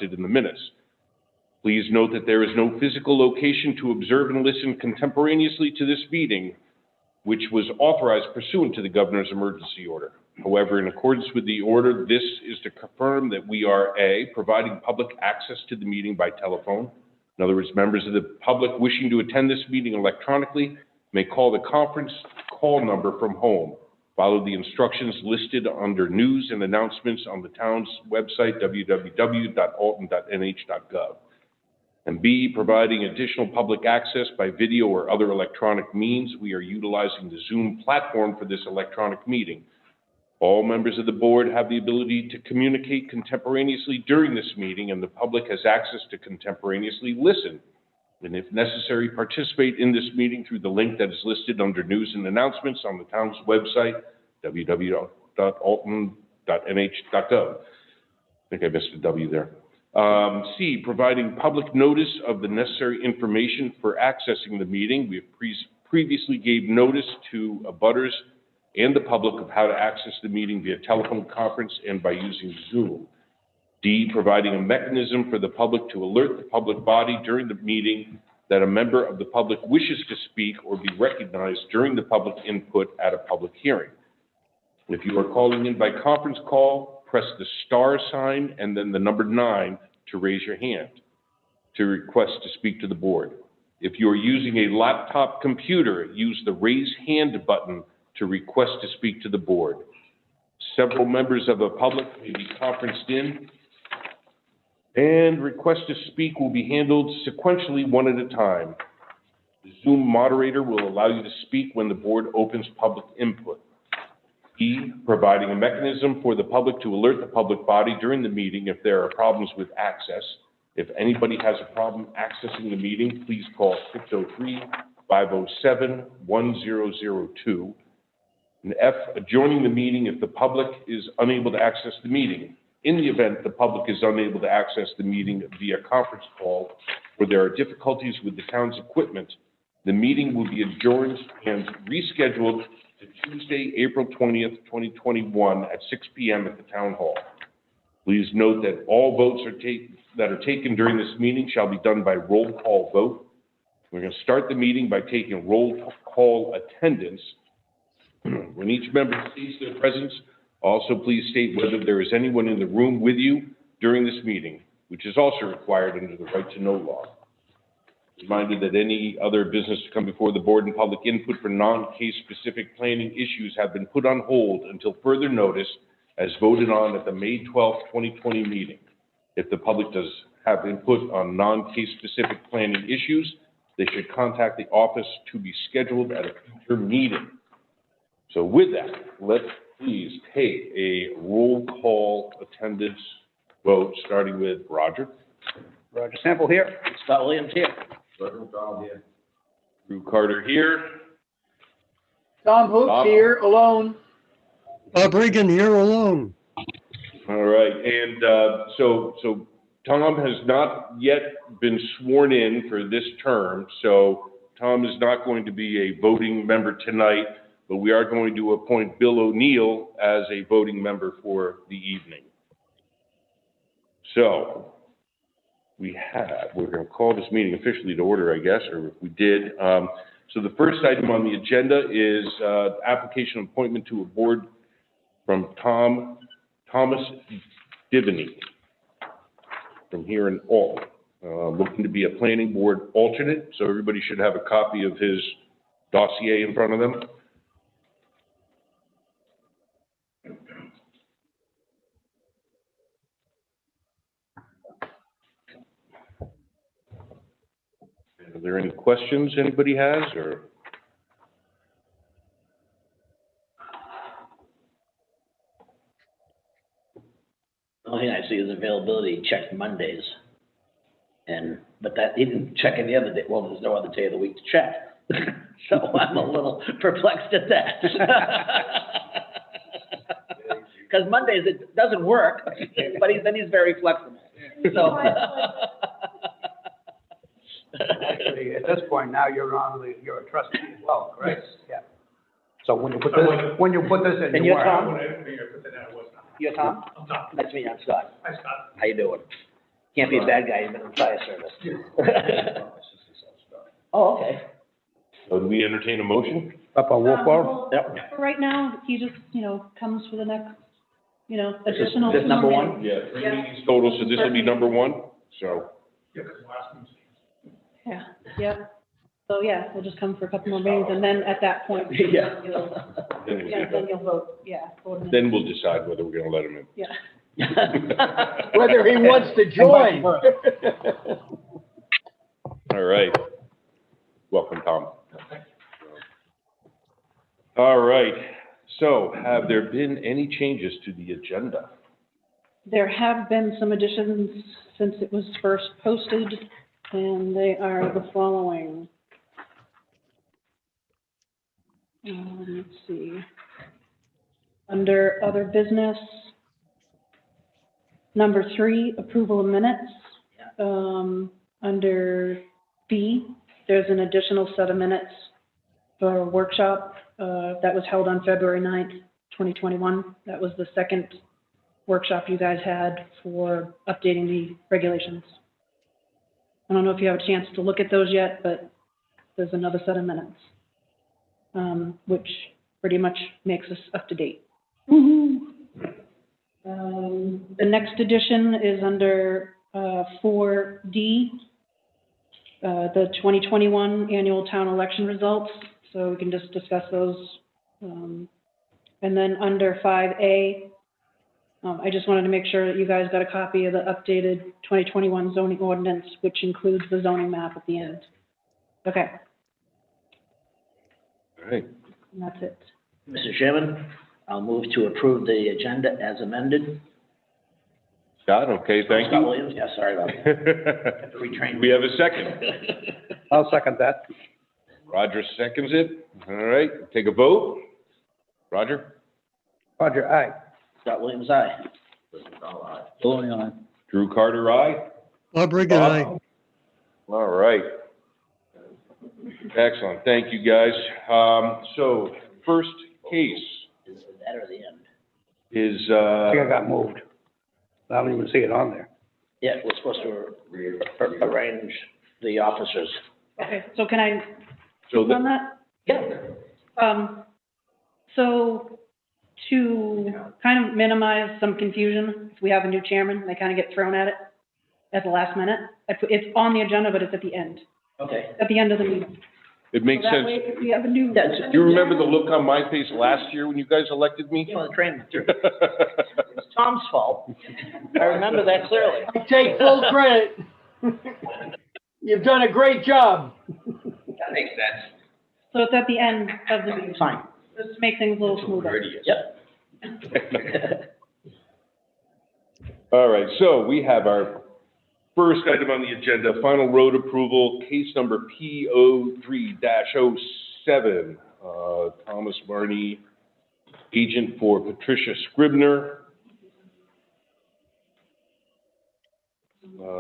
reflected in the minutes. Please note that there is no physical location to observe and listen contemporaneously to this meeting, which was authorized pursuant to the governor's emergency order. However, in accordance with the order, this is to confirm that we are A, providing public access to the meeting by telephone. In other words, members of the public wishing to attend this meeting electronically may call the conference call number from home. Follow the instructions listed under news and announcements on the town's website, www.alton.nh.gov. And B, providing additional public access by video or other electronic means. We are utilizing the Zoom platform for this electronic meeting. All members of the board have the ability to communicate contemporaneously during this meeting, and the public has access to contemporaneously listen, and if necessary, participate in this meeting through the link that is listed under news and announcements on the town's website, www.alton.nh.gov. I think I missed a W there. C, providing public notice of the necessary information for accessing the meeting. We have previously gave notice to abutters and the public of how to access the meeting via telephone conference and by using Zoom. D, providing a mechanism for the public to alert the public body during the meeting that a member of the public wishes to speak or be recognized during the public input at a public hearing. If you are calling in by conference call, press the star sign and then the number 9 to raise your hand to request to speak to the board. If you are using a laptop computer, use the raise hand button to request to speak to the board. Several members of the public may be conferenced in, and requests to speak will be handled sequentially one at a time. The Zoom moderator will allow you to speak when the board opens public input. E, providing a mechanism for the public to alert the public body during the meeting if there are problems with access. If anybody has a problem accessing the meeting, please call 603-507-1002. And F, adjourning the meeting if the public is unable to access the meeting. In the event the public is unable to access the meeting via conference call or there are difficulties with the town's equipment, the meeting will be adjourned and rescheduled to Tuesday, April 20th, 2021 at 6 p.m. at the town hall. Please note that all votes that are taken during this meeting shall be done by roll call vote. We're going to start the meeting by taking roll call attendance. When each member states their presence, also please state whether there is anyone in the room with you during this meeting, which is also required under the right to know law. Reminded that any other business to come before the board and public input for non-case specific planning issues have been put on hold until further notice as voted on at the May 12th, 2020 meeting. If the public does have input on non-case specific planning issues, they should contact the office to be scheduled at a future meeting. So with that, let's please take a roll call attendance vote, starting with Roger. Roger Sample here. Scott Williams here. Roger McDonald here. Drew Carter here. Tom Hoops here, alone. Bob Regan here alone. All right, and so Tom has not yet been sworn in for this term, so Tom is not going to be a voting member tonight, but we are going to appoint Bill O'Neill as a voting member for the evening. So we're going to call this meeting officially to order, I guess, or if we did. So the first item on the agenda is application appointment to a board from Thomas Divany from here in Alton, looking to be a planning board alternate. So everybody should have a copy of his dossier in front of them. Are there any questions anybody has, or? The only thing I see is availability checked Mondays. But that he didn't check any other day. Well, there's no other day of the week to check. So I'm a little perplexed at that. Because Mondays it doesn't work, but then he's very flexible. So. Actually, at this point now, you're a trustee as well, correct? Yeah. So when you put this, in, and you you're Tom? You're Tom? I'm Tom. Nice to meet you. I'm Scott. Hi, Scott. How you doing? Can't be a bad guy, you've been in the fire service. Oh, okay. So do we entertain a motion? Up on Wolf Bar? Well, Yep. for right now, he just, comes for the next, This is additional. this number one? Yeah, 3 meetings total, so this will be number 1, so. Yeah, yeah. So, yeah, we'll just come for a couple more meetings, and then at that point. Yeah. Then Then you'll vote, vote him in. then we'll decide whether we're gonna let him in. Yeah. Whether he wants to join. All right. Welcome, Tom. All right. So have there been any changes to the agenda? There have been some additions since it was first posted, and they are the following. Let's see. Under other business, number 3, approval of minutes. Under B, there's an additional set of minutes for a workshop that was held on February 9th, 2021. That was the second workshop you guys had for updating the regulations. I don't know if you have a chance to look at those yet, but there's another set of minutes, which pretty much makes us up to date. The next edition is under 4D, the 2021 annual town election results, so we can just discuss those. And then under 5A, I just wanted to make sure that you guys got a copy of the updated 2021 zoning ordinance, which includes the zoning map at the end. Okay, All right. and that's it. Mr. Chairman, I'll move to approve the agenda as amended. Scott, okay, thank Scott you. Williams, yeah, sorry about that. Have to retrain. We have a second. I'll second that. Roger seconds it. All right, take a vote. Roger? Roger, aye. Scott Williams, aye. Maloney, aye. Drew Carter, aye. Bob Regan, aye. All right. Excellent, thank you, guys. So, first case Is that or the end? is, I think I got moved. I don't even see it on there. Yeah, we're supposed to arrange the officers. Okay, so can I so on that? Yeah. So to kind of minimize some confusion, if we have a new chairman, they kind of get thrown at it at the last minute. It's on the agenda, but it's at the end, Okay. at the end of the meeting. it makes So that sense. way, if we have a new. That's- Do you remember the look on my face last year when you guys elected me? You know, the train, it's Tom's fault. I remember that clearly. I take full credit. You've done a great job. That makes sense. So it's at the end of the meeting, Fine. just to make things a little smoother. Yep. All right, so we have our first item on the agenda, final road approval, case number P03-07. Thomas Marnie, agent for Patricia Scribner.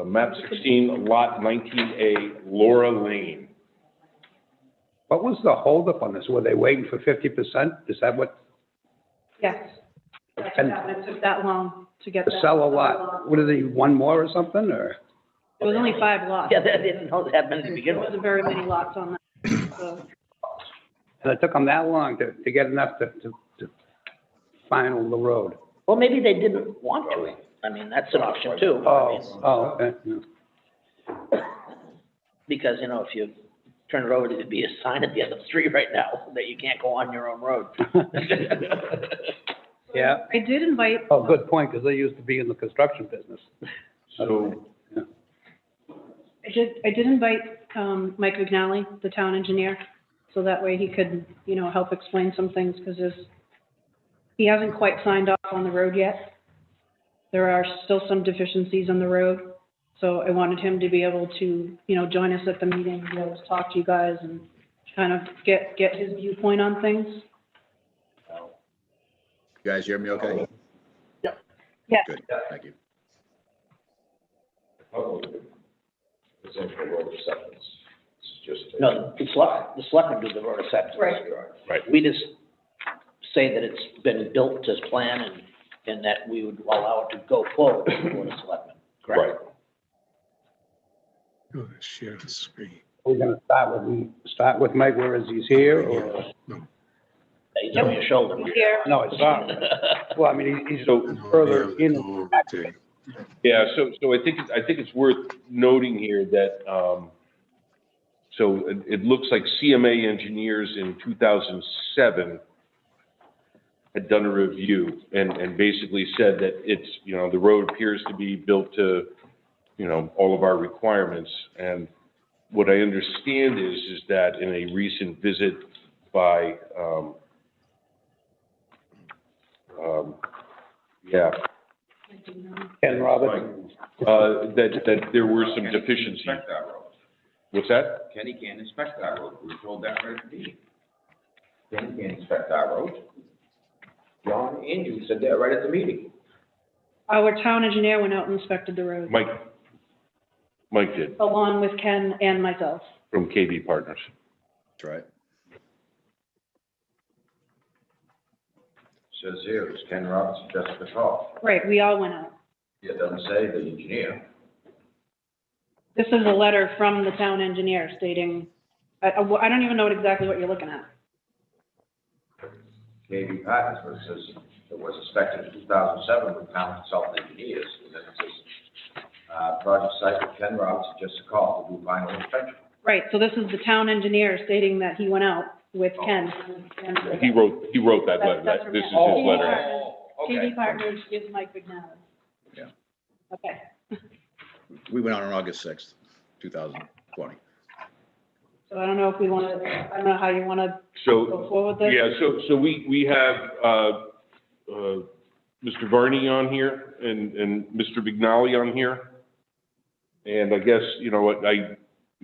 Map 16, lot 19A, Laura Lane. What was the holdup on this? Were they waiting for 50%? Is that what, Yes. That's And- that, it took that long to get to that. sell a lot? What are they, one more or something, or? It was only 5 lots. Yeah, they didn't know that many to There begin with. wasn't very many lots on that, so. And it took them that long to get enough to final the road? Well, maybe they didn't want to. I mean, that's an option too. Okay. Yeah. Because, you know, if you turn it over, there'd be a sign at the end of the street right now that you can't go on your own road. Yeah. I did invite. Oh, good point, because they used to be in the construction business. So, I did invite, Mike McNally, the town engineer, so that way he could, help explain some things, because he hasn't quite signed off on the road yet. There are still some deficiencies on the road, so I wanted him to be able to, join us at the meeting, be able to talk to you guys and kind of get his viewpoint on things. You guys hear me okay? Yeah. Good, thank you. No, the selectmen do the road acceptance. right. We just say that it's been built as planned and that we would allow it to go forward to the Board of Selectmen, Right. correct? Oh, share the screen. We're gonna start with Mike, whereas he's here, or? He's on your shoulder. Here. No, it's not. Well, I mean, he's So- further in. Yeah, so I think it's worth noting here that, so it looks like CMA engineers in 2007 had done a review and basically said that it's, the road appears to be built to, all of our requirements. And what I understand is that in a recent visit by, Ken Roberts. that there were some deficiencies. Inspect our roads. What's that? Kenny can't inspect our roads. We were told that right at the meeting. Kenny can't inspect our roads. John and you said that right at the meeting. Our town engineer went out and inspected the road, Mike did, along with Ken and myself. from KB Partners. That's right. Says here, it's Ken Roberts and Jessica Shaw. Right, we all went out. It doesn't say the engineer. This is a letter from the town engineer stating, I don't even know exactly what you're looking at. KB Partners, where it says it was inspected in 2007 with town consultant engineers. And then it says, project site with Ken Roberts and Jessica Shaw to do final inspection. Right, so this is the town engineer stating that he went out with Ken. and- He wrote that letter. That's from This is him. his letter. KD Partners is Mike McNally. Yeah. Okay. We went out on August 6th, 2020. So I don't know if we want to, I don't know how you want to So, go forward with this. yeah, so we have, Mr. Varney on here and Mr. Vignali on here. And I guess,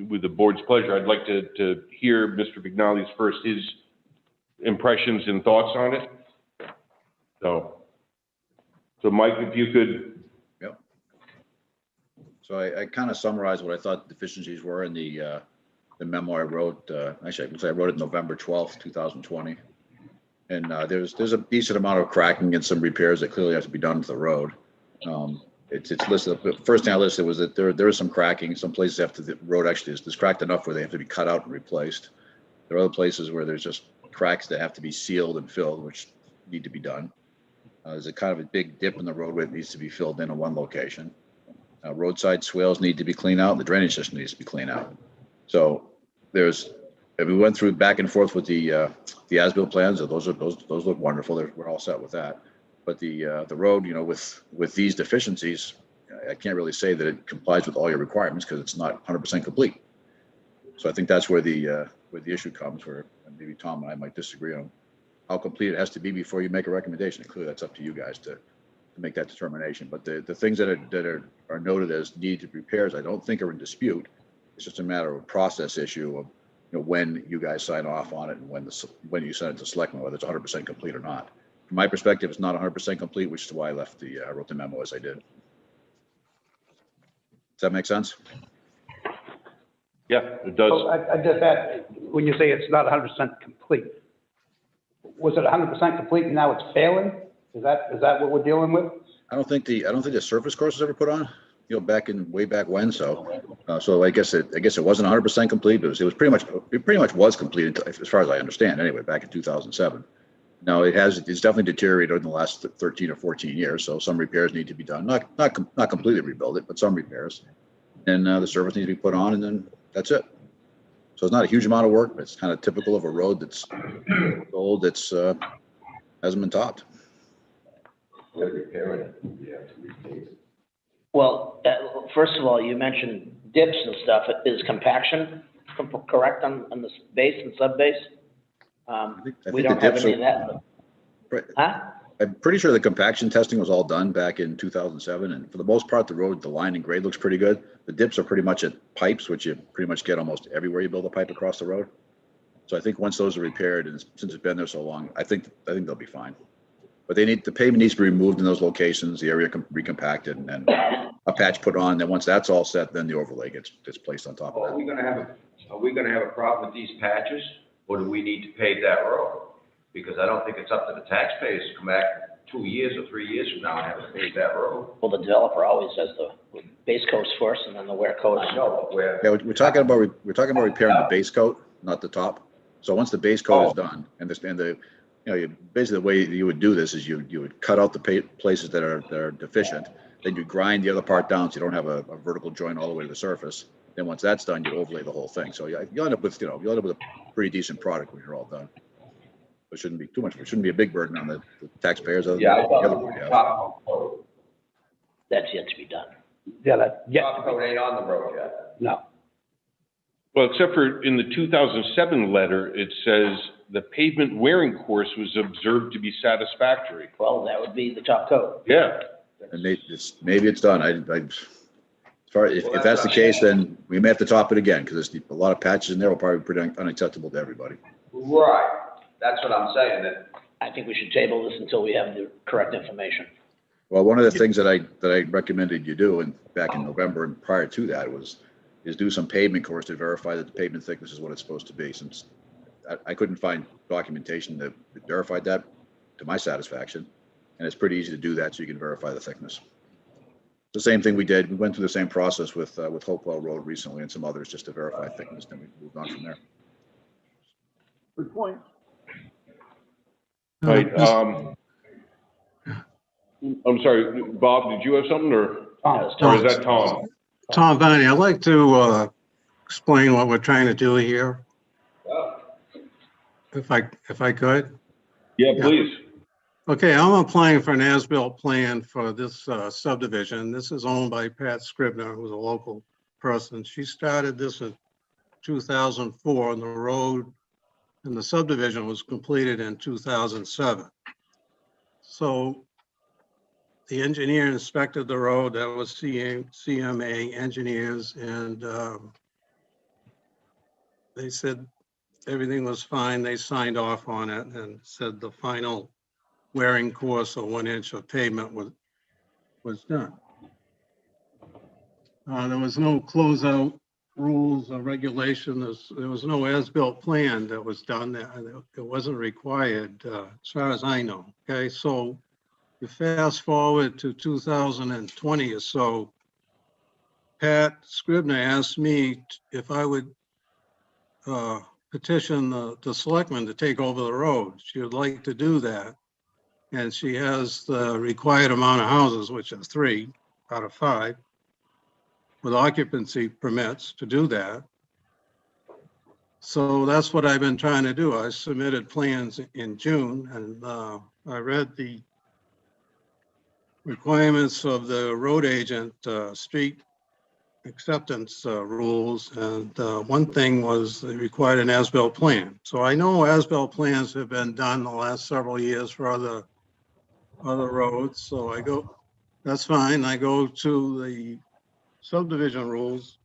with the board's pleasure, I'd like to hear Mr. Vignali's first, his impressions and thoughts on it. So Mike, if you could. Yep. So I kind of summarized what I thought the deficiencies were in the memo I wrote. Actually, I wrote it November 12th, 2020. And there's a decent amount of cracking and some repairs that clearly have to be done to the road. It's listed. The first thing I listed was that there is some cracking. Some places the road actually is cracked enough where they have to be cut out and replaced. There are other places where there's just cracks that have to be sealed and filled, which need to be done. There's a kind of a big dip in the roadway that needs to be filled in one location. Roadside swales need to be cleaned out, and the drainage system needs to be cleaned out. So we went through back and forth with the as-built plans. Those look wonderful. We're all set with that. But the road, with these deficiencies, I can't really say that it complies with all your requirements because it's not 100% complete. So I think that's where the issue comes, where maybe Tom and I might disagree on how complete it has to be before you make a recommendation. Clearly, that's up to you guys to make that determination. But the things that are noted as needed repairs, I don't think are in dispute. It's just a matter of a process issue of when you guys sign off on it and when you send it to selectmen, whether it's 100% complete or not. From my perspective, it's not 100% complete, which is why I wrote the memo as I did. Does that make sense? Yeah, it does. So I just had, when you say it's not 100% complete, was it 100% complete and now it's failing? Is that what we're dealing with? I don't think the surface course was ever put on, way back when. So I guess it wasn't 100% complete, but it pretty much was complete as far as I understand. Anyway, back in 2007. Now it's definitely deteriorated in the last 13 or 14 years. So some repairs need to be done. Not completely rebuild it, but some repairs. And the surface needs to be put on, and then that's it. So it's not a huge amount of work, but it's kind of typical of a road that's old, that's hasn't been topped. Well, first of all, you mentioned dips and stuff. Is compaction correct on the base and sub-base? I think We the don't have dips any of that. Right. Huh? I'm pretty sure the compaction testing was all done back in 2007, and for the most part, the line and grade looks pretty good. The dips are pretty much at pipes, which you pretty much get almost everywhere you build a pipe across the road. So I think once those are repaired, and since it's been there so long, I think they'll be fine. But the pavement needs to be removed in those locations, the area recompacted, and then a patch put on. Then once that's all set, then the overlay gets placed on top of Are that. we gonna have a problem with these patches, or do we need to pave that road? Because I don't think it's up to the taxpayers to come back and 2 years or 3 years from now and haven't paved that road. Well, the developer always does the base coats first and then the wear coats. I know, but where. Yeah, we're talking about repairing the base coat, not the top. So once the base coat is done, and basically the way you would do this is you would cut out the places that are deficient, then you grind the other part down so you don't have a vertical joint all the way to the surface. Then once that's done, you overlay the whole thing. So you'll end up with a pretty decent product when you're all done. It shouldn't be too much. It shouldn't be a big burden on the taxpayers. Other Yeah, I than thought the other it one, was yeah. top coat. That's yet to be done. Yeah, that, yeah, Top coat ain't on the road yet. no. Well, except for in the 2007 letter, it says the pavement wearing course was observed to be satisfactory. Well, that would be the top coat. Yeah. And maybe it's done. If that's the case, then we may have to top it again because there's a lot of patches in there will probably be pretty unacceptable to everybody. Right, that's what I'm saying, that I think we should table this until we have the correct information. Well, one of the things that I recommended you do back in November and prior to that is do some pavement course to verify that the pavement thickness is what it's supposed to be, since I couldn't find documentation that verified that to my satisfaction. And it's pretty easy to do that so you can verify the thickness. The same thing we did. We went through the same process with Hopewell Road recently and some others just to verify thickness. Then we moved on from there. Good point. Right. I'm sorry, Bob, did you have something or is that Tom? Tom Vanny, I'd like to explain what we're trying to do here, if I could. Yeah, please. Okay, I'm applying for an as-built plan for this subdivision. This is owned by Pat Scribner, who's a local person. She started this in 2004, and the road and the subdivision was completed in 2007. So the engineer inspected the road. That was CMA engineers, and they said everything was fine. They signed off on it and said the final wearing course of 1 inch of pavement was done. There was no closeout rules or regulations. There was no as-built plan that was done. It wasn't required, as far as I know. Okay, so you fast forward to 2020 or so, Pat Scribner asked me if I would petition the selectmen to take over the road. She would like to do that. And she has the required amount of houses, which is 3 out of 5, with occupancy permits to do that. So that's what I've been trying to do. I submitted plans in June, and I read the requirements of the road agent street acceptance rules, and one thing was they required an as-built plan. So I know as-built plans have been done the last several years for other roads. So I go, that's fine. I go to the subdivision rules,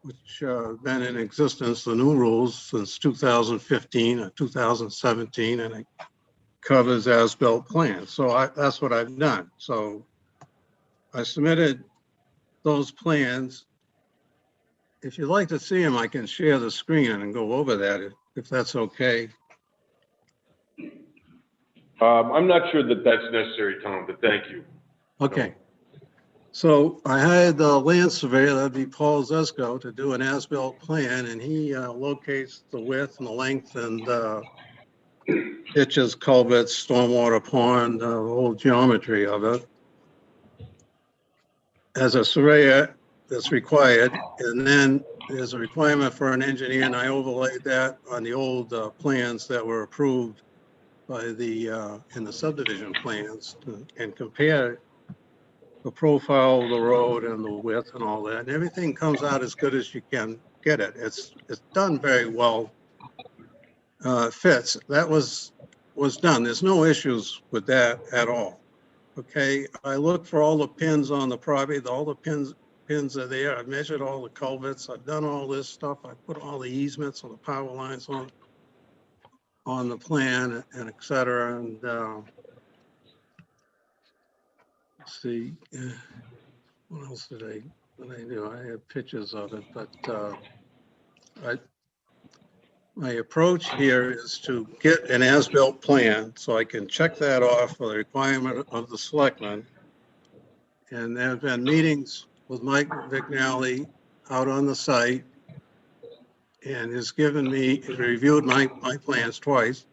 which have been in existence, the new rules since 2015 or 2017, and it covers as-built plans. So that's what I've done. So I submitted those plans. If you'd like to see them, I can share the screen and go over that if that's okay. I'm not sure that that's necessary, Tom, but thank you. Okay. So I hired the land surveyor, that'd be Paul Zesko, to do an as-built plan, and he locates the width and the length and ditches, culverts, stormwater pond, the whole geometry of it. As a surveyor, that's required, and then there's a requirement for an engineer, and I overlaid that on the old plans that were approved by in the subdivision plans and compare the profile of the road and the width and all that, and everything comes out as good as you can get it. It's done very well. Fits. That was done. There's no issues with that at all. Okay, I looked for all the pins on the property. All the pins are there. I've measured all the culverts. I've done all this stuff. I put all the easements on the power lines on the plan and et cetera. And let's see, what else did I do? I have pictures of it, but my approach here is to get an as-built plan so I can check that off for the requirement of the selectmen. And there have been meetings with Mike McNally out on the site, and has reviewed my plans twice.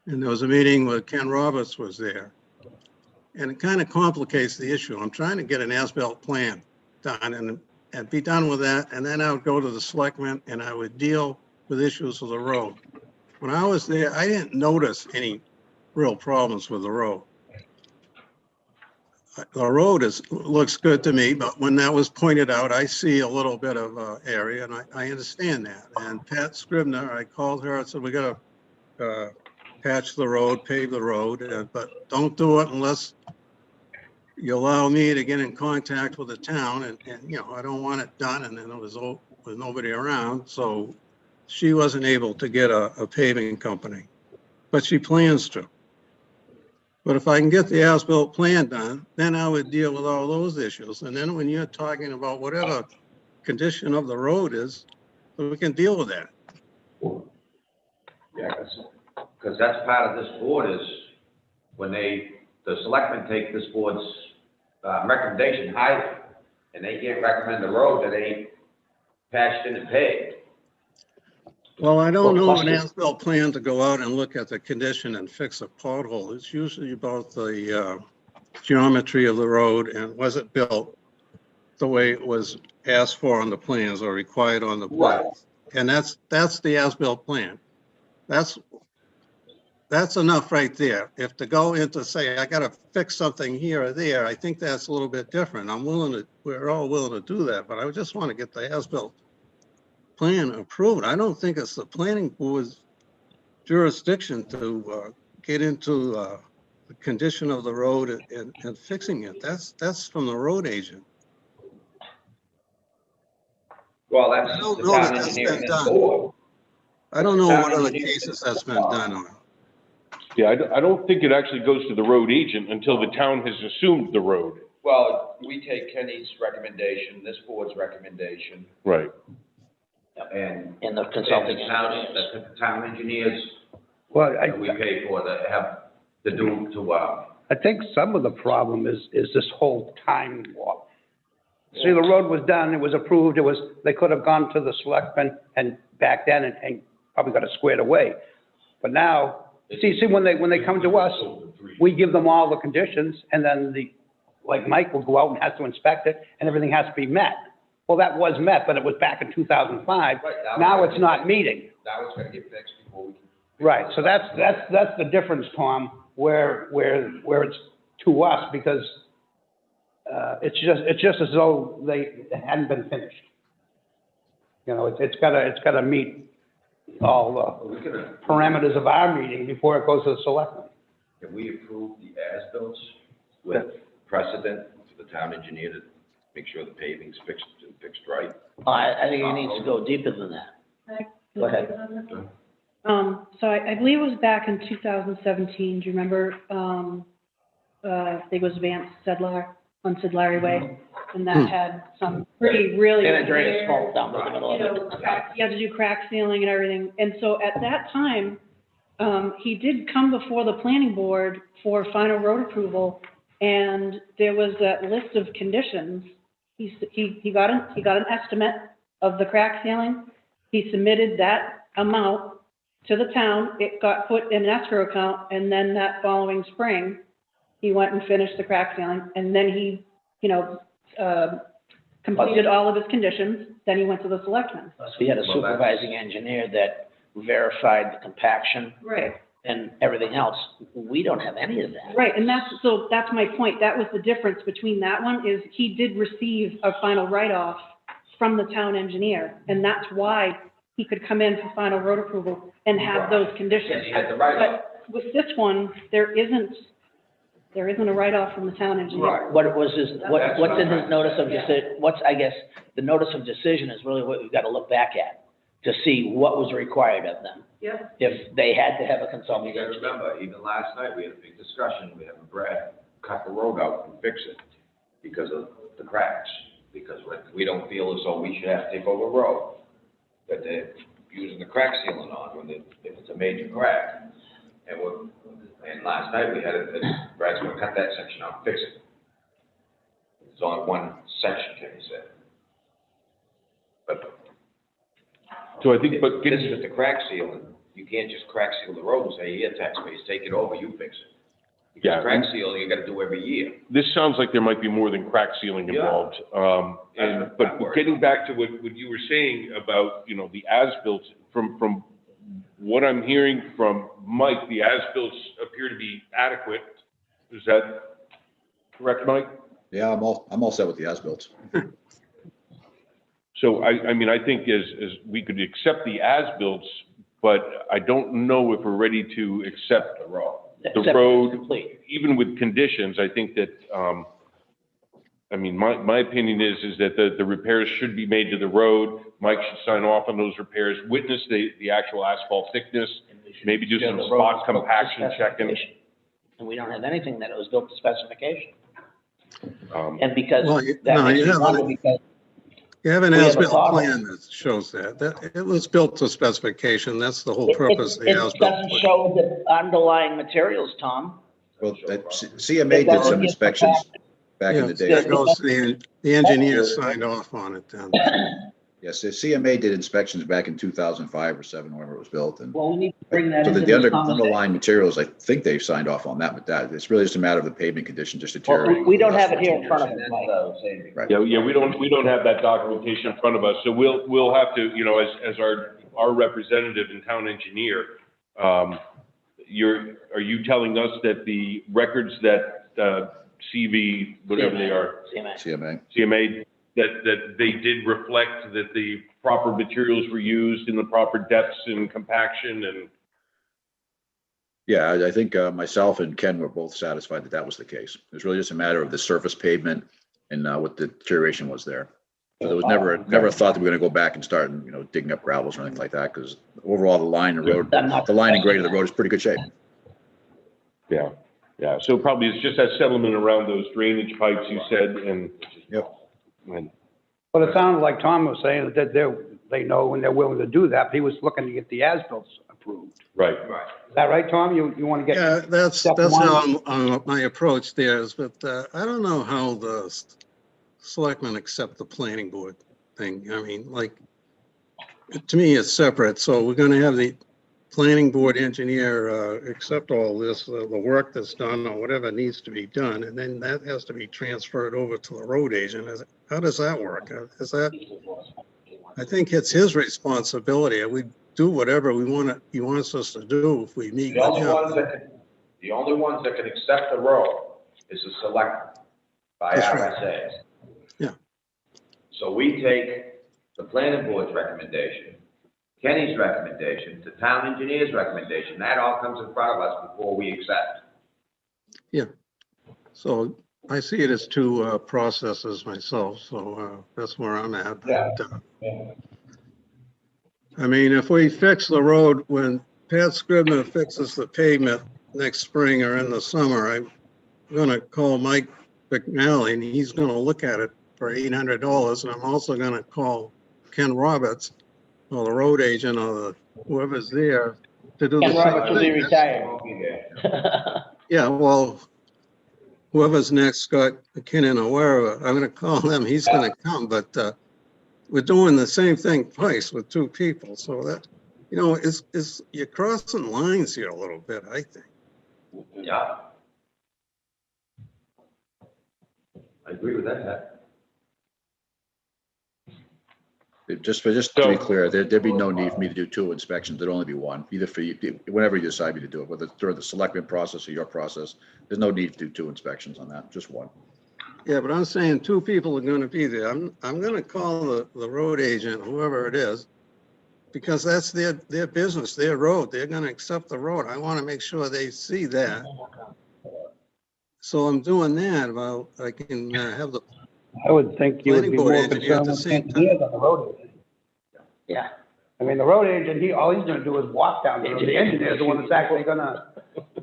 And there was a meeting where Ken Roberts was there. And it kind of complicates the issue. I'm trying to get an as-built plan done and be done with that. And then I would go to the selectmen and I would deal with issues of the road. When I was there, I didn't notice any real problems with the road. The road looks good to me, but when that was pointed out, I see a little bit of area, and I understand that. And Pat Scribner, I called her and said, we got to patch the road, pave the road, but don't do it unless you allow me to get in contact with the town. And you know, I don't want it done. And then it was with nobody around, so she wasn't able to get a paving company, but she plans to. But if I can get the as-built plan done, then I would deal with all those issues. And then when you're talking about whatever condition of the road is, we can deal with that. Yeah, because that's part of this board is when the selectmen take this board's recommendation highly, and they can't recommend the road that ain't patched in and paved. Well, I don't know an as-built plan to go out and look at the condition and fix a pothole. It's usually about the geometry of the road and was it built the way it was asked for on the plans or required on the plans. And that's the as-built plan. That's enough right there. If to go into say, I got to fix something here or there, I think that's a little bit different. We're all willing to do that, but I just want to get the as-built plan approved. I don't think it's the planning board's jurisdiction to get into the condition of the road and fixing it. That's from the road agent. Well, that's I don't the know town that that's engineer been and done. board. I don't know what other cases that's been done on. Yeah, I don't think it actually goes to the road agent until the town has assumed the road. Well, we take Kenny's recommendation, this board's recommendation, Right. and And the consulting the town engineers Well, that we pay for that have to do to, I think some of the problem is this whole time warp. See, the road was done, it was approved, they could have gone to the selectmen and back then and probably got it squared away. But now, see, when they come to us, we give them all the conditions and then like Mike will go out and has to inspect it and everything has to be met. Well, that was met, but it was back in 2005. Right, Now it's not meeting. now it's gonna get fixed before we can. Right, so that's the difference, Tom, where it's to us, because it's just as though they hadn't been finished. You know, it's gotta meet all the parameters of our meeting before it goes to the selectmen. Can we approve the as-bills with precedent for the town engineer to make sure the paving's fixed right? I think it needs to go deeper than that. Go ahead. So I believe it was back in 2017, do you remember, I think it was Vance Sedlar on Sedlari Way, and that had some really. And a drainage fault down the middle of it. You had to do crack sealing and everything, and so at that time, he did come before the planning board for final road approval, and there was that list of conditions. He got an estimate of the crack sealing, he submitted that amount to the town, it got put in an escrow account, and then that following spring, he went and finished the crack sealing, and then he, completed all of his conditions, then he went to the selectmen. So he had a supervising engineer that verified the compaction. Right. And everything else. We don't have any of that. Right, and that's my point, that was the difference between that one, is he did receive a final write-off from the town engineer, and that's why he could come in for final road approval and have those conditions. Yes, he had the write-off. But with this one, there isn't a write-off from the town engineer. Right. What was what's in his notice of decision? I guess, the notice of decision is really what we've got to look back at to see what was required of them. Yeah. If they had to have a consultant. You gotta remember, even last night, we had a big discussion, we had Brad cut the road out and fix it because of the cracks, because we don't feel as though we should have to take over a road. But using the crack sealing on if it's a major crack. And last night we had Brad's gonna cut that section out and fix it. It's only one section, Kenny said. But So I think, but this is with the crack sealing, you can't just crack seal the road and say, here, taxpayers, take it over, you fix it. Yeah. Because crack sealing, you gotta do every year. this sounds like there might be more than crack sealing involved. But getting back to what you were saying about, you know, the as-built, from what I'm hearing from Mike, the as-bills appear to be adequate. Is that correct, Mike? Yeah, I'm all set with the as-built. So I mean, I think as we could accept the as-bills, but I don't know if we're ready to accept the road, Complete. even with conditions. I think that, I mean, my opinion is that the repairs should be made to the road. Mike should sign off on those repairs, witness the actual asphalt thickness, maybe do some spot compaction checking. And we don't have anything that was built to specification. Um, And because Well, that no, makes you me have wonder a- because You have an We have a as-built problem. plan that shows that it was built to specification. That's the whole it purpose of the it as-built doesn't plan. show the underlying materials, Tom. Well, CMA did some inspections back in the day. That goes, the engineer signed off on it then. Yes, the CMA did inspections back in 2005 or 7, whenever it was built, and Well, we need to bring that so into the this underlying materials, I think they've signed off on that, but that, it's really just a matter of the pavement condition just Well, deteriorating. we don't over the have last it here 14 in front of years. us, Mike. Right. Yeah, we don't have that documentation in front of us, so we'll have to, you know, as our representative and town engineer, are you telling us that the records that, CV, whatever they are, CMA, that they did reflect that the proper materials were used in the proper depths and compaction and? Yeah, I think myself and Ken were both satisfied that that was the case. It was really just a matter of the surface pavement and what the deterioration was there. So there was never a thought that we were going to go back and start, you know, digging up gravels or anything like that, because overall the line and road, the line and grade of the road is pretty good shape. Yeah, yeah, so probably it's just that settlement around those drainage pipes you said, and. Yep. And, But it sounded like Tom was saying that they know and they're willing to do that, but he was looking to get the as-bills approved. right. Right. Is that right, Tom? You want to get? Yeah, that's step how one? my approach there is, but I don't know how the selectmen accept the planning board thing. I mean, like, to me, it's separate. So we're going to have the planning board engineer accept all this, the work that's done or whatever needs to be done, and then that has to be transferred over to the road agent. How does that work? Is that? I think it's his responsibility. We do whatever he wants us to do if we meet The with only him. ones that can accept the road is the select by That's right. RSA's. Yeah. So we take the planning board's recommendation, Kenny's recommendation, the town engineer's recommendation, that all comes in front of us before we accept. Yeah. So I see it as two processes myself, so that's where I'm at. Yeah. But, I mean, if we fix the road, when Pat Scribner fixes the pavement next spring or in the summer, I'm gonna call Mike McNally and he's gonna look at it for $800. And I'm also gonna call Ken Roberts, or the road agent, or whoever's there, to do the Ken same Roberts will be thing. retired. Won't be there. Yeah, well, whoever's next, Scott McKinnon or wherever, I'm gonna call him, he's gonna come, but we're doing the same thing twice with two people, so that, you know, you're crossing lines here a little bit, I think. Yeah. I agree with that. Just to be clear, there'd be no need for me to do 2 inspections. There'd only be 1, either for you, whenever you decide me to do it, whether it's during the selectment process or your process. There's no need to do 2 inspections on that, just 1. Yeah, but I'm saying 2 people are gonna be there. I'm gonna call the road agent, whoever it is, because that's their business, their road. They're gonna accept the road. I wanna make sure they see that. So I'm doing that. Well, I can have the I would think you would be planning board more engineer at concerned the with same engineers than the road agent. Yeah. I mean, the road agent, all he's gonna do is walk down the road. The engineer's the one that's actually gonna,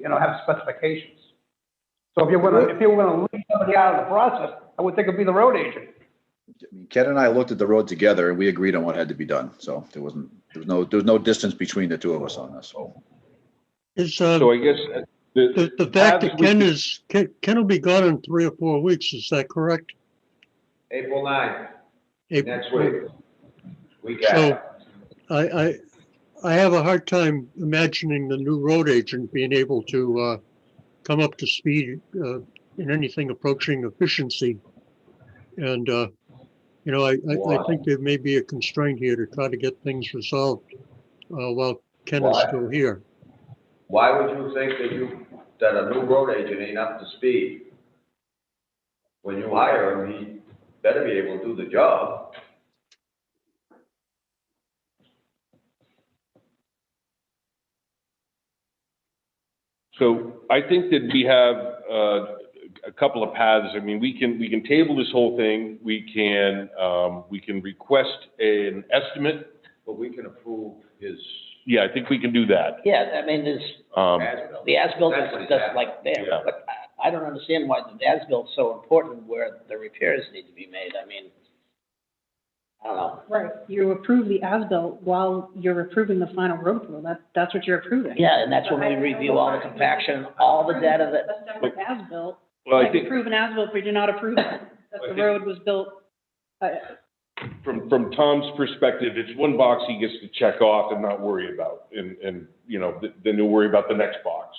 have specifications. So if you were gonna leave somebody out of the process, I would think it'd be the road agent. mean, Ken and I looked at the road together and we agreed on what had to be done. So there was no distance between the two of us on this. Is, So I guess the fact that Ken will be gone in 3 or 4 weeks, is that correct? April 9th, April. next week. Week So after. I have a hard time imagining the new road agent being able to come up to speed in anything approaching efficiency. And, I think there may be a constraint here to try to get things resolved while Ken is still here. Why would you think that a new road agent ain't up to speed? When you hire him, he better be able to do the job. So I think that we have a couple of paths. I mean, we can table this whole thing. We can request an estimate. But we can approve his. Yeah, I think we can do that. Yeah, I mean, there's, as-built. the as-built That's what is he's just at. like there, Yeah. but I don't understand why the as-bilt's so important where the repairs need to be made. I mean, I don't know. Right, you approve the as-built while you're approving the final road flow, that's what you're approving. Yeah, and that's when we review all the compaction, all the data that, A separate as-built, Well, I like think approve an as-built, but do not approve it, that the road was built, from Tom's perspective, it's one box he gets to check off and not worry about. And then he'll worry about the next box.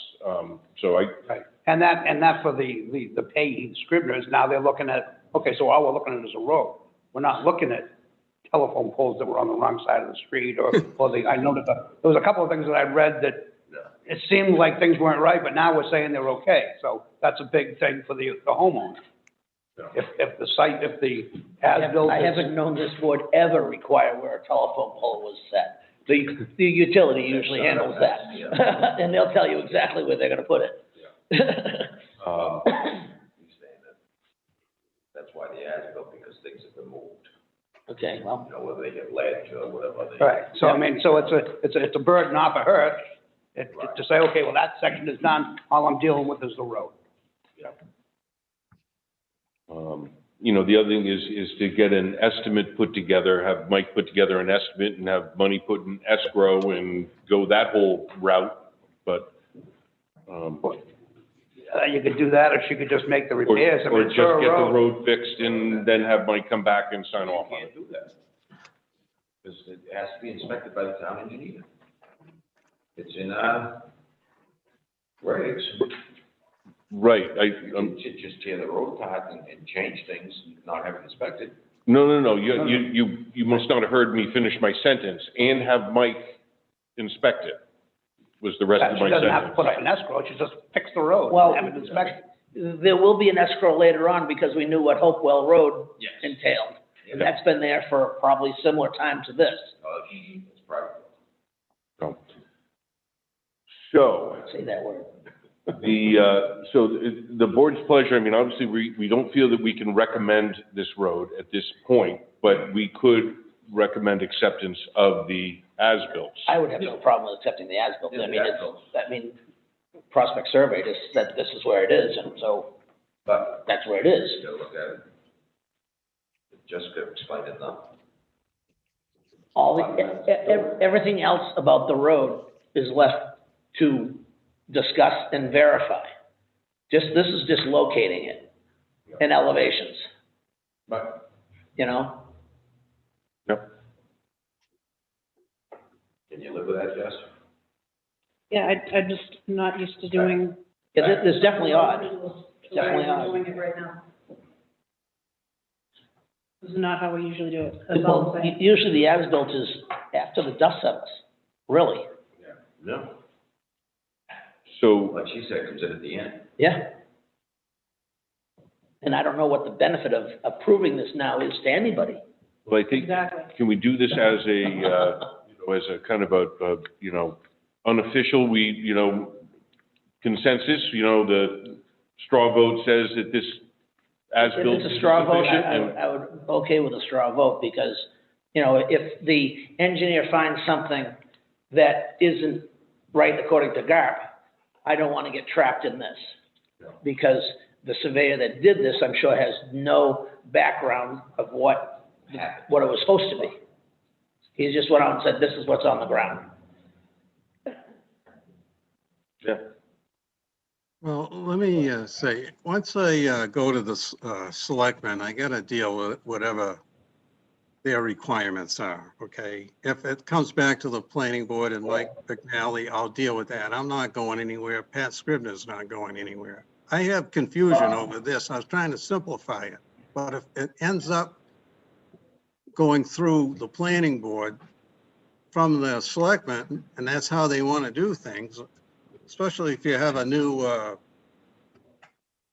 So Right. And that for the payee scriveners, now they're looking at, okay, so all we're looking at is a road. We're not looking at telephone poles that were on the wrong side of the street or I noticed there was a couple of things that I read that it seemed like things weren't right, but now we're saying they're okay. So that's a big thing for the homeowner. If the as-built. I haven't known this board ever require where a telephone pole was set. The utility usually handles that. And they'll tell you exactly where they're gonna put it. He's saying that that's why the as-built, because things have been moved. Okay, well, You know, whether they get ledge or whatever. they- Right, so I mean, so it's a burden off of her to say, okay, well, that section is done, all I'm dealing with is the road. the other thing is to get an estimate put together, have Mike put together an estimate and have money put in escrow and go that whole route. But, You could do that, or she could just make the or repairs. I mean, or it's just her get the road. road fixed and then have Mike come back and sign off on You it. can't do that. Because it has to be inspected by the town engineer. It's in, regs. Right, You should just tear the road apart and change things, not have it inspected. no, you must not have heard me finish my sentence, and have Mike inspect it, was the rest of She my doesn't have to sentence. put up an escrow, she just fix the road. Well, Have it inspected. there will be an escrow later on because we knew what Hopewell Road Yes. entailed. And that's been there for probably similar time to this. It's private. So, Say that word. the board's pleasure, I mean, obviously, we don't feel that we can recommend this road at this point, but we could recommend acceptance of the as-bills. I would have no problem with accepting the as-built. I mean, Prospect Survey just said this is where it is, and so But that's where it is. you gotta look at it. Jessica explained it now. Everything else about the road is left to discuss and verify. This is just locating it and elevations, But you know? Yep. can you live with that, Jess? yeah, I'm just not used to doing. Yeah, there's definitely odd. Definitely I'm odd. doing it right now. This is not how we usually do it. That's all Well, I'm saying. usually the as-built is after the dust settles, really. No. So, Like she said, comes in at the end. Yeah. And I don't know what the benefit of approving this now is to anybody. well, I think, Exactly. can we do this as as a kind of a unofficial, consensus, the straw vote says that this as-built If is it's a straw vote, sufficient, and I would, okay with a straw vote, because, if the engineer finds something that isn't right according to GARP, I don't want to get trapped in this. Because the surveyor that did this, I'm sure, has no background of what it was supposed to be. He just went out and said, this is what's on the ground. Yeah. Well, let me say, once I go to the selectmen, I got to deal with whatever their requirements are, okay? If it comes back to the planning board and Mike McNally, I'll deal with that. I'm not going anywhere. Pat Scribner's not going anywhere. I have confusion over this. I was trying to simplify it. But if it ends up going through the planning board from the selectmen, and that's how they want to do things, especially if you have a new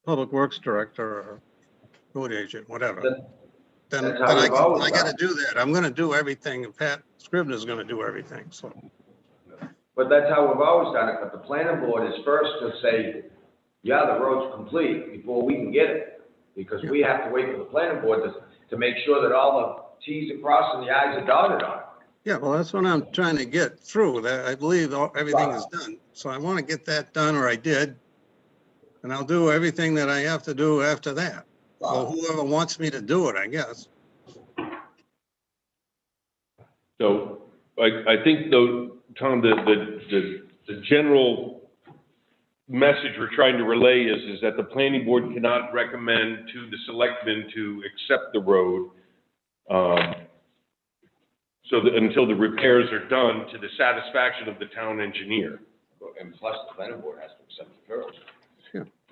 public works director or road agent, whatever. Then That's how we've always I got to done do that. I'm going to do everything, and Pat Scribner's going to do everything, so. But that's how we've always done it, but the planning board is first to say, yeah, the road's complete before we can get it. Because we have to wait for the planning board to make sure that all the Ts are crossed and the Is are dotted on it. Yeah, well, that's what I'm trying to get through. That I believe everything is done. So I want to get that done, or I did. And I'll do everything that I have to do after that. Or whoever wants me to do it, I guess. So I think though, Tom, the general message we're trying to relay is that the planning board cannot recommend to the selectmen to accept the road until the repairs are done to the satisfaction of the town engineer. And plus, the planning board has to accept it first.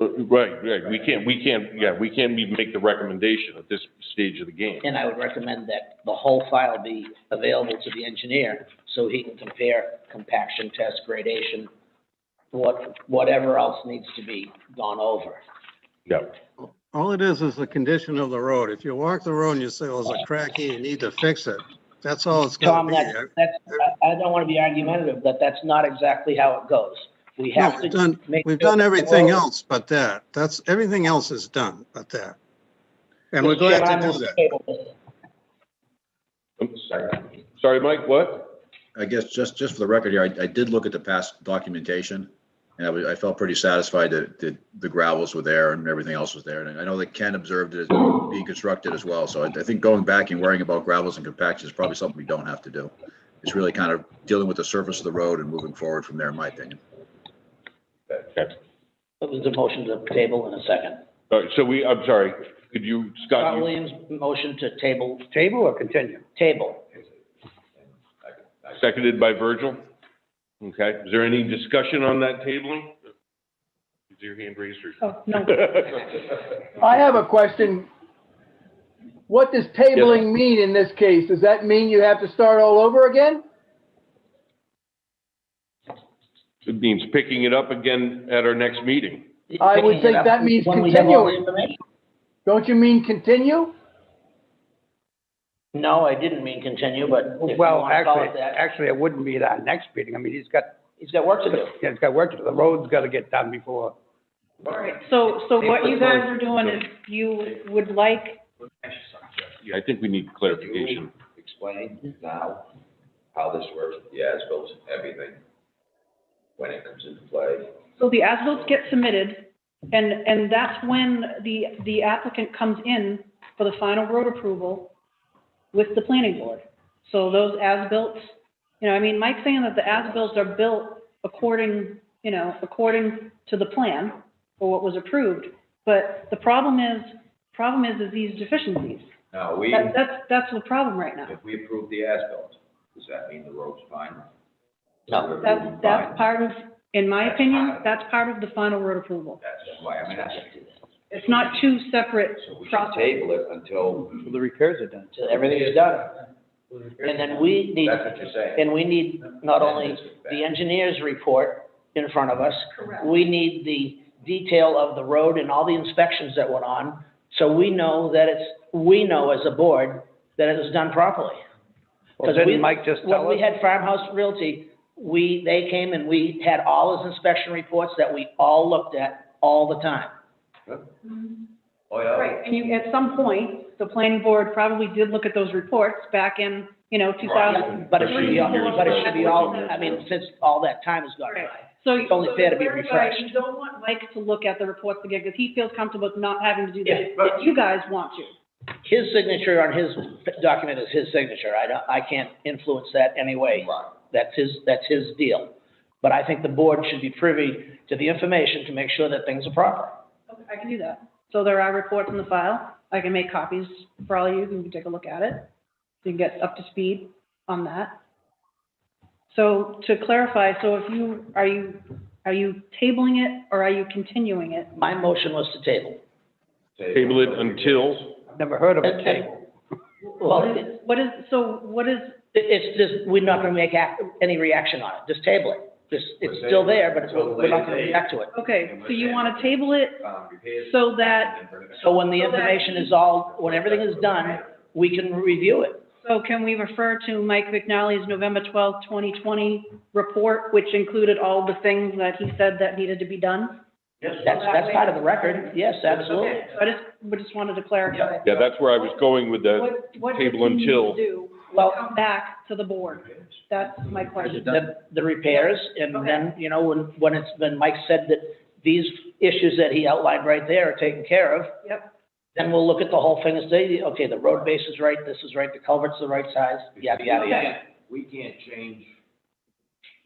Right. We can't even make the recommendation at this stage of the game. And I would recommend that the whole file be available to the engineer so he can compare compaction test, gradation, whatever else needs to be gone over. Yeah. All it is the condition of the road. If you walk the road and you say, well, there's a crack here, you need to fix it. That's all it's Tom, going to be. I don't want to be argumentative, but that's not exactly how it goes. We No, have we've to done, make. we've sure done that the everything road- else but that. Everything else is done but that. And we're Mr. glad Chairman, I to move do to that. table this. Sorry, Mike, what? I guess just for the record here, I did look at the past documentation, and I felt pretty satisfied that the gravels were there and everything else was there. And I know that Ken observed it as being constructed as well. So I think going back and worrying about gravels and compactions is probably something we don't have to do. It's really kind of dealing with the surface of the road and moving forward from there, in my opinion. Okay. It was a motion to table in a second. All right, so I'm sorry, could you, Scott Scott, Williams, motion to table, Table or continue? table. seconded by Virgil? Okay, is there any discussion on that tabling? Is your hand raised or? Oh, no. I have a question. What does tabling mean in this case? Does that mean you have to start all over again? It means picking it up again at our next meeting. I would think that means When we have all the continuing. information. Don't you mean continue? No, I didn't mean continue, but if you Well, want to call it actually, that, it wouldn't be that next meeting. I mean, he's got work to do. he's got work to do. The road's got to get done before. So what you guys are doing is you would like, Yeah, I think we need clarification. Explain now how this works, the as-bills, everything, when it comes into play. so the as-bills get submitted, and that's when the applicant comes in for the final road approval with the planning board. So those as-built, I mean, Mike's saying that the as-bills are built according to the plan or what was approved. But the problem is these deficiencies. Now, That's the problem right now. if we approve the as-bills, does that mean the road's fine? No. That's part of, in my That's opinion, part of it. that's part of the final road approval. That's why I'm asking. It's not two separate So we should processes. table it until, The repairs are done. Till everything is done. And then we need, that's what you're saying. and we need not only the engineer's report in front of us. Correct. We need the detail of the road and all the inspections that went on, so we know that we know as a board that it was done properly. Well, Because didn't Mike just tell when we us? had Farmhouse Realty, they came and we had all his inspection reports that we all looked at all the time. Oh, yeah. Right, and at some point, the planning board probably did look at those reports back in, 2000. But it should be all, I mean, since all that time has gone by. Right. So It's only fair to be clarify, refreshed. You don't want Mike to look at the reports again, because he feels comfortable with not having to do that. Yeah. If you guys want to. His signature on his document is his signature. I can't influence that anyway. That's his deal. But I think the board should be privy to the information to make sure that things are proper. Okay, I can do that. So there are reports in the file. I can make copies for all of you, and you can take a look at it. So you can get up to speed on that. So to clarify, so are you tabling it or are you continuing it? My motion was to table. Table it until, I've never heard of a And- table. Well, What is, it's just, we're not gonna make any reaction on it. Just table it. It's still there, but we're not gonna react to it. okay, so you want to table it Repairs. so that, So when the information is when everything is done, we can review it. so can we refer to Mike McNally's November 12th, 2020 report, which included all the things that he said that needed to be done? That's part of the record. Yes, absolutely. Okay, so we just wanted to clarify. yeah, that's where I was going with the, What table does he need until. to do? Well- Come back to the board. That's my question. The repairs, and then, you know, when Mike said that these issues that he outlined right there are taken care of, Yep, then we'll look at the whole thing and say, okay, the road base is right, this is right, the culvert's the right size, yada, yada, yada. We can't change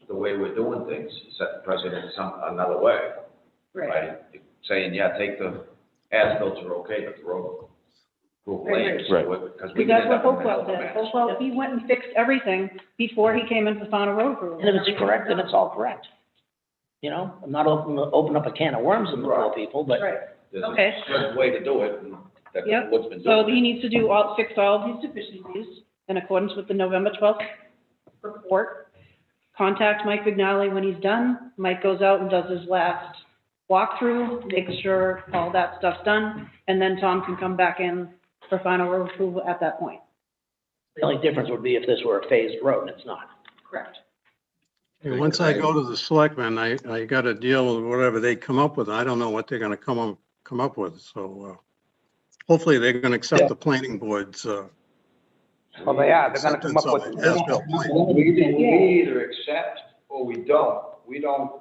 the way we're doing things, set the precedent another way. right. By saying, yeah, take the as-bills are okay, but the road. Right. Because we Because can that's end what up in a Hopewell did. mess. Hopewell, he went and fixed everything before he came in for final road approval. And if it's correct, then it's all correct. You know, I'm not open up a can of worms in the poor people, but Right, There's Okay. a certain way to do it, and that's Yep. what's been so doing. he needs to fix all of these deficiencies in accordance with the November 12th report. Contact Mike Vignali when he's done. Mike goes out and does his last walkthrough, makes sure all that stuff's done, and then Tom can come back in for final road approval at that point. the only difference would be if this were a phased road, and it's not. Correct. And once I go to the selectmen, I got to deal with whatever they come up with. I don't know what they're going to come up with. So hopefully they're going to accept the planning board's. Well, they are, they're gonna come up with. acceptance of the as-built plan. We either accept or we don't. We don't,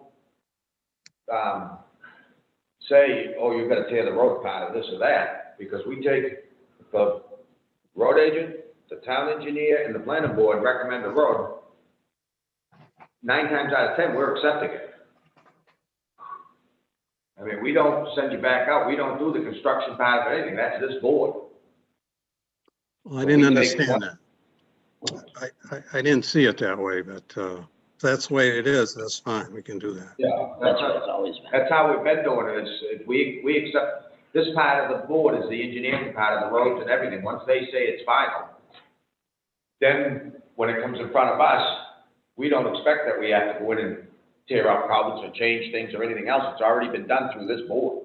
say, oh, you've got to tear the road apart or this or that, because we take the road agent, the town engineer, and the planning board recommend the road. 9 times out of 10, we're accepting it. I mean, we don't send you back out. We don't do the construction part of anything. That's this board. Well, I didn't understand that. I didn't see it that way, but if that's the way it is, that's fine. We can do that. Yeah. That's what it's always been. That's how we've been doing it, is we accept, this part of the board is the engineering part of the roads and everything. Once they say it's final, then when it comes in front of us, we don't expect that we have to go in and tear up culverts or change things or anything else. It's already been done through this board.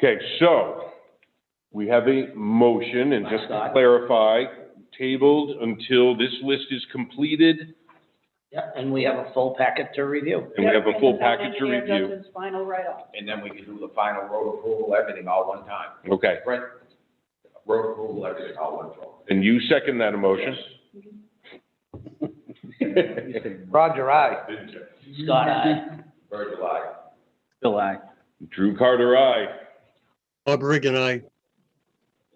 okay, so we have a motion, and just to clarify, tabled until this list is completed, Yeah, and we have a full packet to review. and we have a full And the town package to engineer review. does his final write-off. And then we can do the final road approval, everything all one time. Okay, Right? Road approval, everything all one time. and you second that motion? Roger, I. Scott, aye. Virgil, aye. Bill, aye. Drew Carter, aye. Bob Regan, aye.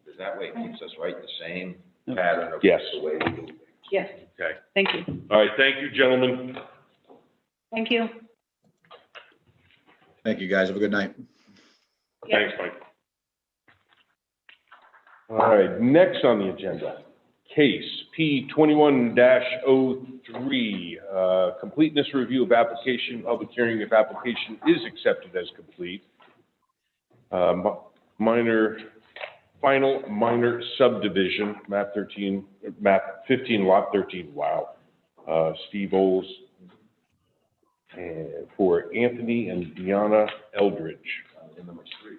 Because that way it keeps us right the same pattern of Yes. the way we do things. Yes, Okay, thank you. all right, thank you, gentlemen. Thank you. Thank you, guys. Have a good night. Yeah. Thanks, Mike. All right, next on the agenda, case P 21-03, completeness review of application, public hearing if application is accepted as complete. Final minor subdivision, map 15, lot 13, wow. Steve Oles, and for Anthony and Deanna Eldridge, in number 3.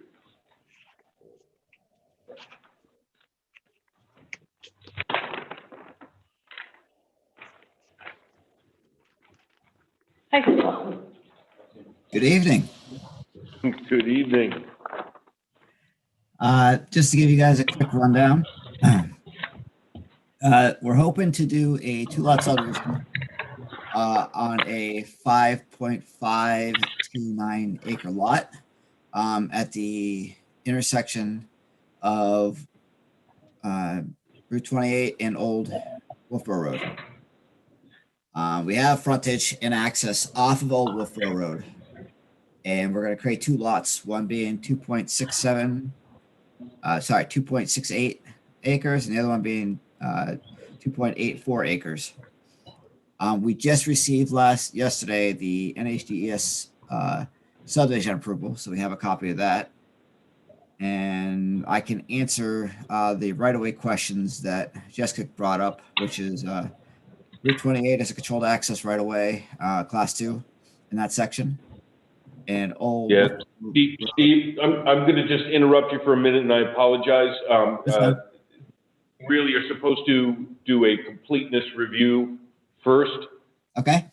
Hi. Good evening. Good evening. Just to give you guys a quick rundown. We're hoping to do a 2-lot subdivision on a 5.529 acre lot at the intersection of Route 28 and Old Wolfboro Road. We have frontage and access off of Old Wolfboro Road. And we're going to create 2 lots, one being 2.68 acres, and the other one being 2.84 acres. We just received yesterday the NHDES subdivision approval, so we have a copy of that. And I can answer the right-of-way questions that Jessica brought up, which is Route 28 is a controlled access right-of-way, Class 2 in that section. And Yeah, Steve, I'm going to just interrupt you for a minute, and I apologize. Really, you're supposed to do a completeness review first. Okay.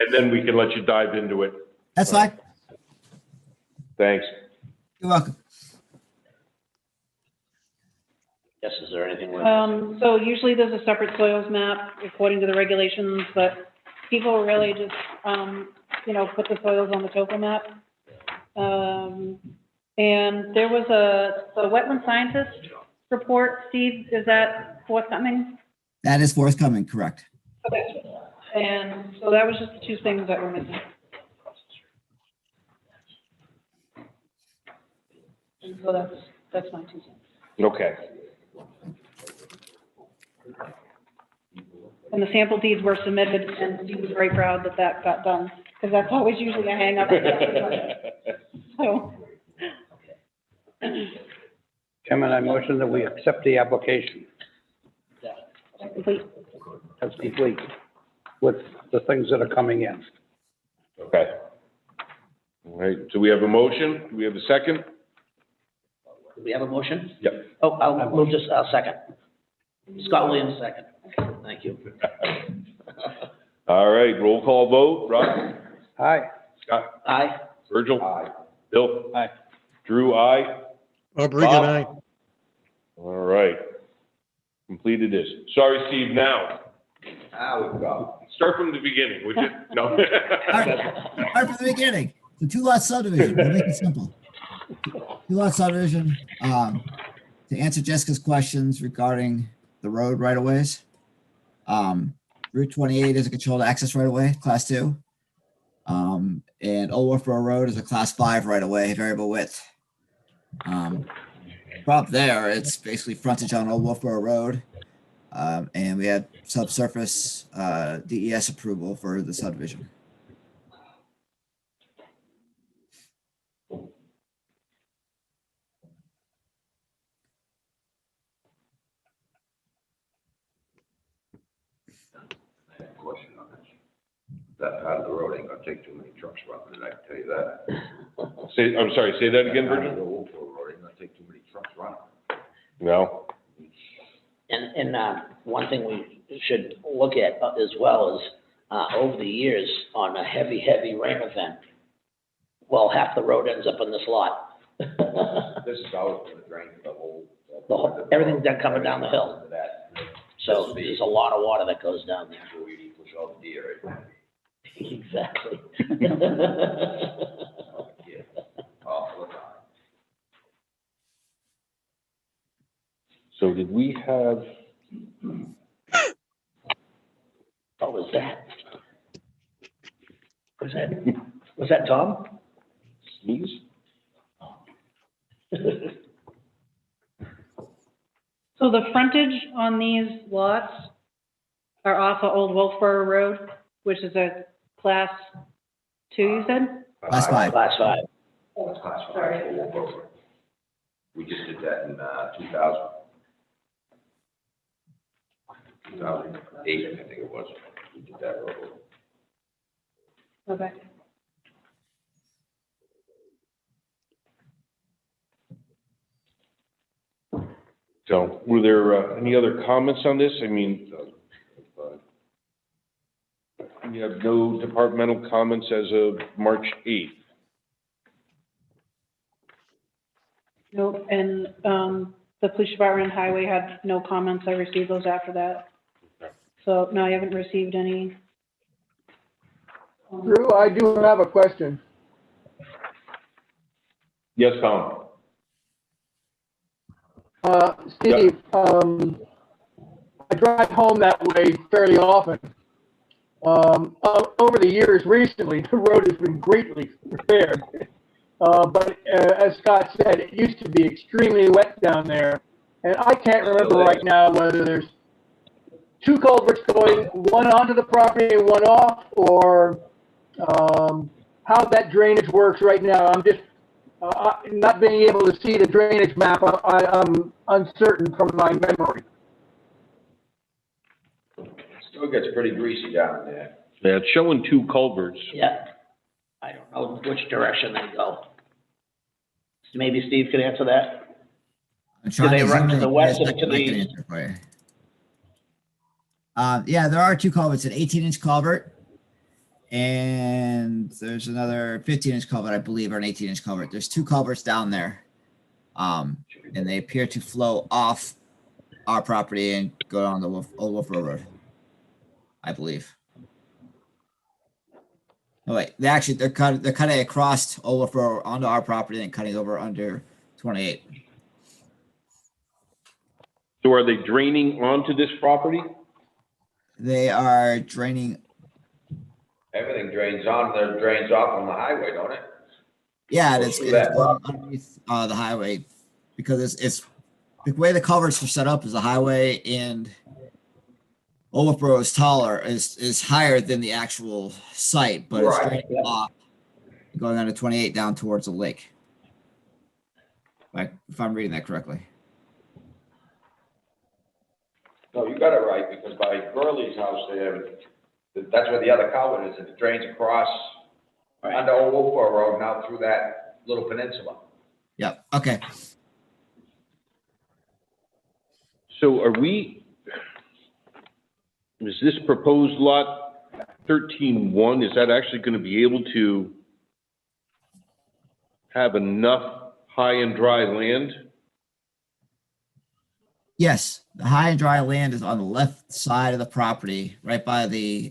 And then we can let you dive into it. That's fine. Thanks. You're welcome. Yes, is there anything? So usually there's a separate soils map according to the regulations, but people really just, put the soils on the topo map. And there was the wetland scientist report, Steve, is that forthcoming? That is forthcoming, correct. Okay. And so that was just the 2 things that were missing. And so that's my 2 cents. Okay. And the sample deeds were submitted, and he was very proud that that got done, because that's always usually a hang up. So. Chairman, I motion that we accept the application Complete. as complete with the things that are coming in. Okay. All right, so we have a motion. Do we have a second? Do we have a motion? Yep. Oh, I'll second. Scott Williams, second. Thank you. All right, roll call vote. Rob? Aye. Scott? Aye. Virgil? Aye. Bill? Aye. Drew, aye. Regan, aye. All right. Completed this. Sorry, Steve, now. Now we go. Start from the beginning, would you? No. Start from the beginning. The 2-lot subdivision, we'll make it simple. 2-lot subdivision, to answer Jessica's questions regarding the road right-of-ways. Route 28 is a controlled access right-of-way, Class 2. And Old Wolfboro Road is a Class 5 right-of-way, variable width. Prop there, it's basically frontage on Old Wolfboro Road. And we had subsurface DES approval for the subdivision. Question on this. That part of the road ain't gonna take too many trucks running, I can tell you that. I'm sorry, say that again, That part of Virgil? the Wolf Road ain't gonna take too many trucks running. No? And one thing we should look at as well is, over the years, on a heavy rain event, well, half the road ends up in this lot. This is always gonna drain the whole. Everything's done coming down the hill. That. So there's a lot of water that goes down there. So we push all the deer, right? Exactly. Yeah. All the time. So did we have, What was that? Was that Tom? sneeze? So the frontage on these lots are off of Old Wolfboro Road, which is a Class 2, you said? Class 5. Class 5. That's class 5. We just did that in 2000. 2008, I think it was. We did that road. Okay. So were there any other comments on this? I mean, we have no departmental comments as of March 8th. Nope, and, the police department and highway had no comments. I received those after that. So, no, I haven't received any. Drew, I do have a question. Yes, Tom? Steve, I drive home that way fairly often. Over the years, recently, the road has been greatly repaired. But as Scott said, it used to be extremely wet down there. And I can't remember right now whether there's two culverts going, one onto the property and one off, or how that drainage works right now. I'm just not being able to see the drainage map. I'm uncertain from my memory. Still gets pretty greasy down there. Yeah, it's showing two culverts. Yeah. I don't know which direction they go. Maybe Steve could answer that. I'm trying they to run zoom to in the here west so and to I the can east? answer for you. Yeah, there are two culverts, an 18-inch culvert, and there's another 15-inch culvert, I believe, or an 18-inch culvert. There's two culverts down there, and they appear to flow off our property and go down the Old Wolf Road, I believe. Oh wait, they're cutting across Old Wolf Road onto our property and cutting over under 28. So are they draining onto this property? They are draining. Everything drains on, there drains off on the highway, don't it? Yeah, Goes it's through that going underneath the highway because it's the way the culverts are set up is the highway and Old Wolf Road is taller, is higher than the actual site, but it's Right, draining off, going on to 28 down towards the lake. If I'm reading that correctly. No, you got it right, because by Burley's house there, that's where the other culvert is, and it drains across under Old Wolfboro Road now through that little peninsula. Yep. Okay. So is this proposed lot 13-1, is that actually going to be able to have enough high and dry land? Yes, the high and dry land is on the left side of the property, right by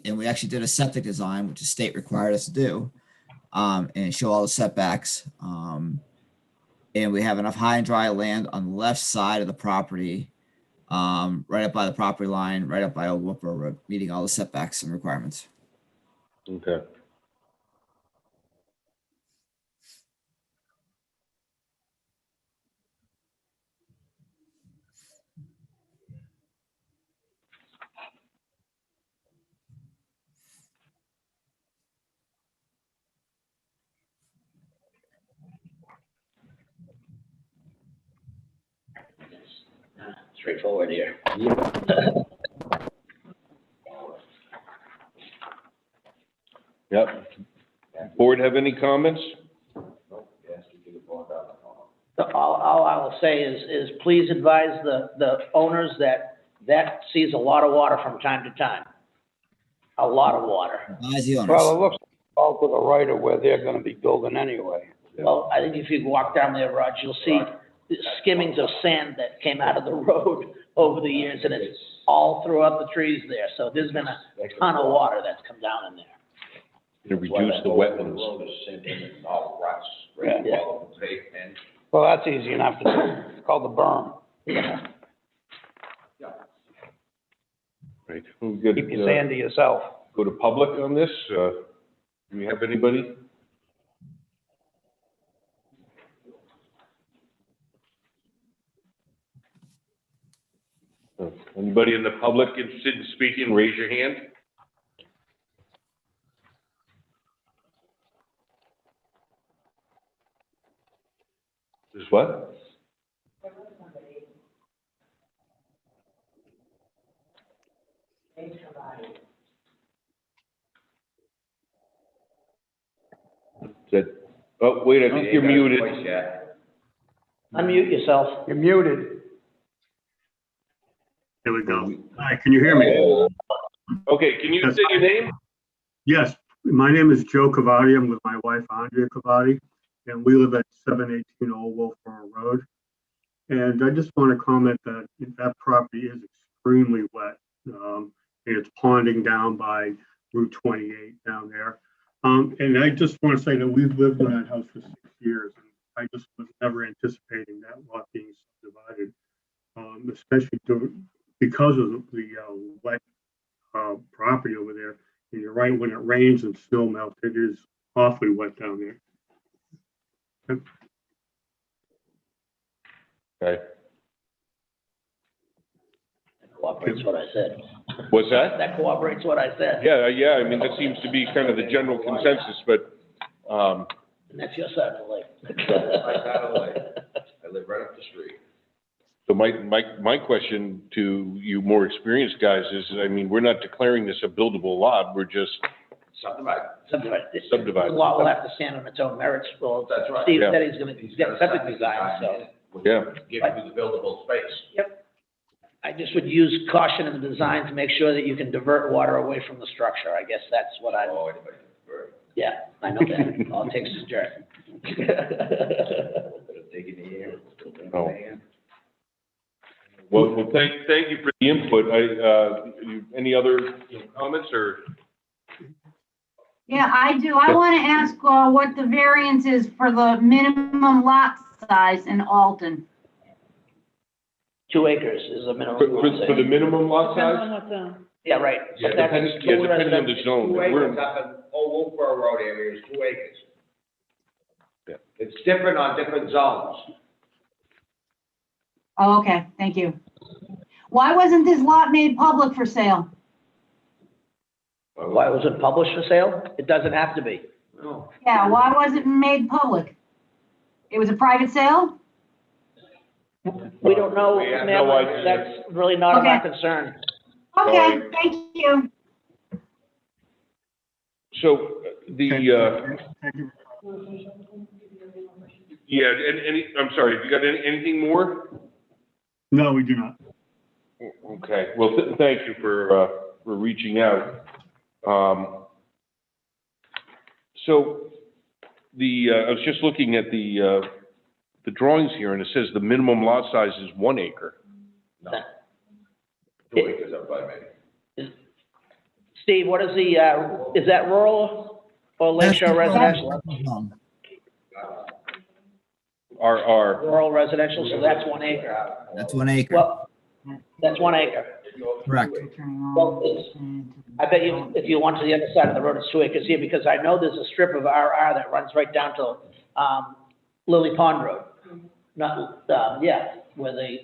and we actually did a septic design, which the state required us to do, and show all the setbacks. And we have enough high and dry land on the left side of the property, right up by the property line, right up by Old Wolf Road, meeting all the setbacks and requirements. Okay. Straightforward here. Yep. Board have any comments? All I will say is please advise the owners that sees a lot of water from time to time. A lot of water. Advise the owners. Well, it looks all to the right of where they're gonna be building anyway. Well, I think if you walk down there, Raj, you'll see skimmings of sand that came out of the road over the years, and it's all throughout the trees there. So there's been a ton of water that's come down in there. To reduce the wetlands. Road is sinking and all ruts, Yeah. right, all over the pavement. Well, that's easy enough to do. It's called the berm. Right. We're good. Keep your sand to yourself. Go to public on this. Do we have anybody? Anybody in the public interested in speaking, raise your hand. Is what? That, oh, wait, I think you're muted. Unmute yourself. You're muted. There we go. Hi, can you hear me? Okay, can you say your name? Yes, my name is Joe Cavati. I'm with my wife, Andrea Cavati, and we live at 718 Old Wolfboro Road. And I just want to comment that that property is extremely wet. And it's ponding down by Route 28 down there. And I just want to say that we've lived in that house for 6 years. And I just was never anticipating that lot being subdivided, especially because of the wet property over there. And you're right, when it rains and snow melts, it is awfully wet down there. Okay. That cooperates what I said. What's that? That cooperates what I said. Yeah, I mean, that seems to be kind of the general consensus, but, And that's your side of the lake. My side of the lake. I live right up the street. so my question to you more experienced guys is, I mean, we're not declaring this a buildable lot, we're just, Subdivided. Subdivided. The lot will have to stand on its own merits. Well, That's right. Steve Yeah. said he's gonna get septic design, so. Yeah. Give you the buildable space. I just would use caution in the design to make sure that you can divert water away from the structure. I guess that's what I, Oh, anybody, right. yeah, I know that. All it takes is dirt. Digging the air. Oh. Well, thank you for the input. Any other comments or? Yeah, I do. I want to ask what the variance is for the minimum lot size in Alton. 2 acres is a minimum. For the minimum lot Depends size? on what zone. Yeah, right. Yeah, But that's depending on the zone. 2 We're- acres up in Old Wolfboro Road area is 2 acres. Yeah. It's different on different zones. Oh, okay, thank you. Why wasn't this lot made public for sale? Why was it published for sale? It doesn't have to be. No. Yeah, why was it made public? It was a private sale? We don't know, We have ma'am. no idea. That's really not of our Okay. concern. Okay, thank you. So the, Thank you. yeah, and I'm sorry, have you got anything more? No, we do not. Okay, well, thank you for reaching out. So I was just looking at the drawings here, and it says the minimum lot size is 1 acre. 2 acres up by me. Steve, what is the, is that rural or lakeshore residential? Our Rural residential, so that's 1 acre. That's 1 acre, Well, that's 1 acre. correct. Well, I bet you, if you went to the other side of the road, it's 2 acres here, because I know there's a strip of RR that runs right down to, Lily Pond Road. Not, yeah, where the,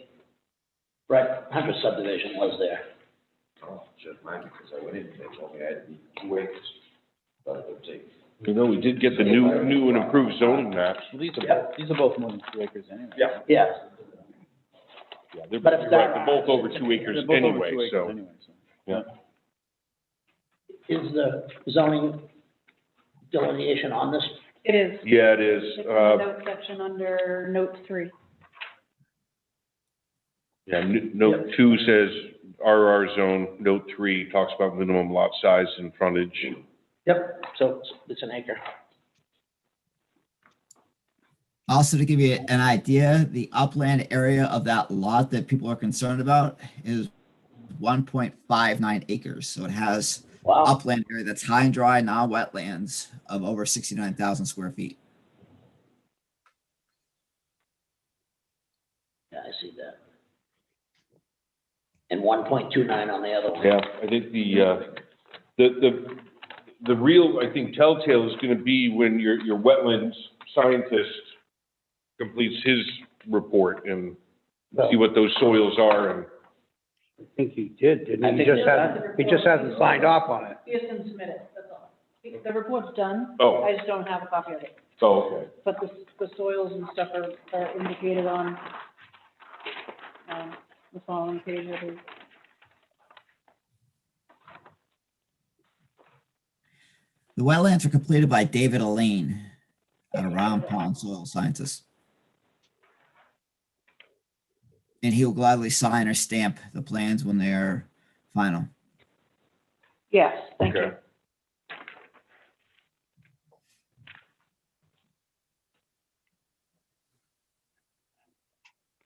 right, Hunter subdivision was there. Oh, just mine, because I went in, they told me I had 2 acres. But it would take. You know, we did get the new and improved zoning maps. These are both more than 2 acres anyway. Yeah. Yeah, Yeah, they're, But if you're that- right, they're both over 2 acres They're both over anyway, 2 acres so. anyway, so. Yeah. is the zoning delineation on this? It is. Yeah, it is. It's in the note section under note 3. Yeah, note 2 says RR zone, note 3 talks about minimum lot size and frontage. Yep, so it's an acre. Also, to give you an idea, the upland area of that lot that people are concerned about is 1.59 acres. So it has Wow, upland area that's high and dry, non-wetlands of over 69,000 square feet. yeah, I see that. And 1.29 on the other one. Yeah, I think the real, I think, telltale is gonna be when your wetlands scientist completes his report and see what those soils are and. I think he did, didn't I he? think He just hasn't signed off on it. He hasn't submitted, that's all. The report's done. Oh. I just don't have a copy of it. Oh, okay. But the soils and stuff are indicated on, the following page, I believe. The wetlands were completed by David Elaine, a Round Pond soil scientist. And he will gladly sign or stamp the plans when they're final. Yes, thank you. Okay.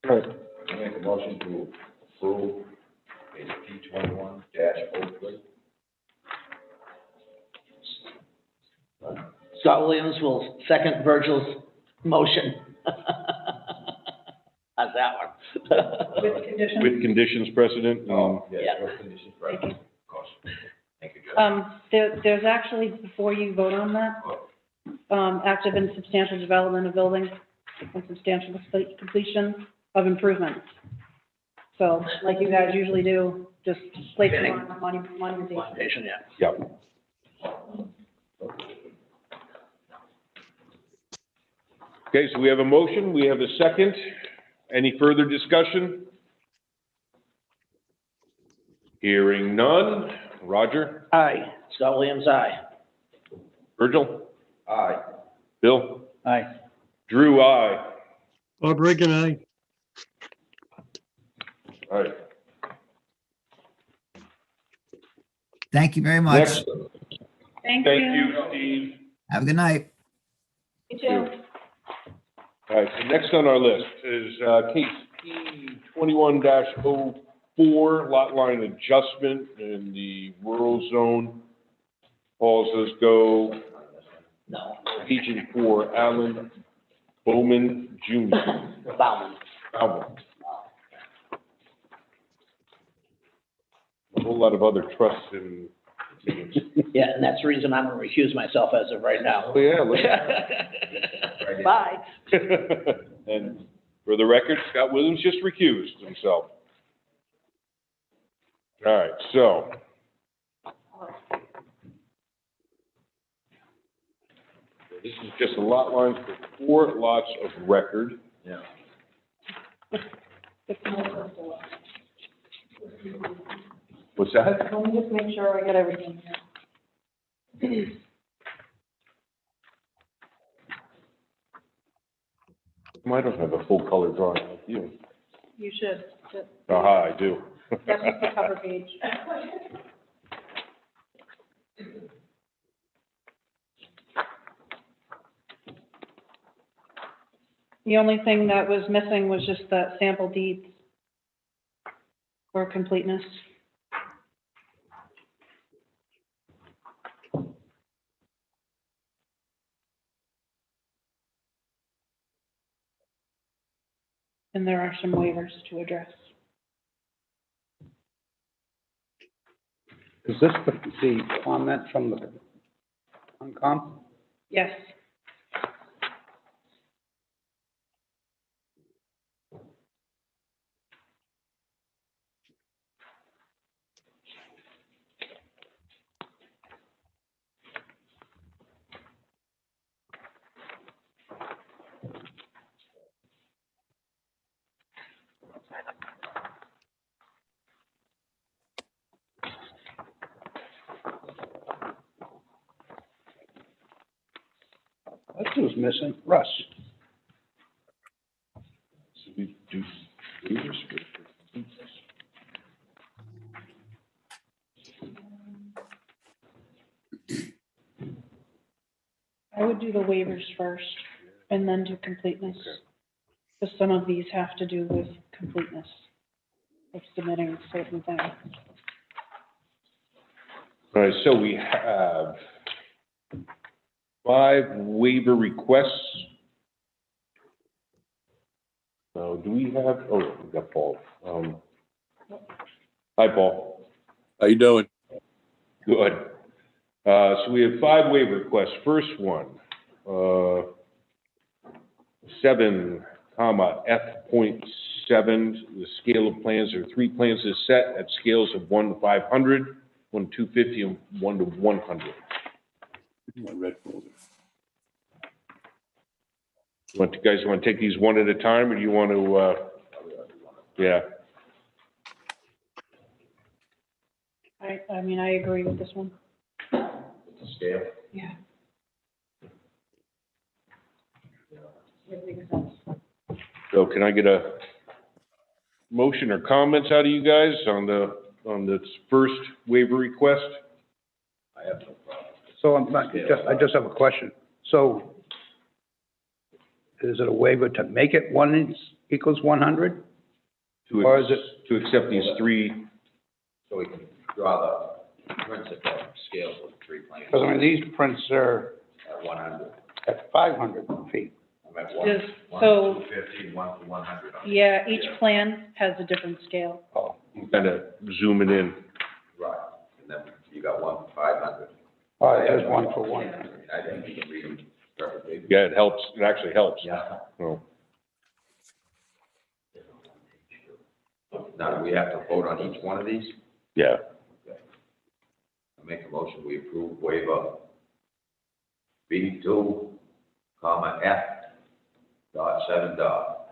All right. I make a motion to approve case P21-03. Scott Williams will second Virgil's motion. How's that one? With conditions. With conditions precedent. Yeah. With conditions present, of course. Thank you, Judge. There's actually, before you vote on that, active and substantial development of buildings and substantial completion of improvements. So, like you guys usually do, just place it on monumentation. Monumentation, yeah. Yep. Okay, so we have a motion, we have a second. Any further discussion? Hearing none. Roger? Aye. Scott Williams, aye. Virgil? Aye. Bill? Aye. Drew, aye. Bob Reagan, aye. All right. Thank you very much. Next, Thank thank you. you, Steve. Have a good night. You too. All right, so next on our list is case P21-04, lot line adjustment in the rural zone. Paul says go No. Agent for Alan Bowman Jr. Bauman. Bowman. A whole lot of other trusts and. Yeah, and that's the reason I'm gonna recuse myself as of right now. Oh, yeah, look at Bye. And for the record, Scott Williams just recused himself. All right, so. This is just a lot line for 4 lots of record. Yeah. What's that? Let me just make sure I get everything here. I don't have a full color drawing like you. You should. Aha, I do. That's just the cover page. The only thing that was missing was just that sample deeds for completeness. And there are some waivers to address. Is this the comment from the Concom? Yes. That's who's missing, Russ. So we do waivers for completeness. I would do the waivers first and then do completeness. Because some of these have to do with completeness of submitting certain things. All right, so we have 5 waiver requests. So do we have, oh, we got Paul. Hi, Paul. How you doing? Good. So we have 5 waiver requests. First one, 7, F.7, the scale of plans, there are 3 plans is set at scales of 1 to 500, 1 to 250, and 1 to 100. My red folder. You guys want to take these one at a time, or do you want to, yeah? I mean, I agree with this one. Scale. Yeah. It makes sense. So can I get a motion or comments out of you guys on this first waiver request? I have no problem. So I just have a question. So is it a waiver to make it 1 inch equals 100? To Or is to accept these three, So we can draw the principal scales of the three plans Because, I mean, these prints are at 100. at 500 feet. I'm at Yes, one so- to 250, and one to 100. Yeah, each plan has a different scale. Oh, kind of zooming in. Right, and then you got one for 500. all right, there's one for 100. I think you can read them perfectly. Yeah, it helps, it actually helps. Yeah. So, Now, do we have to vote on each one of these? yeah, I make a motion, we approve waiver B2, comma, F, dot, 7, dot.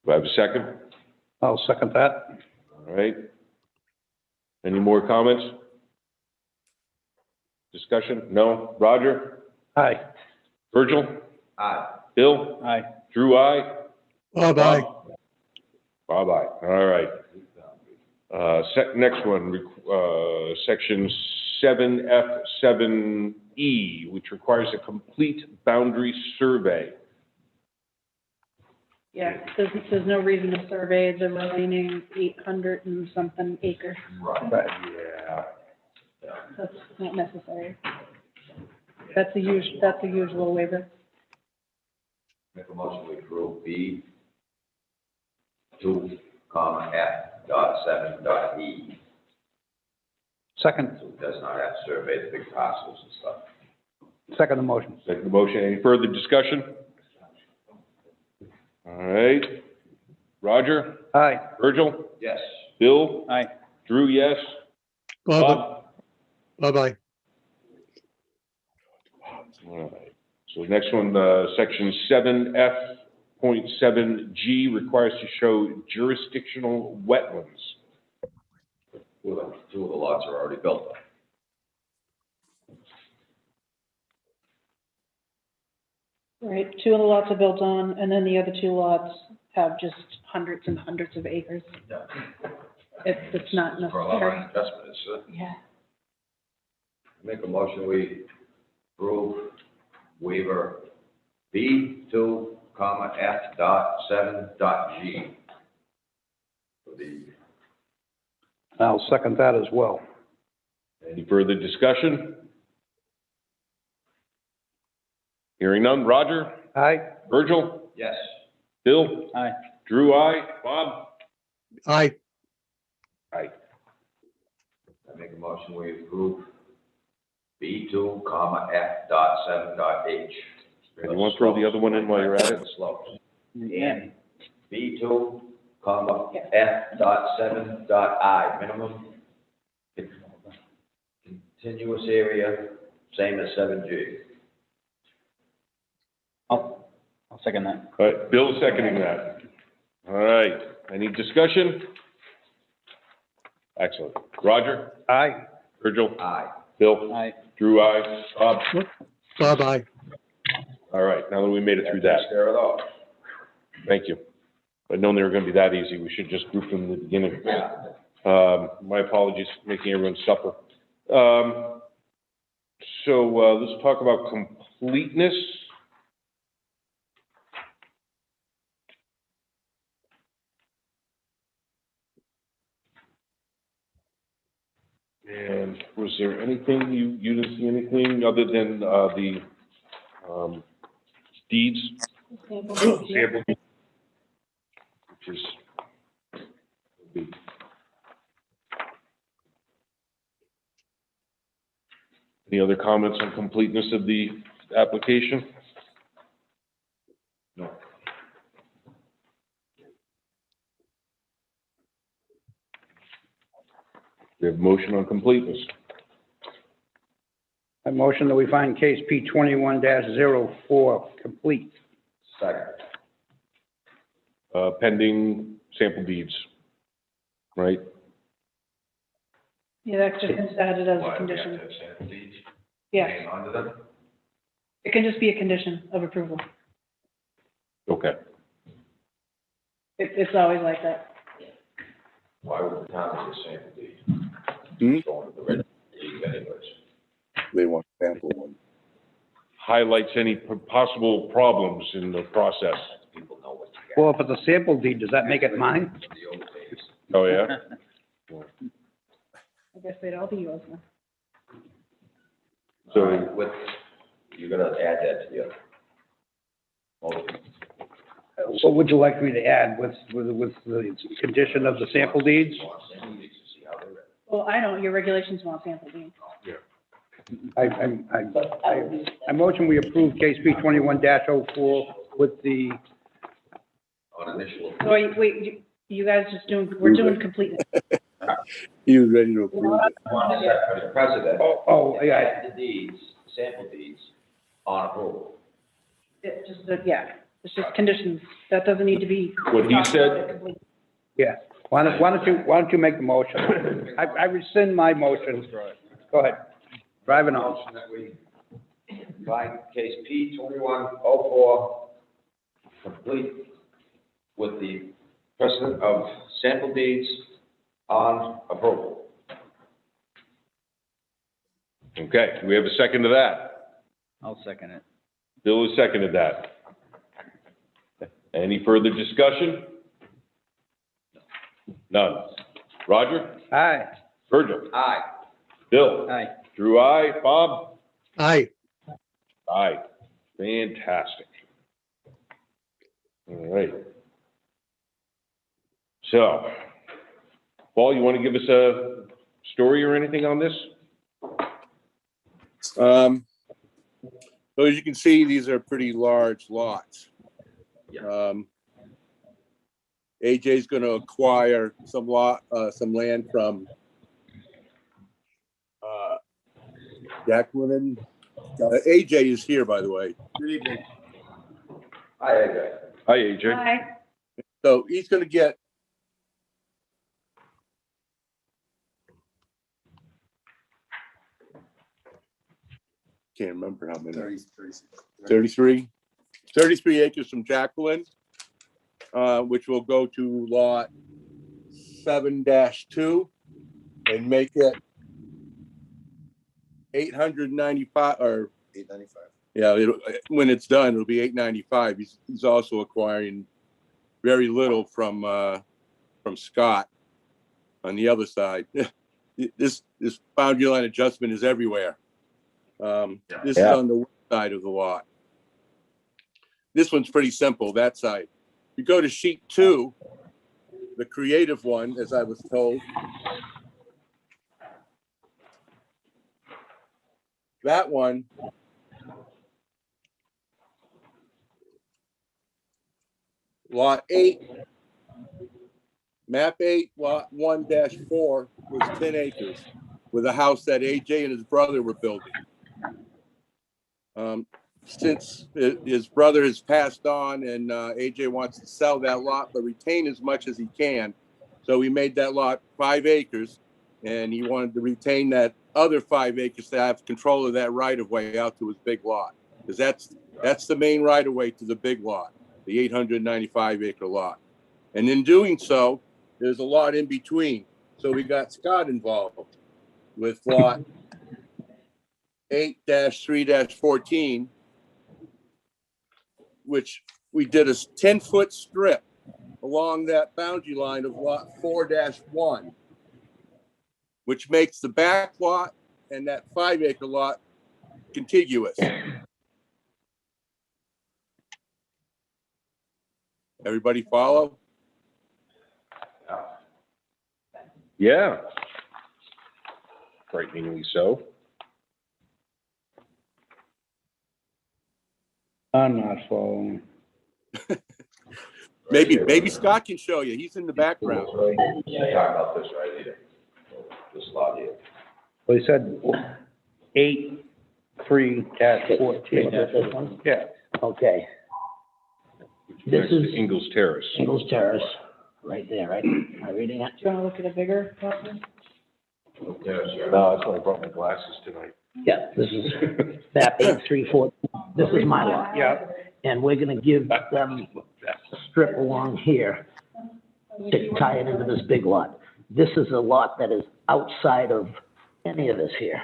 do I have a second? I'll second that. All right. Any more comments? Discussion? No? Roger? Aye. Virgil? Aye. Bill? Aye. Drew, aye? Bye-bye. Bob, aye. All right. Next one, section 7F7E, which requires a complete boundary survey. Yeah, there's no reason to survey the remaining 800 and something acres. Right. Right. Yeah. That's not necessary. That's a usual waiver. Make a motion, we approve B2, comma, F, dot, 7, dot, E. Second, So it does not have to survey the big parcels and stuff. second the motion. Second motion. Any further discussion? All right. Roger? Aye. Virgil? Yes. Bill? Aye. Drew, yes? Bye-bye. Bye-bye. All right. So the next one, section 7F.7G requires to show jurisdictional wetlands. Two of the lots are already built. Right, 2 of the lots are built on, and then the other 2 lots have just hundreds and hundreds of acres. Yeah. It's not For a lot necessary. of investment, it's, Yeah. make a motion, we approve waiver B2, comma, F, dot, 7, dot, G. For the, I'll second that as well. Any further discussion? Hearing none. Roger? Aye. Virgil? yes. Bill? Aye. Drew, aye. Bob? Aye. Aye. I make a motion, we approve B2, comma, F, dot, 7, dot, H. And you want to throw the other one in while you're at it? Slopes. Yeah. And B2, comma, F, dot, 7, dot, I, minimum continuous area, same as 7G. I'll second that. All right, Bill's seconding that. All right, any discussion? Excellent. Roger? Aye. Virgil? Aye. Bill? Aye. Drew, aye. Bob? Bye-bye. All right, now that we made it through that, Takes care of those. thank you. If I'd known they were gonna be that easy, we should just group them in the beginning. My apologies for making everyone suffer. Let's talk about completeness. And was there anything, you didn't see anything other than, the, deeds? Sample. Sample, which is, any other comments on completeness of the application? No. We have motion on completeness. I motion that we find case P 21-04 complete. Second. Pending sample deeds, right? Yeah, that just gets added as a Why do we have condition. to have sample deeds? Yeah, Hang on to them? it can just be a condition of approval. Okay. It's always like that. Why would the town get a sample deed? Hmm? Going to the registry anyways. They want sample one. Highlights any possible problems in the process. People know what you Well, if it's a sample deed, does that make it mine? The old days. Oh, yeah? I guess they'd all be yours now. So- All right, with, you're gonna add that to your motion. What would you like me to add with the condition of the sample deeds? Well, I don't, your regulations want sample deeds. I motion we approve case B 21-04 with the, On initial. So wait, you guys just doing, we're doing completeness. He was ready to approve it. Want to set for the precedent. yeah. Add the deeds, sample deeds, on approval. It just, yeah, it's just conditions. That doesn't need to be. What he said, Yeah, why don't you make the motion? I rescind my motion. Go ahead, drive it on. Motion that we find case P 2104 complete with the precedent of sample deeds on approval. okay, do we have a second to that? I'll second it. Bill has seconded that. Any further discussion? None. Roger? Aye. Virgil? Aye. Bill? Aye. Drew, aye. Bob? Aye. Aye. Fantastic. All right. So, Paul, you want to give us a story or anything on this? So as you can see, these are pretty large lots. Yeah. AJ's gonna acquire some land from Jacqueline. AJ is here, by the way. Good evening. Aye, aye, Hi, AJ. Hi. So he's gonna get can't remember how many. 33 acres from Jacqueline, which will go to lot 7-2 and make it 895 or 895. yeah, when it's done, it'll be 895. He's also acquiring very little from Scott on the other side. This boundary line adjustment is everywhere. This is on the west side of the lot. This one's pretty simple, that side. You go to sheet 2, the creative one, as I was told. That one lot 8, map 8, lot 1-4 was 10 acres with a house that AJ and his brother were building. Since his brother has passed on and AJ wants to sell that lot but retain as much as he can, so he made that lot 5 acres, and he wanted to retain that other 5 acres to have control of that right of way out to his big lot, because that's the main right of way to the big lot, the 895 acre lot. And in doing so, there's a lot in between. So we got Scott involved with lot 8-3-14, which we did a 10-foot strip along that boundary line of lot 4-1, which makes the back lot and that 5 acre lot contiguous. Everybody follow? Yeah. Frighteningly so. I'm not following. Maybe Scott can show you. He's in the background. Yeah, talk about this right here. This lot here. Well, he said 8-3-14. Yeah. Okay, Which This connects to is- Ingles Terrace. Ingles Terrace, right there, right? Am I reading it? Do you want to look at a bigger copy? No, that's why I brought my glasses tonight. Yeah, this is map 834. This is my lot. Yeah. And we're gonna give them a strip along here to tie it into this big lot. This is a lot that is outside of any of this here.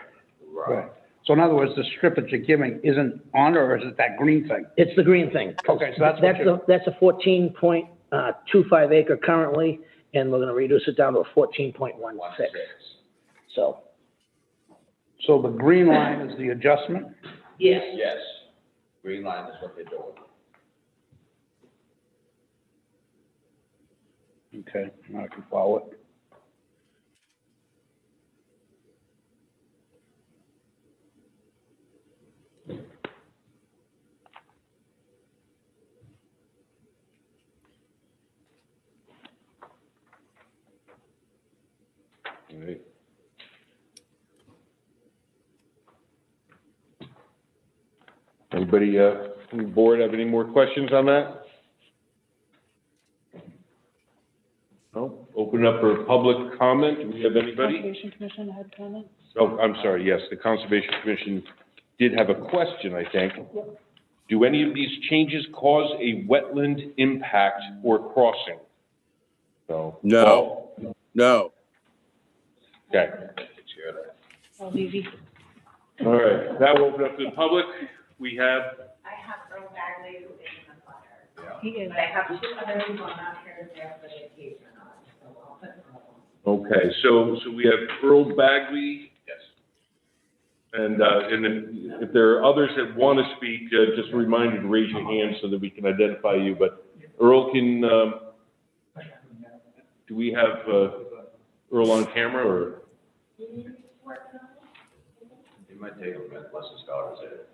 Right. So in other words, the strip that you're giving isn't on, or is it that green thing? It's the green thing. Okay, so that's what you're, That's a 14.25 acre currently, and we're gonna reduce it down to a 14.16. So, so the green line is the adjustment? yes. Yes, green line is what they're doing. Okay, now I can follow it. All right. Anybody, on the board have any more questions on that? No? Open up for public comment. Do we have anybody? Conservation Commission had comments? Oh, I'm sorry, yes, the Conservation Commission did have a question, I think. Do any of these changes cause a wetland impact or crossing? So. No. No. Okay, That was easy. all right, now we'll open up to the public. We have, I have Earl Bagley who is in the butter. He is. But I have two others who are not here there for the occasion on, so I'll put Earl on. okay, so we have Earl Bagley. Yes. And if there are others that want to speak, just a reminder to raise your hand so that we can identify you. But Earl can, do we have Earl on camera or? It might take a minute, unless his daughter's there.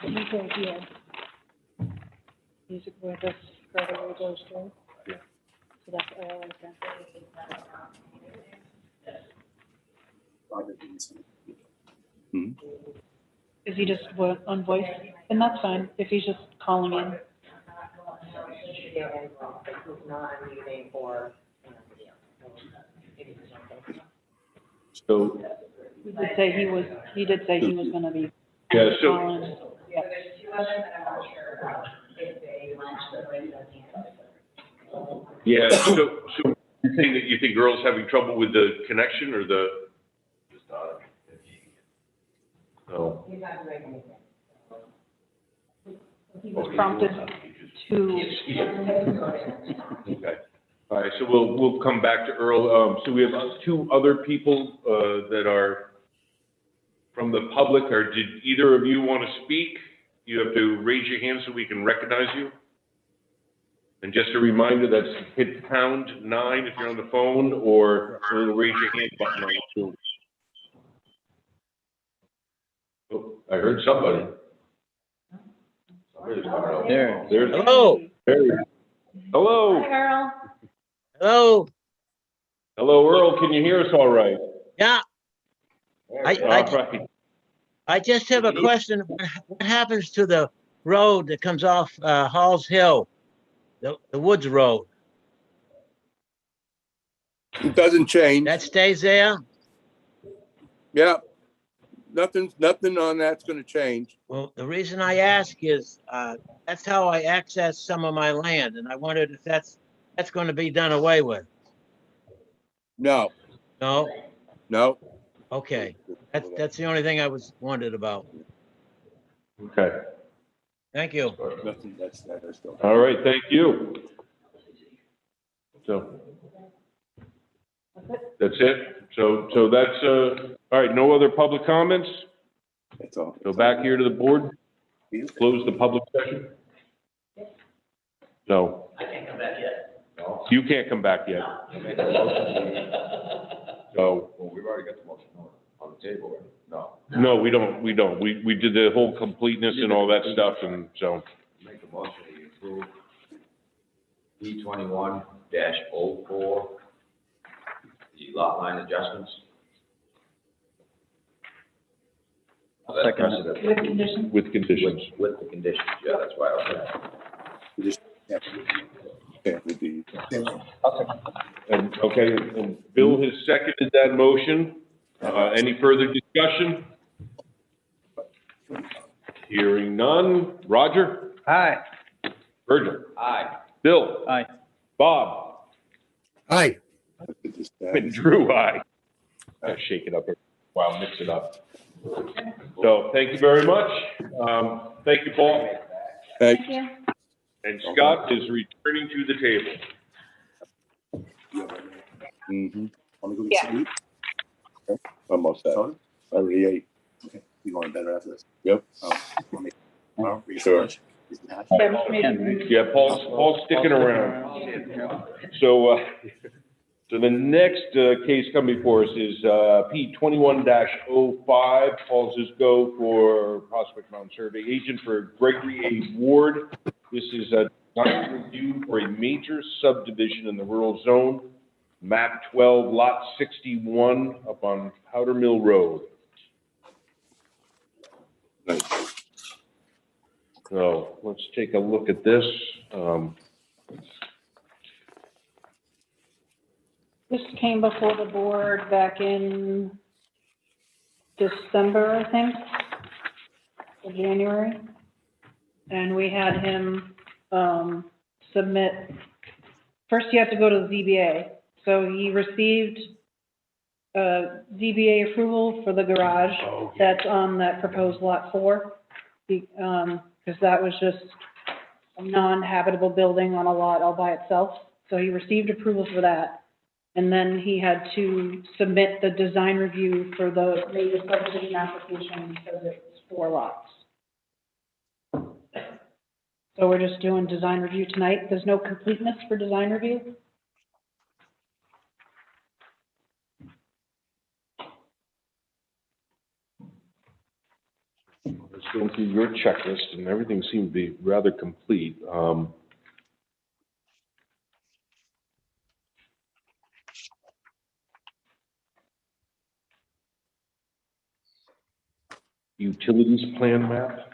He's right here. He's where this gradually goes to. Yeah. So that's all right there. Is he just on voice? And that's fine, if he's just calling in. He's not a meeting or, So, He did say he was gonna be yeah, so, calling. Yeah. there's two others that I'm not sure about if they want to raise their hand. yeah, so you're saying that you think Earl's having trouble with the connection or the? His daughter. Oh. He's not doing anything. He was prompted to, Okay. All right, so we'll come back to Earl. So we have two other people that are from the public, or did either of you want to speak? You have to raise your hand so we can recognize you. And just a reminder, that's hit pound 9 if you're on the phone, or the little raise your hand button on the Zoom. Oh, I heard somebody. There. There's. Hello. There. Hello. hi Earl. Hello. Hello, Earl. Can you hear us all right? Yeah, All right. I just have a question. What happens to the road that comes off Halls Hill, the Woods Road? It doesn't change. That stays there? Yeah. Nothing on that's gonna change. Well, the reason I ask is, that's how I access some of my land, and I wondered if that's going to be done away with. No, No? no. Okay. That's the only thing I was wondered about. Okay. Thank you. Nothing, that's still. All right, thank you. So. That's it? So that's, all right, no other public comments? That's all. Go back here to the board, close the public session? No, I can't come back yet. No? you can't come back yet. You make a motion, So, well, we've already got the motion on the table, right? No. no, we don't. We did the whole completeness and all that stuff, and so, Make a motion to approve E21-04, the lot line adjustments. That's precedent. With conditions? with conditions. With the conditions, yeah, that's why I was there. Yeah, with the- And, okay, and Bill has seconded that motion. Any further discussion? Hearing none. Roger? Hi. Virgil? Aye. Bill? Aye. Bob? Hi, And Drew, aye. Gotta shake it up. Wow, mix it up. So thank you very much. Thank you, Paul. Thank Thank you. And Scott is returning to the table. Mm-hmm. Want to go Yeah. get some meat? Almost there. Soda? I already ate. Okay. You going to bed right after this? Yep. Oh, want me tomorrow? We get some Sure. lunch? Get some hash? Yeah, maybe. Yeah, Paul's sticking around. So, so the next case coming before us is P 21-05, Paul Zisco for Prospect Mountain Survey Agent for Gregory A. Ward. This is a design review for a major subdivision in the rural zone, map 12, lot 61, up on Powder Mill Road. Nice. So let's take a look at this. This came before the board back in December, I think, or January. And we had him, submit, first you have to go to the ZBA. So he received, ZBA approval for the garage that's on that proposed lot 4. Because that was just a non-habitable building on a lot all by itself. So he received approval for that. And then he had to submit the design review for the major subdivision application because it's 4 lots. So we're just doing design review tonight. There's no completeness for design review. Let's go through your checklist, and everything seemed to be rather complete. Utilities plan map?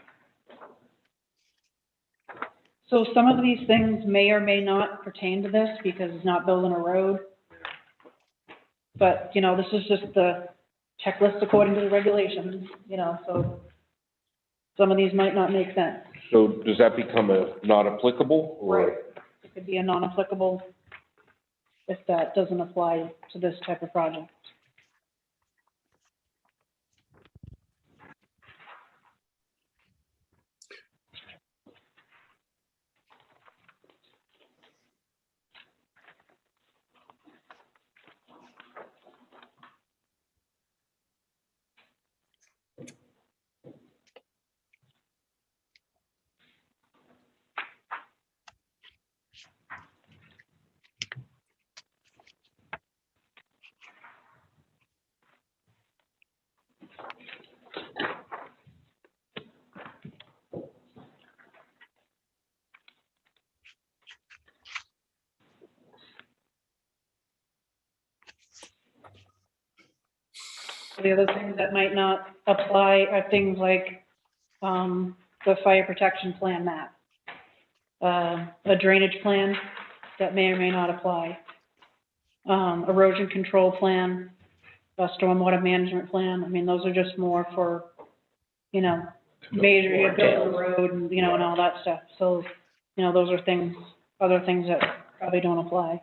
So some of these things may or may not pertain to this because it's not building a road. But, you know, this is just the checklist according to the regulations, you know, so some of these might not make sense. So does that become a not applicable, or? It could be a non-applicable if that doesn't apply to this type of project. The other things that might not apply are things like, the fire protection plan map, a drainage plan that may or may not apply, erosion control plan, a stormwater management plan. I mean, those are just more for, you know, major, you build the road and, you know, and all that stuff. So, you know, those are things, other things that probably don't apply.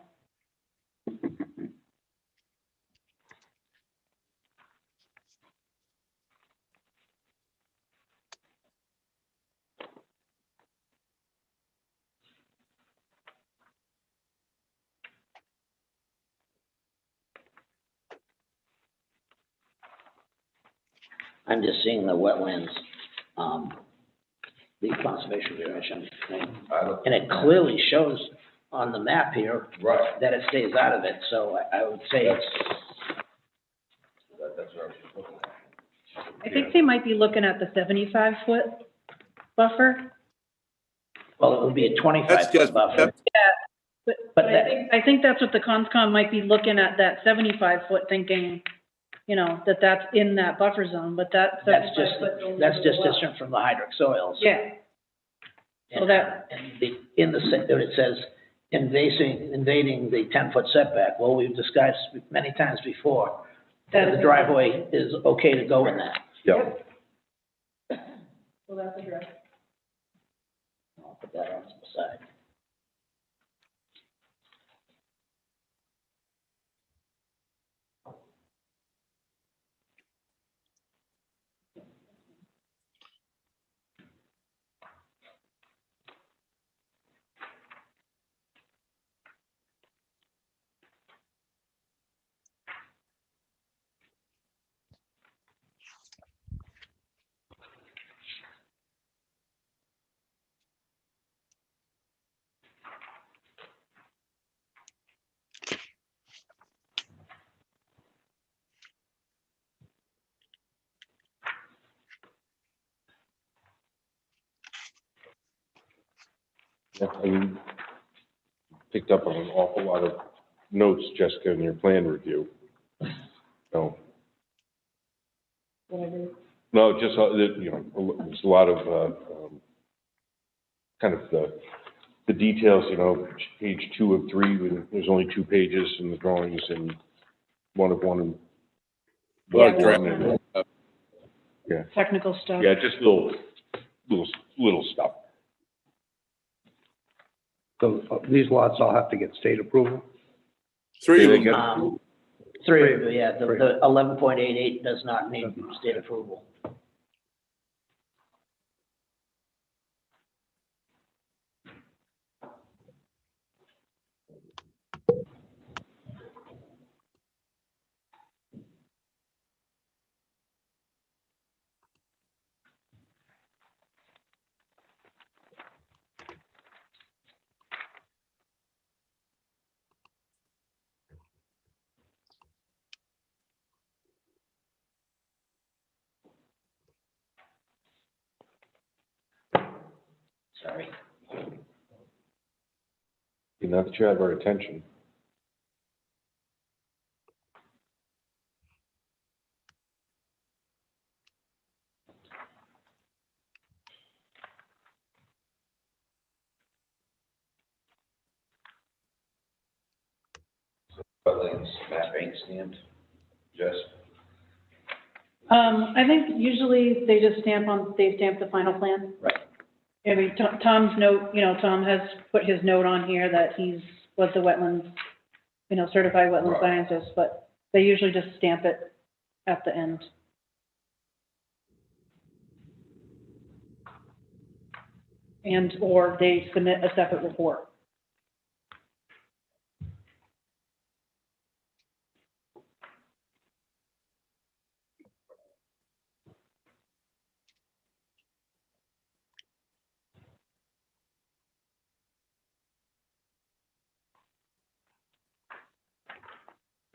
I'm just seeing the wetlands, the conservation commission thing. And it clearly shows on the map here that it stays out of it, so I would say it's. That's what I was just looking at. I think they might be looking at the 75-foot buffer. Well, it would be a That's 25-foot just, buffer. But But I think that's what the conscom might be looking at, that 75-foot, thinking, you know, that's in that buffer zone, but that. That's just, 75 foot that's goes just well. different from the hydric soils. Yeah. So And, in the, it says invading the 10-foot setback. Well, we've discussed many times before that the driveway is okay to go in that. Yep. So that's addressed. I'll put that on the side. Yeah, I mean, picked up on an awful lot of notes, Jessica, in your plan review. So, no, just, you know, there's a lot of, kind of the details, you know, page 2 of 3, when there's only 2 pages in the drawings and 1 of 1 and Yeah, one and, yeah, technical stuff. yeah, just little stuff. So these lots all have to get state approval? 3 of Say them. that again? Three of them, yeah, Three. the 11.88 does not need state approval. Sorry. Now that you have our attention. Wetlands mapping stamped, Jess? I think usually they just stamp the final plan. Right. I mean, Tom's note, you know, Tom has put his note on here that was the wetlands, you know, certified wetland scientist, but they usually just stamp it at the end. Or they submit a separate report.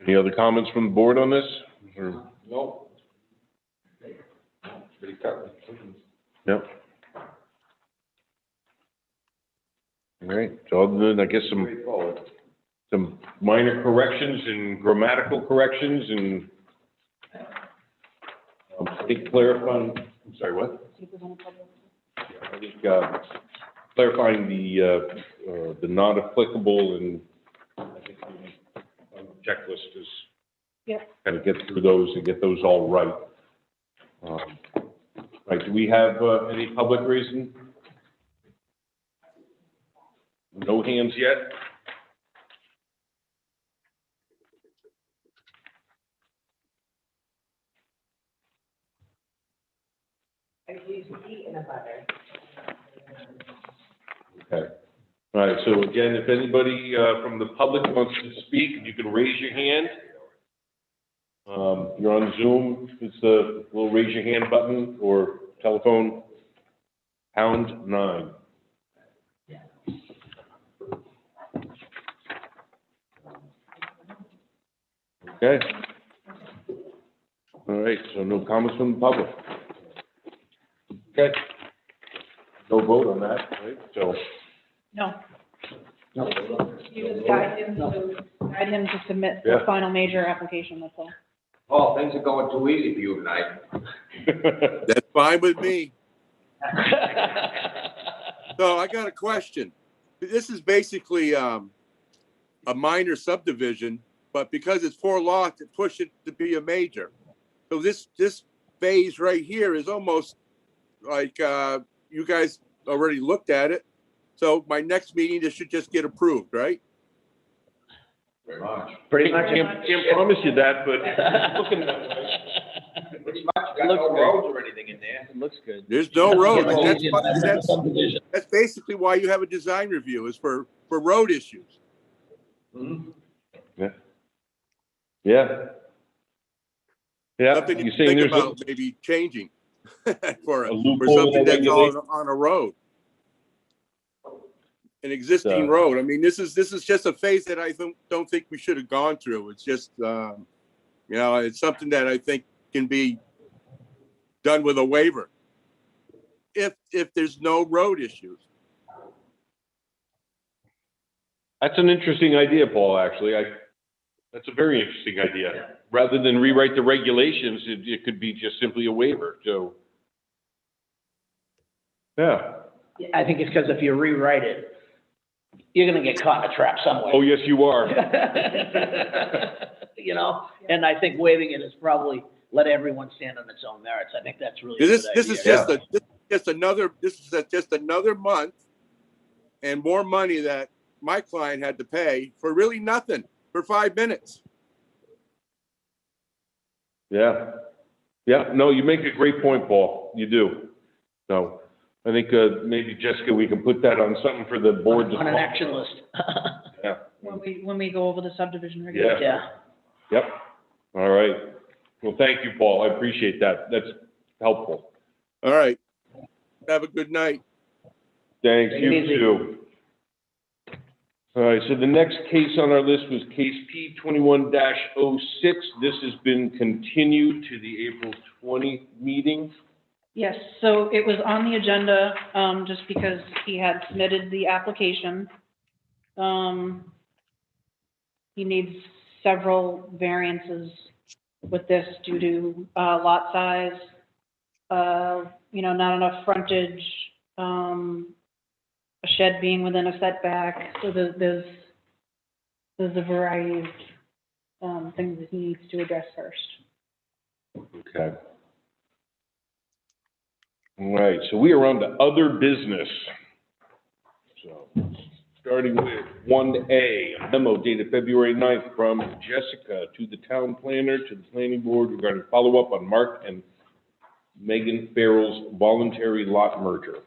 Any other comments from the board on this? Or- Nope. Pretty cut. Yep. All right, so other than, I guess, some minor corrections and grammatical corrections and I think clarifying, I'm sorry, what? I think clarifying the not applicable and I think the checklist is Yep. kind of get through those and get those all right. Right, do we have any public reason? No hands yet? Okay. All right, so again, if anybody from the public wants to speak, you can raise your hand. You're on Zoom, it's the little raise your hand button or telephone, #9. Okay. All right, so no comments from the public. Okay. No vote on that, right? So, No. No. You just guide him to submit the Yeah. final major application, that's all. Oh, things are going too easy for you tonight. That's fine with me. So I got a question. This is basically a minor subdivision, but because it's 4 lots, it pushed it to be a major. So this phase right here is almost like you guys already looked at it. So my next meeting, this should just get approved, right? Very much. Pretty much. Can't promise you that, but it's looking that way. Pretty much, got no roads or anything in there. It looks good. There's no road. Yeah, That's basically why you have a design review, is for road issues. Mhm. Yeah. Yeah. Yeah, Something you you're saying think there's about maybe changing for a for loophole something in the that's regulation? on a road. An existing So- road. I mean, this is just a phase that I don't think we should have gone through. It's just, it's something that I think can be done with a waiver. If there's no road issues. That's an interesting idea, Paul, actually. That's a very interesting idea. Rather than rewrite the regulations, it could be just simply a waiver, so. Yeah. I think it's because if you rewrite it, you're gonna get caught in a trap somewhere. Oh, yes, you are. You know, and I think waiving it is probably let everyone stand on its own merits. I think that's really a This good idea. is just another month and more money that my client had to pay for really nothing, for 5 minutes. Yeah. Yeah, no, you make a great point, Paul. You do. So I think maybe, Jessica, we can put that on something for the board to. On an action list. Yeah. When we go over the subdivision regulations. Yeah. Yep. All right. Well, thank you, Paul. I appreciate that. That's helpful. All right. Have a good night. Thanks, Take it you easy. too. All right, so the next case on our list was case P 21-06. This has been continued to the April 20 meeting. Yes, so it was on the agenda, just because he had submitted the application. He needs several variances with this due to, lot size, not enough frontage, a shed being within a setback, so there's a variety of, things that he needs to address first. Okay. All right, so we are on to other business. So, starting with 1A, a memo dated February 9th from Jessica to the town planner to the planning board regarding follow-up on Mark and Megan Farrell's voluntary lot merger.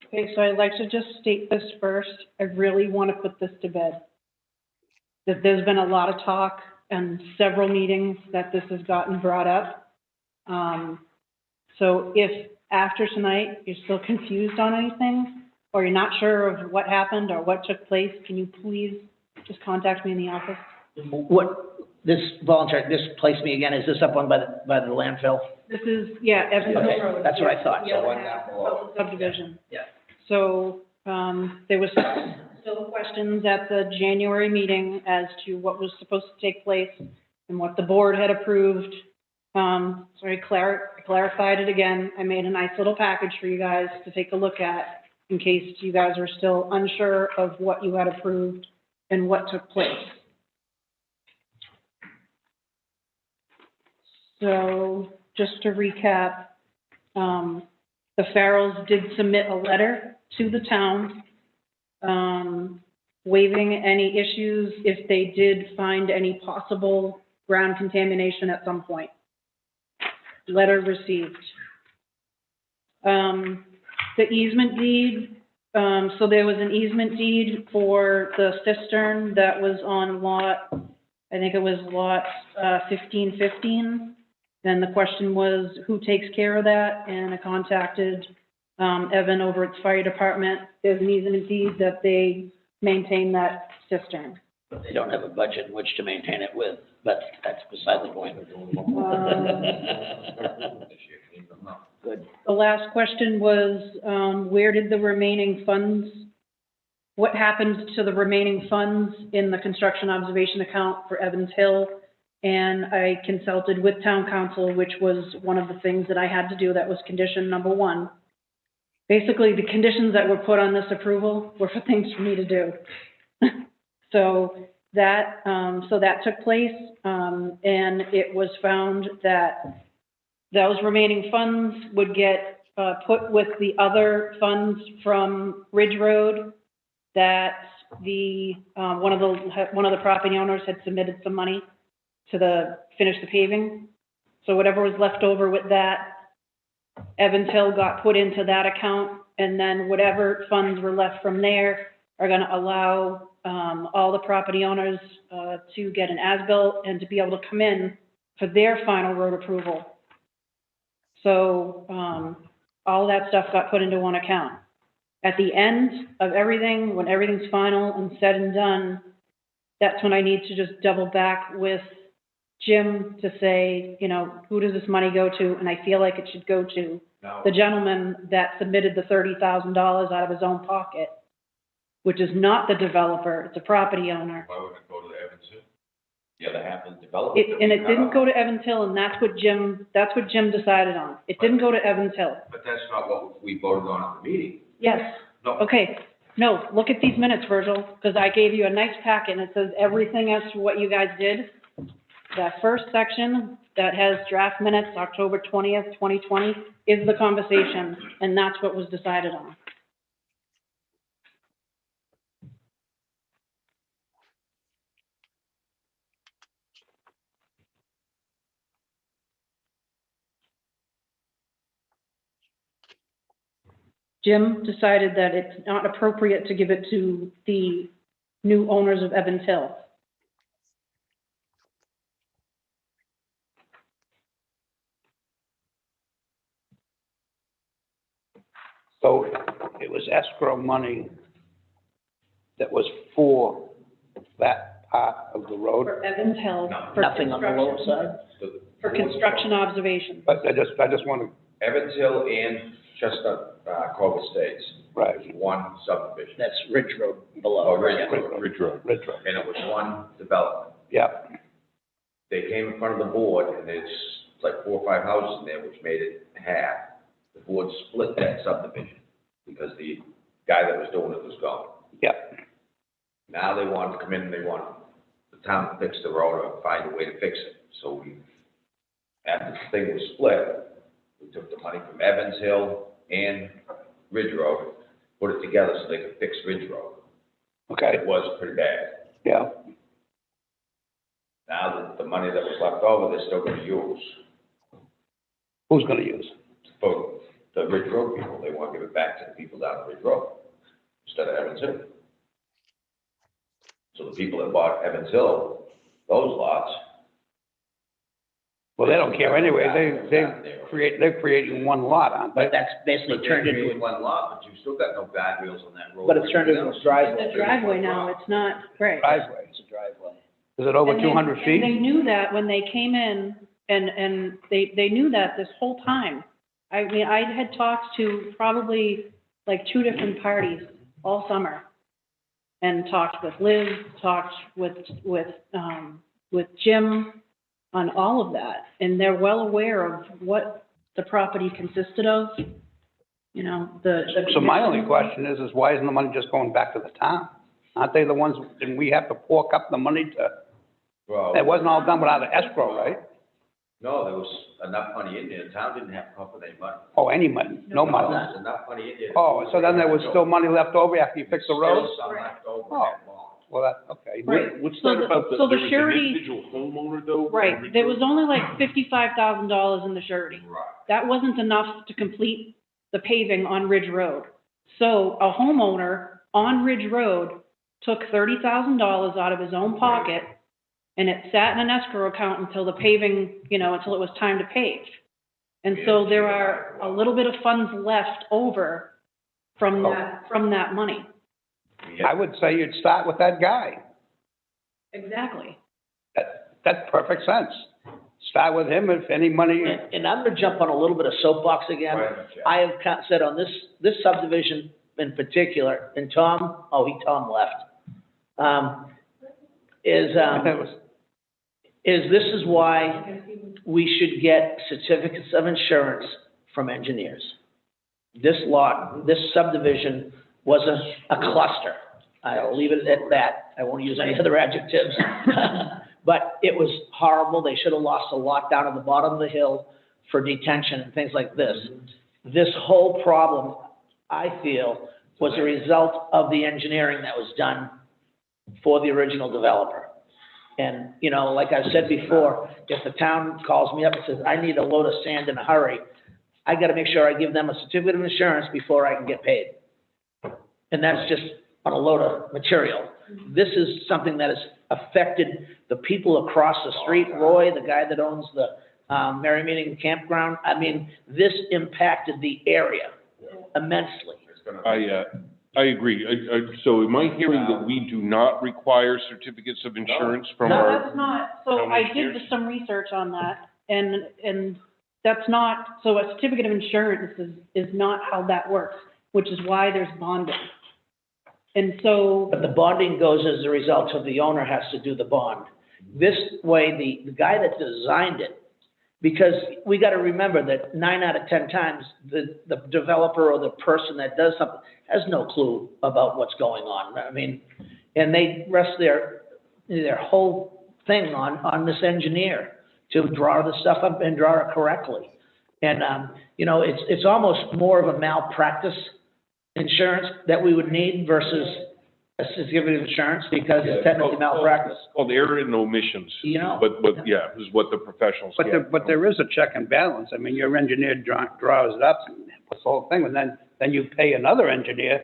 Okay, so I'd like to just state this first. I really want to put this to bed. That there's been a lot of talk and several meetings that this has gotten brought up. So if after tonight you're still confused on anything, or you're not sure of what happened or what took place, can you please just contact me in the office? What, this voluntary, this place me again, is this up on by the landfill? This is, yeah, Evans Okay, Hill Road. that's what I thought. Yeah, So one down below. Subdivision. Yeah. So, there was still questions at the January meeting as to what was supposed to take place and what the board had approved. So I clarified it again. I made a nice little package for you guys to take a look at in case you guys are still unsure of what you had approved and what took place. So just to recap, the Farrells did submit a letter to the town, waiving any issues if they did find any possible ground contamination at some point. Letter received. The easement deed, so there was an easement deed for the cistern that was on lot, I think it was lot 1515. Then the question was, who takes care of that? And I contacted Evan over at the fire department. There's an easement deed that they maintain that cistern. But they don't have a budget in which to maintain it with, but that's beside the point. Good. The last question was, where did the remaining funds, what happened to the remaining funds in the construction observation account for Evans Hill? And I consulted with town council, which was one of the things that I had to do. That was condition number one. Basically, the conditions that were put on this approval were for things for me to do. So that took place, and it was found that those remaining funds would get put with the other funds from Ridge Road that the one of the property owners had submitted some money to finish the paving. So whatever was left over with that, Evans Hill got put into that account, and then whatever funds were left from there are going to allow all the property owners to get an as-built and to be able to come in for their final road approval. So all that stuff got put into one account. At the end of everything, when everything's final and said and done, that's when I need to just double back with Jim to say, who does this money go to? And I feel like it should go to the gentleman that submitted the $30,000 out of his own pocket which is not the developer, it's a property owner. Why wouldn't it go to the Evans Hill? The other half is developed. And it didn't go to Evans Hill, and that's what Jim decided on. It didn't go to Evans Hill. But that's not what we voted on at the meeting. Yes. No. Okay, no, look at these minutes, Virgil, because I gave you a nice packet, and it says everything as to what you guys did. That first section that has draft minutes, October 20th, 2020, is the conversation, and that's what was decided on. Jim decided that it's not appropriate to give it to the new owners of Evans Hill. So it was escrow money that was for that part of the road. For Evans Hill. No, for Nothing on the lower construction- side? For construction observation. But I just want to, Evans Hill and Chestnut Cove Estates. right, was one subdivision. That's Ridge Road below. Oh, Ridge Yeah. Road. Ridge Road. Ridge Road. And it was one development. Yeah, They came in front of the board, and there's like 4 or 5 houses in there, which made it half. The board split that subdivision, because the guy that was doing it was gone. yeah. Now they want to come in and they want the town to fix the road or find a way to fix it. So we, after the thing was split, we took the money from Evans Hill and Ridge Road, put it together so they could fix Ridge Road. Okay, It was pretty bad. yeah. Now the money that was left over, they're still gonna use Who's going to use? for the Ridge Road people. They want to give it back to the people down on Ridge Road instead of Evans Hill. So the people that bought Evans Hill, those lots. Well, they don't care anyway. They're creating one lot, aren't they? But that's basically But turned they into, created one lot, but you still got no guardrails on that road. but it's turned into a driveway. The driveway now, it's not, right. Driveway. It's a driveway. Is it over And they- 200 and feet? they knew that when they came in, and they knew that this whole time. I mean, I had talks to probably like 2 different parties all summer. And talked with Liz, talked with Jim on all of that. And they're well aware of what the property consisted of. You know, So my only question is why isn't the money just going back to the town? Aren't they the ones, and we have to fork up the money to, Well, it wasn't all done without an escrow, right? no, there was enough money in there. The town didn't have to come up with any money. Oh, any money, no money. There was enough money in there. Oh, so then there was still money left over after you fixed the road? Still some left over Oh. that long. Well, that, okay. Right. What's So that the- about so the there was an surety- individual homeowner though? right, there was only like $55,000 in the surety. Right. That wasn't enough to complete the paving on Ridge Road. So a homeowner on Ridge Road took $30,000 out of his own pocket, and it sat in an escrow account until the paving, you know, until it was time to pave. And so there are a little bit of funds left over from that money. I would say you'd start with that guy. Exactly. That's perfect sense. Start with him, if any money, And I'm gonna jump on a little bit of soapbox again. Right, Jeff. I have said on this subdivision in particular, and Tom left, this is why we should get certificates of insurance from engineers. This subdivision was a cluster. I'll leave it at that. I won't use any other adjectives. But it was horrible. They should have lost a lot down at the bottom of the hill for detention and things like this. This whole problem, I feel, was a result of the engineering that was done for the original developer. And, you know, like I've said before, if the town calls me up and says, I need a load of sand in a hurry, I gotta make sure I give them a certificate of insurance before I can get paid. And that's just on a load of material. This is something that has affected the people across the street. Roy, the guy that owns the Merry Meeting Campground, I mean, this impacted the area immensely. I agree. So am I hearing that we do not require certificates of insurance from No, our? that's not, so town I engineers? did some research on that, and that's not, so a certificate of insurance is not how that works, which is why there's bonding. And so, But the bonding goes as a result of the owner has to do the bond. This way, the guy that designed it, because we got to remember that 9 out of 10 times, the developer or the person that does something has no clue about what's going on. I mean, and they rest their whole thing on this engineer to draw the stuff up and draw it correctly. And, you know, it's almost more of a malpractice insurance that we would need versus a certificate of insurance, because it's technically malpractice. It's called error and omissions. You know? But yeah, is what the professionals get. But there is a check and balance. I mean, your engineer draws it up, and puts the whole thing, and then you pay another engineer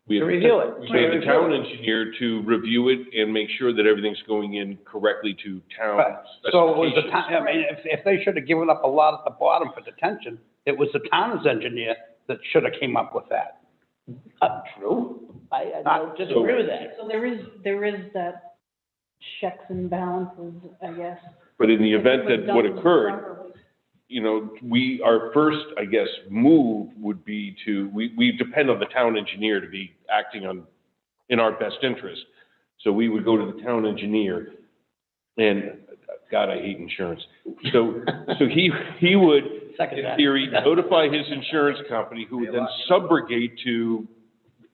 to review it. We pay the town engineer to review it and make sure that everything's going in correctly to town Right. So it was the specifications. town, I mean, if they should have given up a lot at the bottom for detention, it was the town's engineer that should have came up with that. True. I don't disagree with that. so there is that checks and balances, I guess. But in the event that what Done occurred, properly. you know, our first, I guess, move would be we depend on the town engineer to be acting in our best interest. So we would go to the town engineer and, God, I hate insurance. So he would, in theory, notify his insurance company, who would then subrogate to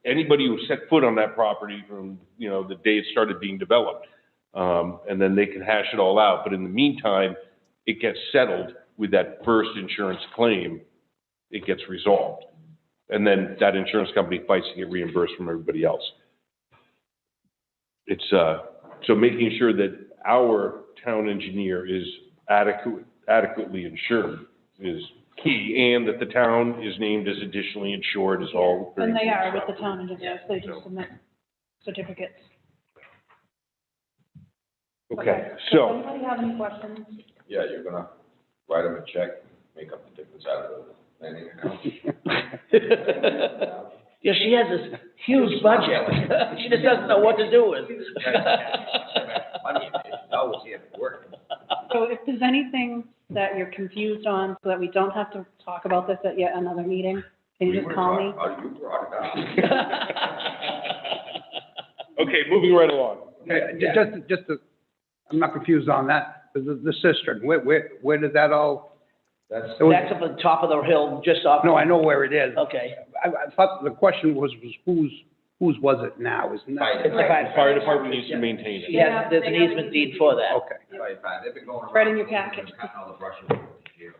anybody who set foot on that property from, you know, the day it started being developed. And then they can hash it all out. But in the meantime, it gets settled with that first insurance claim. It gets resolved. And then that insurance company fights to get reimbursed from everybody else. It's, so making sure that our town engineer is adequately insured is key, and that the town is named as additionally insured is all. And they are with the town engineers, they just submit certificates. Okay, Does so, anybody have any questions? Yeah, you're gonna write them a check, make up the difference out of the planning account. Yeah, she has this huge budget. She just doesn't know what to do with. Money, it's always here to work. So if there's anything that you're confused on, so that we don't have to talk about this at yet another meeting, can you just call me? Oh, you brought it up. okay, moving right along. I'm not confused on that. The cistern, where did that all? That's That's up on the top of the hill, just off. No, I know where it is. Okay. I thought the question was whose was it now, isn't that? It's a The fire department needs to maintain it. Yeah, there's an easement deed for that. Okay. right, fine. They've been going around. Right in your packet. Cutting all the brush this year.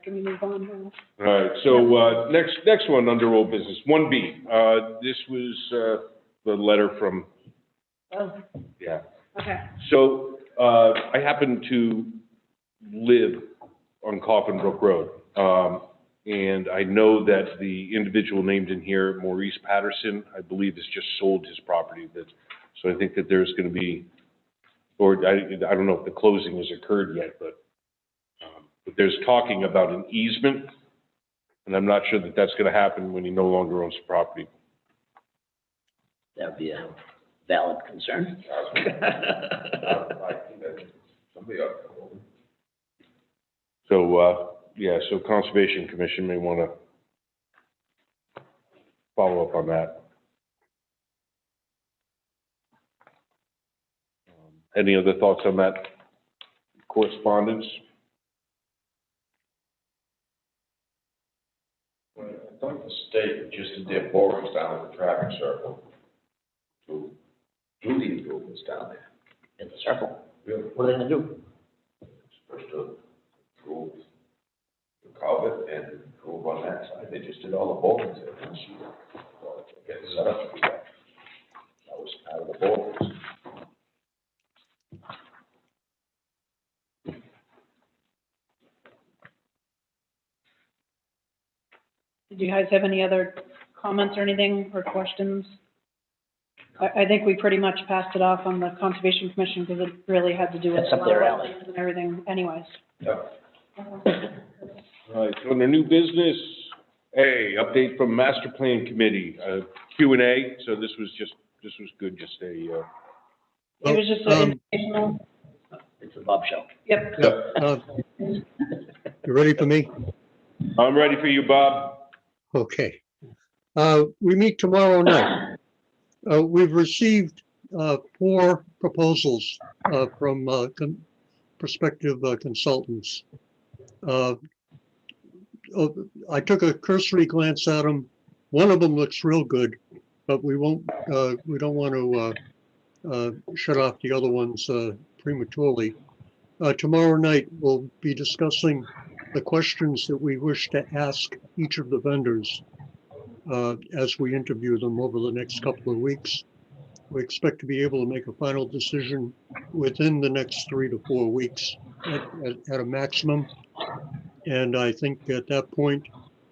Can we move on now? All right, so, next one under old business, 1B. This was, the letter from, Oh, yeah. okay. So, I happen to live on Coffin Brook Road. And I know that the individual named in here, Maurice Patterson, I believe has just sold his property. So I think that there's gonna be, or I don't know if the closing has occurred yet, but there's talking about an easement. And I'm not sure that that's gonna happen when he no longer owns the property. That would be a valid concern. Somebody else. So, yeah, so Conservation Commission may wanna follow up on that. Any other thoughts on that correspondence? I thought the state just did their borings down at the traffic circle to do the improvements down there. In the circle. Really? What are they gonna do? Supposed to improve the culvert and improve on that side. They just did all the borings there. Didn't see that. Well, get set up to do that. That was out of the borings. Did you guys have any other comments or anything, or questions? I think we pretty much passed it off on the Conservation Commission, because it really had to do with. That's up their alley. And everything anyways. Yep. All right, so under new business, A, update from Master Plan Committee, Q&A. So this was good, just a, It was just an informational. It's a Bob show. Yep. You ready for me? I'm ready for you, Bob. Okay. We meet tomorrow night. We've received 4 proposals from prospective consultants. I took a cursory glance at them. One of them looks real good, but we don't want to shut off the other ones prematurely. Tomorrow night, we'll be discussing the questions that we wish to ask each of the vendors as we interview them over the next couple of weeks. We expect to be able to make a final decision within the next 3 to 4 weeks at a maximum. And I think at that point,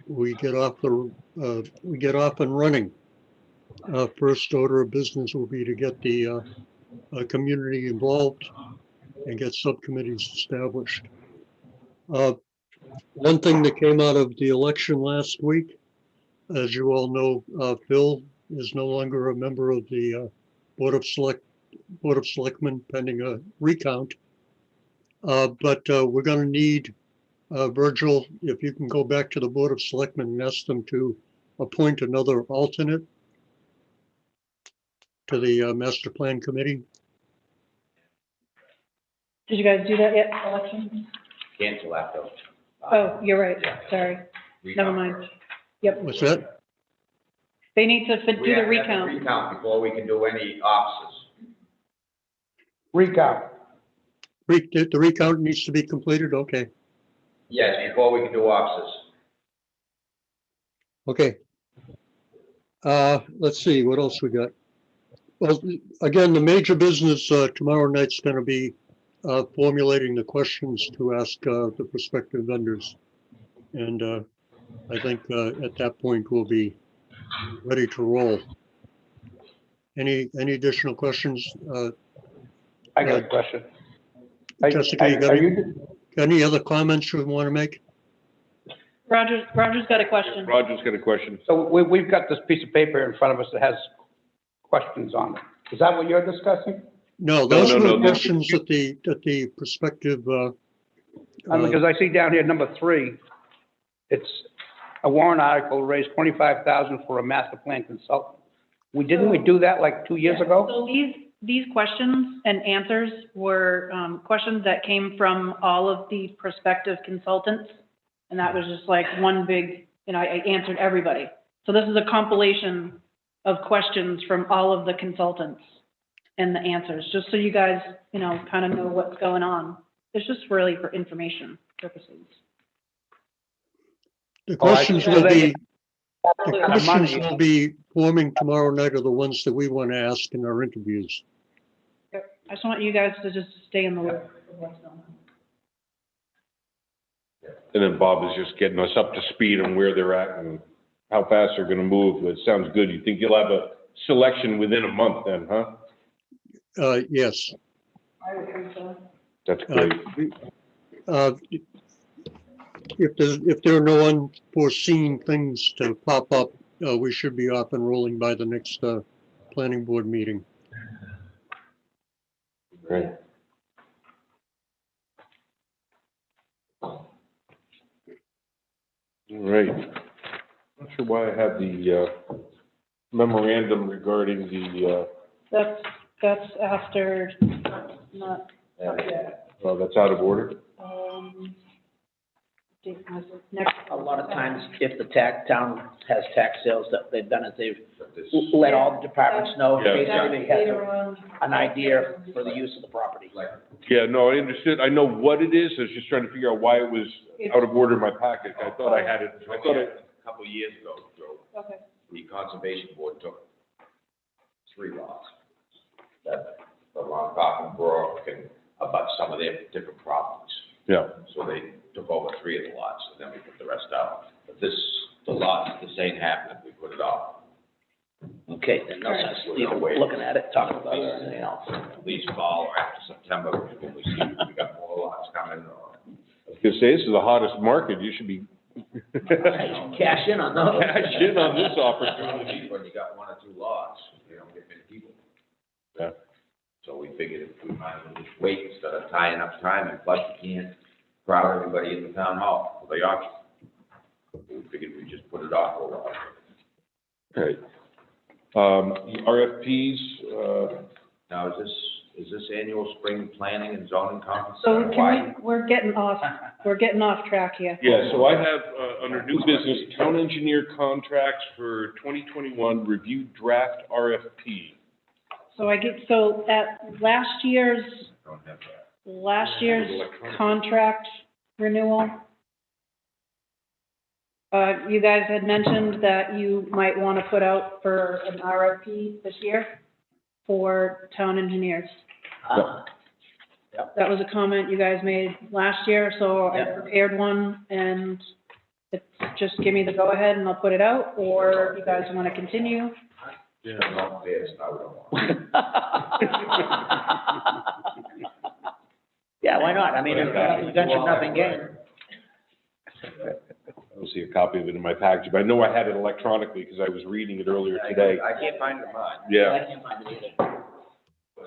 we get off and running. First order of business will be to get the community involved and get subcommittees established. One thing that came out of the election last week, as you all know, Phil is no longer a member of the Board of Selectmen pending a recount. But we're going to need Virgil, if you can go back to the Board of Selectmen and ask them to appoint another alternate to the Master Plan Committee. Did you guys do that yet, election? Cancel that though. Oh, you're right, sorry. Never mind. Yep. What's that? They need to do We the have to have recount. the recount before we can do any offices. Recount. The recount needs to be completed? Okay, Yes, before we can do offices. okay. Let's see, what else we got? Well, again, the major business tomorrow night's going to be formulating the questions to ask the prospective vendors. And I think at that point we'll be ready to roll. Any additional questions? I got a question. Jessica, you got any other comments you want to make? Roger's got a question. Roger's got a question. So we've got this piece of paper in front of us that has questions on it. Is that what you're discussing? No, those were the questions that the prospective. Because I see down here, number 3, it's a warrant article to raise $25,000 for a master plan consultant. Didn't we do that like 2 years ago? So these questions and answers were questions that came from all of the prospective consultants. And that was just like one big, I answered everybody. So this is a compilation of questions from all of the consultants and the answers, just so you guys, kind of know what's going on. It's just really for information purposes. The questions will be forming tomorrow night are the ones that we want to ask in our interviews. Yep. I just want you guys to just stay in the loop of what's going on. And then Bob is just getting us up to speed on where they're at and how fast they're going to move. It sounds good. You think you'll have a selection within a month then, huh? Yes. I would think so. That's great. If there are no unforeseen things to pop up, we should be off and rolling by the next planning board meeting. Great. All right. Not sure why I have the memorandum regarding the. That's after, not yet. Well, that's out of order. Next. A lot of times, if the town has tax sales, that they've done is they've let all the departments know, Yeah. basically they have an idea for the use of the property. Yeah, no, I understood. I know what it is. I was just trying to figure out why it was out of order in my packet. I thought I had it. A couple of years ago, Joe, Okay. the conservation board took 3 lots that along Coffin Brook and about some of their different properties. Yeah. So they took over 3 of the lots, and then we put the rest out. But the lot, this ain't happening, we put it off. Okay, then no sense even looking at it, talking about it or anything else. At least fall or after September, when we see we got more lots coming. I was gonna say, this is the hottest market. You should be. Cash in on those. Cash in on this opportunity. When you got 1 or 2 lots, you don't get many people. Yeah. So we figured if we might as well just wait instead of tying up time, and plus you can't crowd everybody in the town hall for the auction. We figured we'd just put it off for a while. Right. The RFPs, Now, is this annual spring planning and zoning conference? So Why? we're getting off track here. yeah, so I have, under new business, town engineer contracts for 2021 reviewed draft RFP. So at last year's Don't have that. contract renewal, you guys had mentioned that you might want to put out for an RFP this year for town engineers. Yep. That was a comment you guys made last year, so I Yep. prepared one, and it's just give me the go-ahead and I'll put it out, or if you guys want to continue. Yeah. No, yes, I would want. Yeah, why not? I mean, if nothing ventured, nothing gained. I don't see a copy of it in my package, but I know I had it electronically because I was reading it earlier today. I can't find it in mine, I Yeah. can't find it either.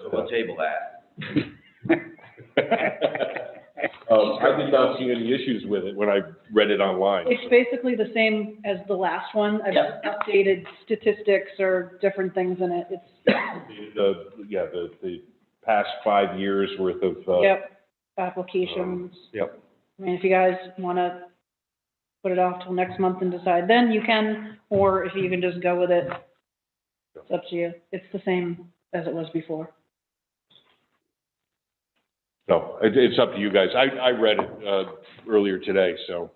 so we'll table that. I did not see any issues with it when I read it online. It's basically the same as the last one. I've Yep. updated statistics or different things in it. It's, The past 5 years worth of, yep, applications. Yep. I mean, if you guys want to put it off till next month and decide, then you can, or if you can just go with it, it's up to you. It's the same as it was before. No, it's up to you guys. I read it, earlier today, so,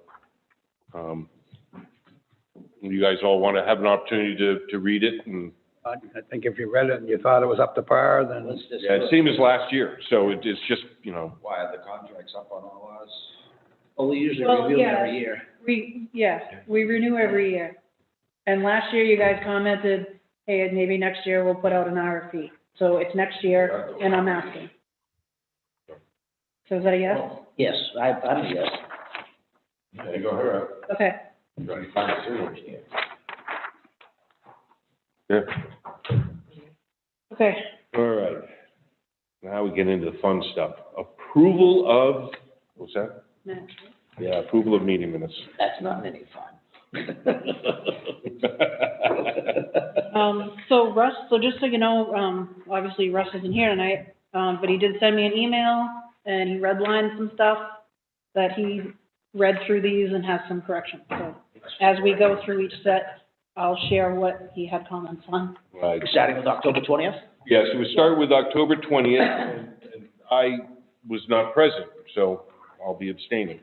you guys all want to have an opportunity to read it, and, I think if you read it and you thought it was up to par, then Let's just. yeah, it's same as last year, so it's just, Why, are the contracts up on all ours? Well, we usually Well, review them yeah. every year. We renew every year. And last year you guys commented, hey, maybe next year we'll put out an RFP. So it's next year, and I'm asking. So is that a yes? Yes, I'm a yes. There you go, her. Okay. Ready to find it soon, yeah. yeah. Okay. All right. Now we get into the fun stuff. Approval of, what's that? Minutes. Yeah, approval of meeting minutes. That's not any fun. So Russ, so just so you know, obviously Russ isn't here tonight, but he did send me an email and he redlined some stuff that he read through these and has some corrections. So as we go through each set, I'll share what he had comments on. Right. Starting with October 20th? Yeah, so we start with October 20th, and I was not present, so I'll be abstaining.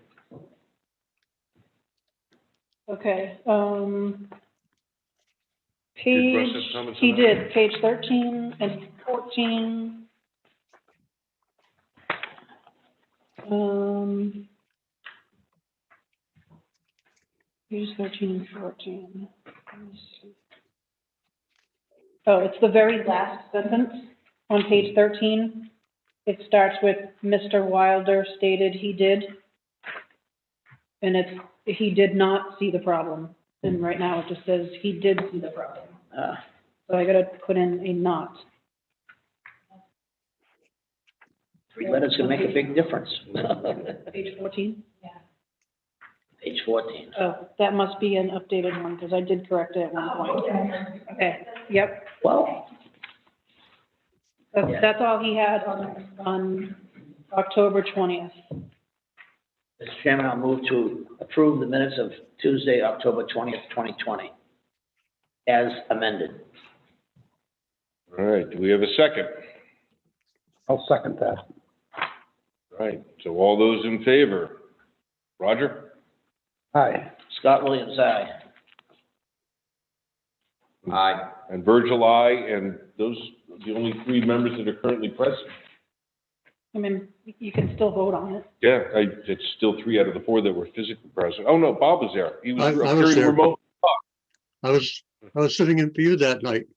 Okay, Did Russ have comments on he that? did, page 13 and 14. Page 13 and 14. Let me see. Oh, it's the very last sentence on page 13. It starts with Mr. Wilder stated he did. And he did not see the problem. And right now it just says he did see the problem. So I gotta put in a not. 3 letters can make a big difference. Page 14? Page 14. Oh, that must be an updated one, because I did correct it at one point. Okay, yep. Well, That's all he had on October 20th. Mr. Chairman, I'll move to approve the minutes of Tuesday, October 20th, 2020, as amended. All right, do we have a second? I'll second that. All right, so all those in favor? Roger? Aye. Scott Williams, aye. Aye. And Virgil, aye, and those are the only 3 members that are currently present. I mean, you can still vote on it. Yeah, it's still 3 out of the 4 that were physically present. Oh, no, Bob was there. He was I was appearing there. remote. I was sitting in for you that night.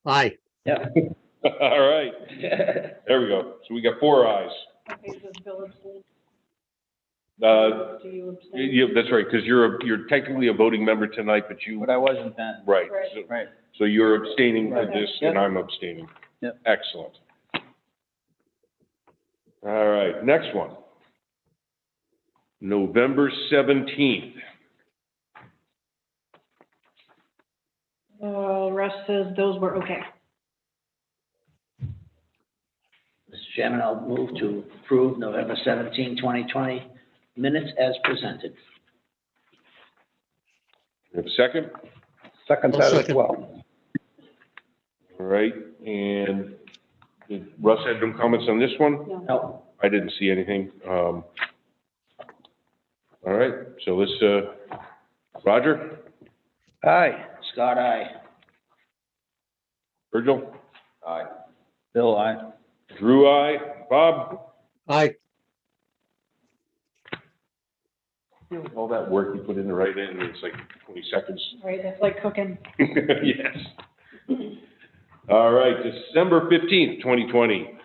Aye. Yeah. All right, there we go. So we got 4 ayes. Okay, so Bill abstained. Do you abstain? Yeah, that's right, because you're technically a voting member tonight, but you. But I wasn't then. Right. Right. So- Right. So you're abstaining for Right. this, and I'm abstaining. Yep. Excellent. All right, next one. November 17th. All right. Russ says those were okay. Mr. Chairman, I'll move to approve November 17, 2020 minutes as presented. We have a second? Second I'll that as second. well. All right, and did Russ have no comments on this one? No. I didn't see anything. All right, so let's, Roger, Aye. Scott, aye. Virgil, Aye. Bill, aye. Drew, I, Bob? Aye. All that work you put in to write in, it's like 20 seconds. Right, that's like cooking. Yes. All right, December 15th, 2020.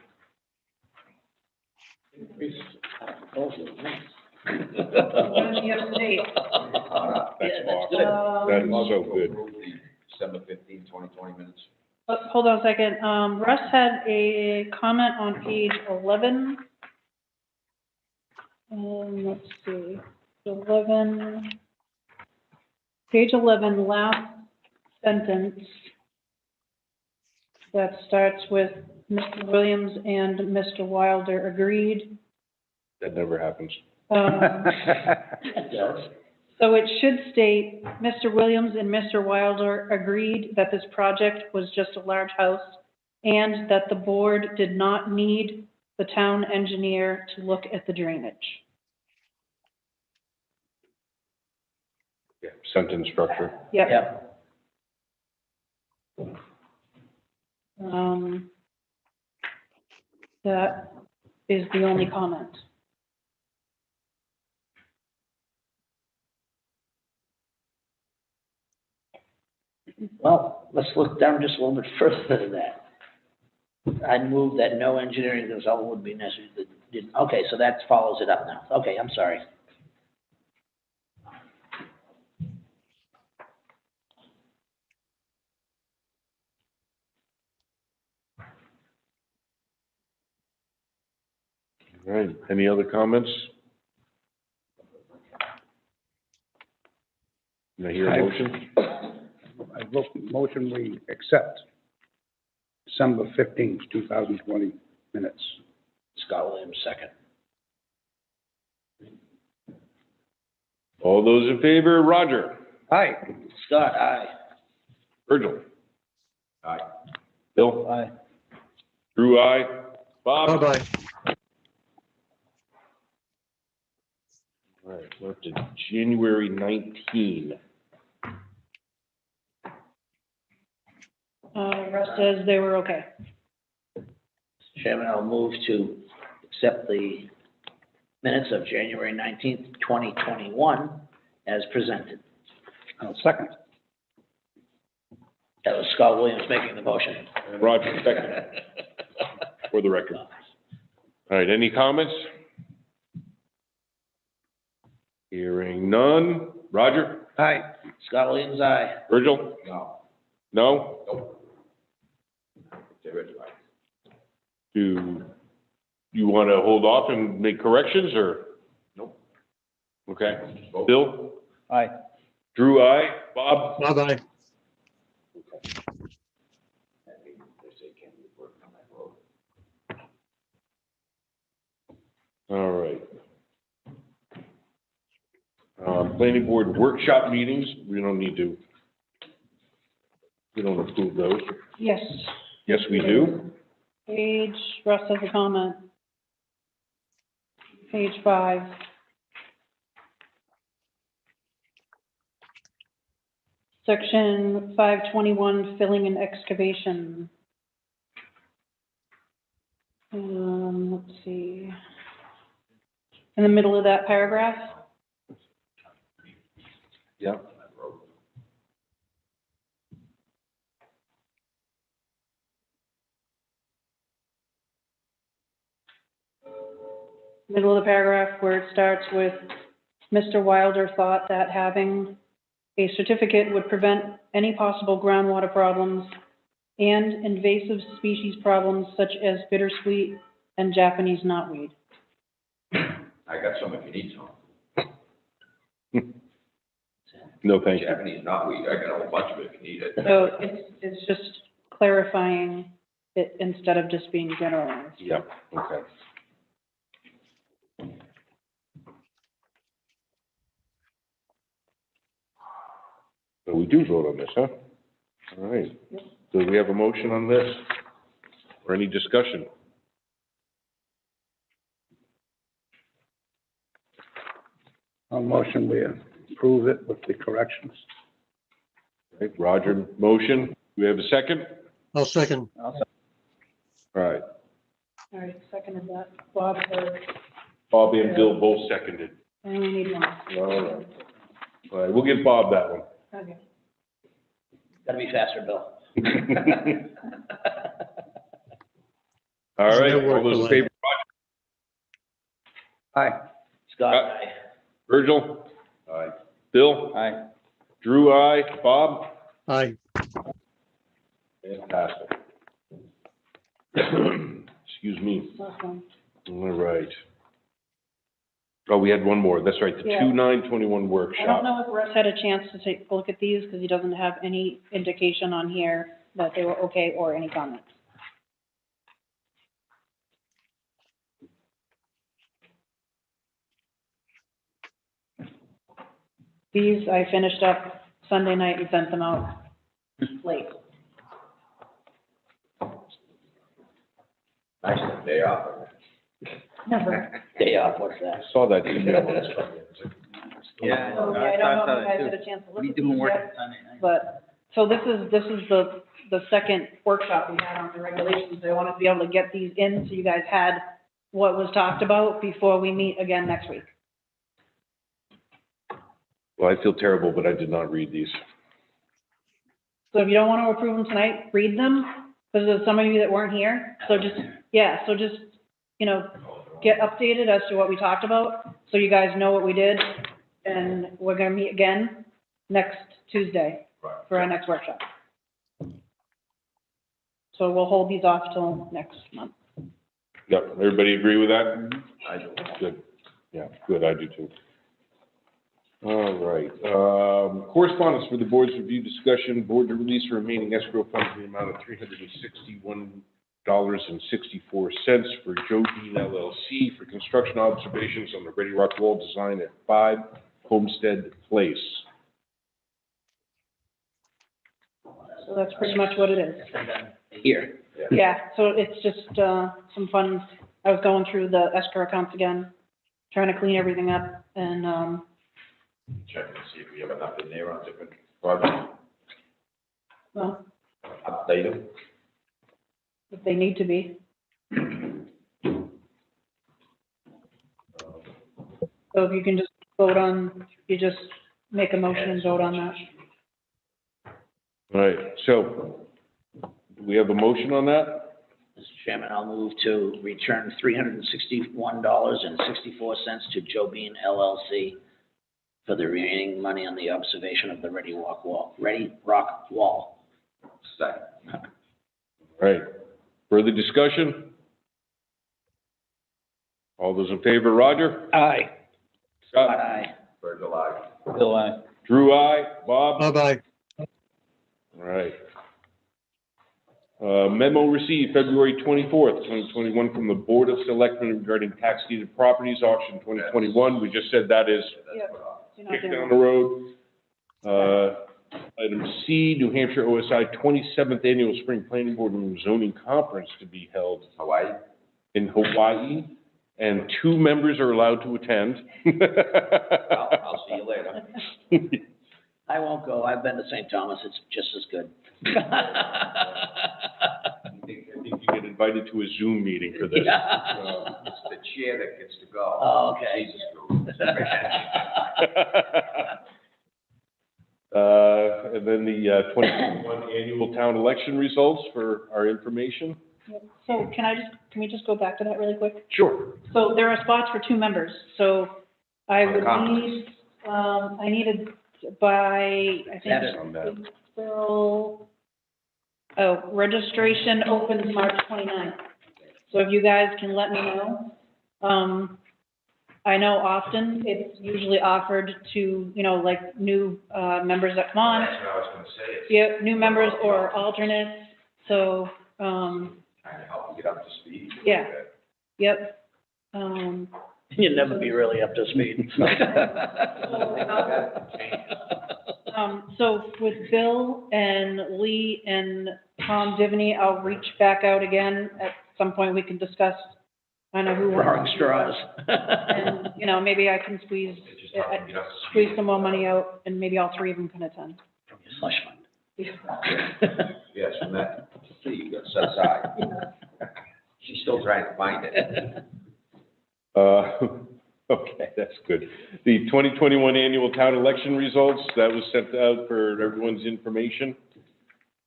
Yesterday. That's Yeah, that's awesome. That is so good. Approve the December 15, 2020 minutes. Hold on a second. Russ had a comment on page 11. Let's see, 11, page 11, last sentence. That starts with Mr. Williams and Mr. Wilder agreed. That never happens. It does. So it should state, Mr. Williams and Mr. Wilder agreed that this project was just a large house and that the board did not need the town engineer to look at the drainage. Yeah, sentence structure. Yep. Yep. That is the only comment. Well, let's look down just a little bit further than that. I move that no engineering consultant would be necessary. Okay, so that follows it up now. Okay, I'm sorry. All right, any other comments? Can I hear a motion? I vote motion we accept December 15th, 2020 minutes. Scott Williams, second. All those in favor, Roger? Aye. Scott, aye. Virgil? Aye. Bill? Aye. Drew, I. Bob? Bye-bye. All right, we're up to January 19. Russ says they were okay. Mr. Chairman, I'll move to accept the minutes of January 19th, 2021 as presented. I'll second. That was Scott Williams making the motion. Roger, second, for the record. All right, any comments? Hearing none. Roger? Aye. Scott Williams, aye. Virgil? No. No? Nope. Get rid of it. Do you want to hold off and make corrections, or? Nope. Okay. Just vote. Bill? Aye. Drew, I. Bob? Bye-bye. They say can't be working on that road. All right. Planning board workshop meetings, we don't approve those. Yes. Yes, we do. Page, Russ has a comment. Page 5. Section 521, filling and excavation. Let's see. In the middle of that paragraph, Yeah. middle of the paragraph where it starts with, Mr. Wilder thought that having a certificate would prevent any possible groundwater problems and invasive species problems such as bittersweet and Japanese knotweed. I got some if you need some. No, thank you. Japanese knotweed, I got a whole bunch of it if you need it. So it's just clarifying it instead of just being generalized. Yeah, okay. So we do vote on this, huh? All right. Do we have a motion on this? Or any discussion? I'll motion we approve it with the corrections. Right, Roger, motion. Do we have a second? I'll second. All right. All right, seconded that. Bob, or, Bob and Bill both seconded. I only need one. All right. All right, we'll give Bob that one. Okay. Gotta be faster, Bill. All right, Network all those in delay. favor? Aye. Scott, Aye. aye. Virgil? Aye. Bill? Aye. Drew, aye. Bob? Aye. Fantastic. Excuse me. Last one. All right. Oh, we had one more. That's right, the Yeah. 2/9/21 I don't workshop. know if Russ had a chance to take a look at these, because he doesn't have any indication on here that they were okay or any comments. These I finished up Sunday night and sent them out late. Nice day off. Never. Day off, what's that? I saw that email. So, Yeah. I don't know if you guys had a chance to look at these yet, but, so this is the second workshop we had on the regulations. I wanted to be able to get these in, so you guys had what was talked about before we meet again next week. Well, I feel terrible, but I did not read these. So if you don't want to approve them tonight, read them, because there's some of you that weren't here. So just, you know, get updated as to what we talked about, so you guys know what we did. And we're gonna meet again next Tuesday for our next workshop. So we'll hold these off till next month. Yep, everybody agree with that? I do. Good. Yeah, good, I do too. All right, correspondence for the board's review discussion, board to release remaining escrow funds in the amount of $361.64 for Joe Dean LLC for construction observations on the Ready Rock Wall design at 5 Homestead Place. So that's pretty much what it is. Here. Yeah, so it's just, some funds. I was going through the escrow accounts again, trying to clean everything up, and, Checking to see if we have enough in there on different projects. well, Update them. if they need to be. So if you can just vote on, you just make a motion and vote on that. All right, so, do we have a motion on that? Mr. Chairman, I'll move to return $361.64 to Joe Bean LLC for the remaining money on the observation of the Ready Rock Wall. Second. All right, further discussion? All those in favor, Roger? Aye. Scott, aye. Virgil, aye. Bill, aye. Drew, aye. Bob? Bye-bye. All right. Memo received February 24th, 2021 from the Board of Selectmen regarding tax deeded properties auction 2021. We just said that is Yep. You're not kicked doing down the road. Item C, New Hampshire OSI 27th Annual Spring Planning Board and Zoning Conference to be held Hawaii? in Hawaii, and 2 members are allowed to attend. I'll see you later. I won't go. I've been to St. Thomas. It's just as good. I think you get invited to a Zoom meeting for this. Yeah. It's the chair that gets to go. Oh, okay. Jesus. And then the 2021 annual town election results for our information. So can we just go back to that really quick? Sure. So there are spots for 2 members, so I On the would conference. need, I needed by, I That think, is on that. April, registration opens March 29th. So if you guys can let me know. I know often it's usually offered to, you know, like new, members that come on. That's what I was gonna say. It's Yeah, new members or alternates, so, Trying to help them get up to speed. Yeah. Yep. You'd never be really up to speed. So with Bill and Lee and Tom Divney, I'll reach back out again. At some point, we can discuss, I know who. Drawing straws. And, you know, maybe I can squeeze some more money out, and maybe all three of them can attend. From your slush fund. Yes, from that fee you got set aside. She's still trying to find it. Okay, that's good. The 2021 annual town election results, that was sent out for everyone's information.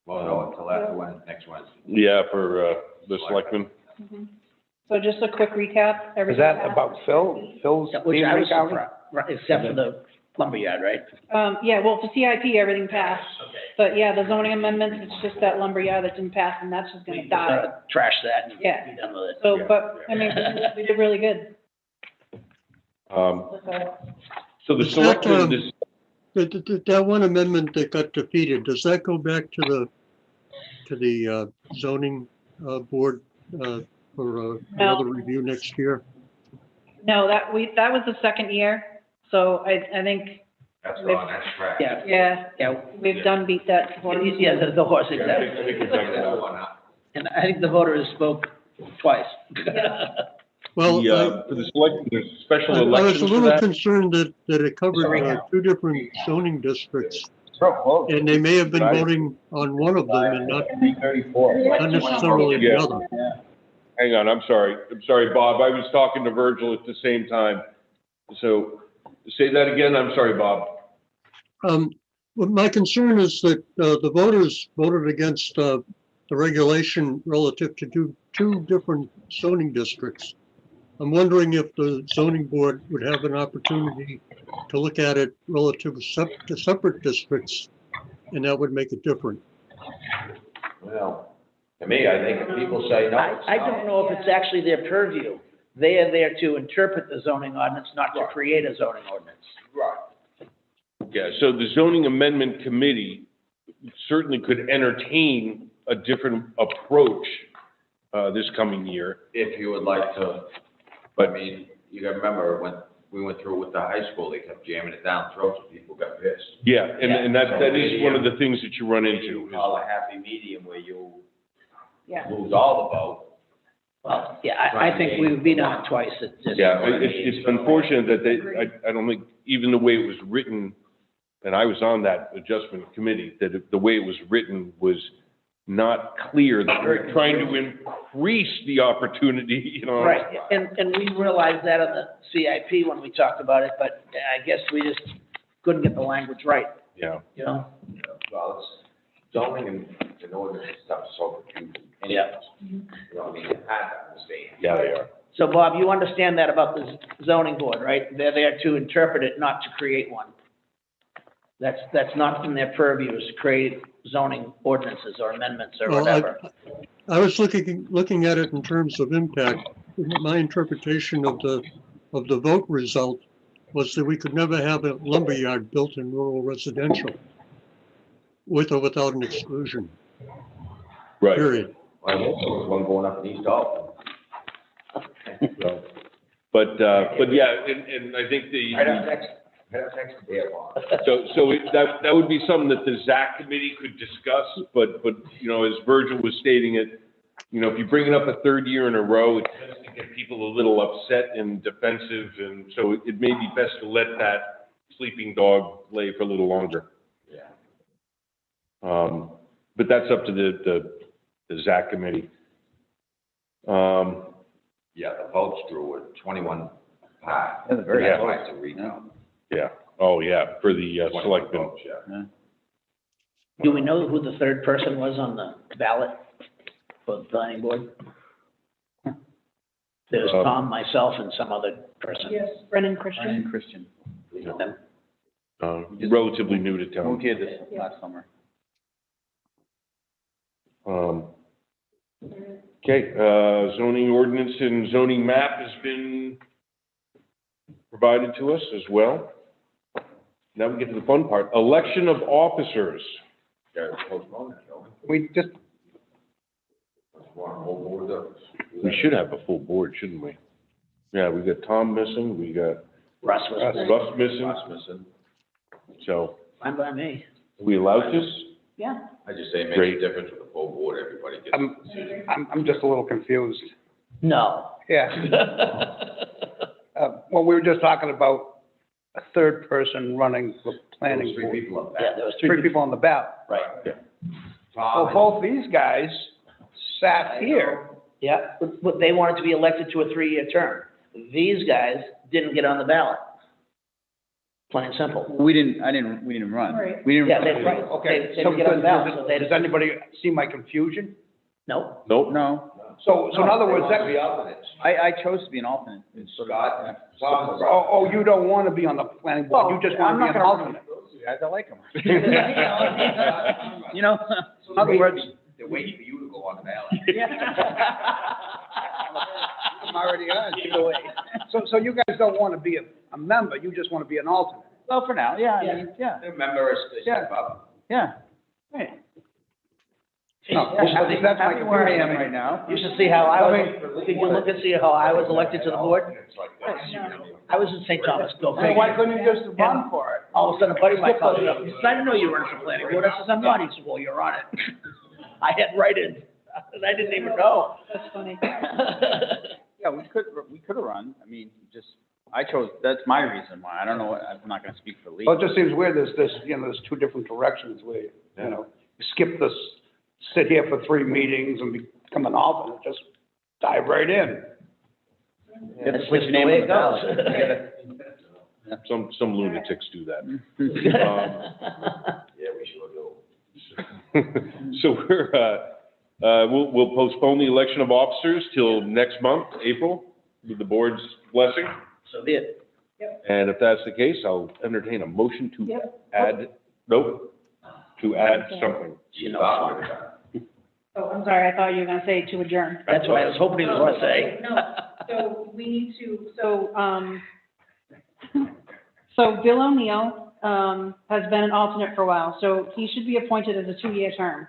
Well, no, until after next Wednesday. Yeah, for the selectmen. Mhm. So just a quick recap. Is that about Phil's Which being I was recounted? surprised, right, except for the lumberyard, right? Yeah, well, for CIP, everything passed. But yeah, the zoning amendments, it's just that lumberyard that didn't pass, and that's just We gonna just die. gotta trash that and Yeah. be done with it. So, but, I mean, we did really good. So the Is that, selectmen, that one amendment that got defeated, does that go back to the zoning board for another review next year? No, that was the second year, so I think, That's gone, that's trash. yeah, we've done beat that horse. Yeah, the horse, yeah, I exactly. think we've done it all. One up. And I think the voters spoke twice. Well, For the selectmen, there's special I was elections a for little that. concerned that it covered two different zoning districts, and they may have been voting on one of them and not necessarily the other. Hang on, I'm sorry, Bob, I was talking to Virgil at the same time. So, say that again, I'm sorry, Bob. Well, my concern is that the voters voted against the regulation relative to two different zoning districts. I'm wondering if the zoning board would have an opportunity to look at it relative to separate districts, and that would make it different. Well, to me, I think if people say no, it's I no. don't know if it's actually their purview. They are there to interpret the zoning ordinance, not to create a zoning ordinance. Right. Yeah, so the zoning amendment committee certainly could entertain a different approach this coming year. If you would like to, but I mean, you gotta remember when we went through with the high school, they kept jamming it down throats and people got pissed. Yeah, and that is one of the things that you run into. Call a happy medium where you Yeah. lose all the vote. Well, yeah, I think we've been on it twice. Yeah, it's unfortunate that I don't think, even the way it was written, and I was on that adjustment committee, that the way it was written was not clear, that we're trying to increase the opportunity, you know? Right, and we realized that on the CIP when we talked about it, but I guess we just couldn't get the language right, Yeah. you know? Well, it's zoning and ordinance stuff is so confusing. Yeah. You know, I mean, it's hard to understand. Yeah, they are. So Bob, you understand that about the zoning board, right? They're there to interpret it, not to create one. That's not in their purview, is to create zoning ordinances or amendments or Well, whatever. I was looking at it in terms of impact. My interpretation of the vote result was that we could never have a lumberyard built in rural residential with or without an exclusion. Right. Period. Well, there was one going up in East Dalton. So, but yeah, and I think Right up next to Bear Pond. that would be something that the ZAC committee could discuss, but, you know, as Virgil was stating it, you know, if you bring it up a third year in a row, it tends to get people a little upset and defensive, and so it may be best to let that sleeping dog lay for a little longer. Yeah. But that's up to the ZAC committee. Yeah, the votes drew were 21-5. Yeah, they're very That's close. why it's a recount. Yeah, oh, yeah, for the 21 selectmen. votes, yeah. Do we know who the third person was on the ballot for the planning board? There's Tom, myself, and some other person. Yes, Brennan Christian. Ryan Christian. You know them? Relatively new to town. Moved here this last summer. Okay, zoning ordinance and zoning map has been provided to us as well. Now we get to the fun part, election of officers. Yeah, postpone that, don't we? We just, Want a whole board of- We should have a full board, shouldn't we? Yeah, we got Tom missing, we got Russ was, Russ missing, Lots missing. so, fine by me. are we allowed this? Yeah. I just say it makes Great. a difference with the full board, everybody gets. I'm just a little confused. No. Yeah. Well, we were just talking about a third person running the planning Three board. people up Yeah, there. there was Three people on the ballot. Right. Well, both these guys sat here. Yeah, but they wanted to be elected to a 3-year term. These guys didn't get on the ballot. Plain and simple. We didn't run. Right. We didn't. Yeah, that's right. Okay, They so didn't get on the ballot, so they does didn't. anybody see my confusion? No. Nope. No, So in other words, They want to be that, alternates. I chose to be an alternate. Scott, Tom's oh, you don't want to be on the planning board, you just want to be an alternate. I like them. You know, In other words, They're waiting for you to go on the ballot. I'm already on, either way. So you guys don't want to be a member, you just want to be an alternate? well, for now, yeah, I mean, yeah, Remember, they step up. yeah. Right. No, that's my Happy where I am confusion. right now. You should see how I was, did you look and see how I was elected to the board? It's like that. I was in St. Thomas, go So why figure. couldn't you just run for it? All of a sudden, a buddy of mine calls me up, he says, I didn't know you were running for planning board. I says, I'm not. He said, well, you're on it. I had write-ins, and I didn't even know. That's funny. Yeah, we could have run. I mean, just, I chose, that's my reason why. I don't know, I'm not gonna speak for Lee. Well, it just seems weird, there's two different directions where, you skip this, sit here for 3 meetings and become an alternate, just dive right in. You have to That's put just your the name way on it the goes. Some lunatics do that. Yeah, we should go. So we'll postpone the election of officers till next month, April, with the board's blessing. So be it. And if that's the case, I'll entertain a motion to Yep. add, to add something. You know, Oh, I'm sorry, I thought you were gonna say to adjourn. that's what I was hoping he was gonna say. No, so we need to, so Bill O'Neill, has been an alternate for a while, so he should be appointed as a 2-year term.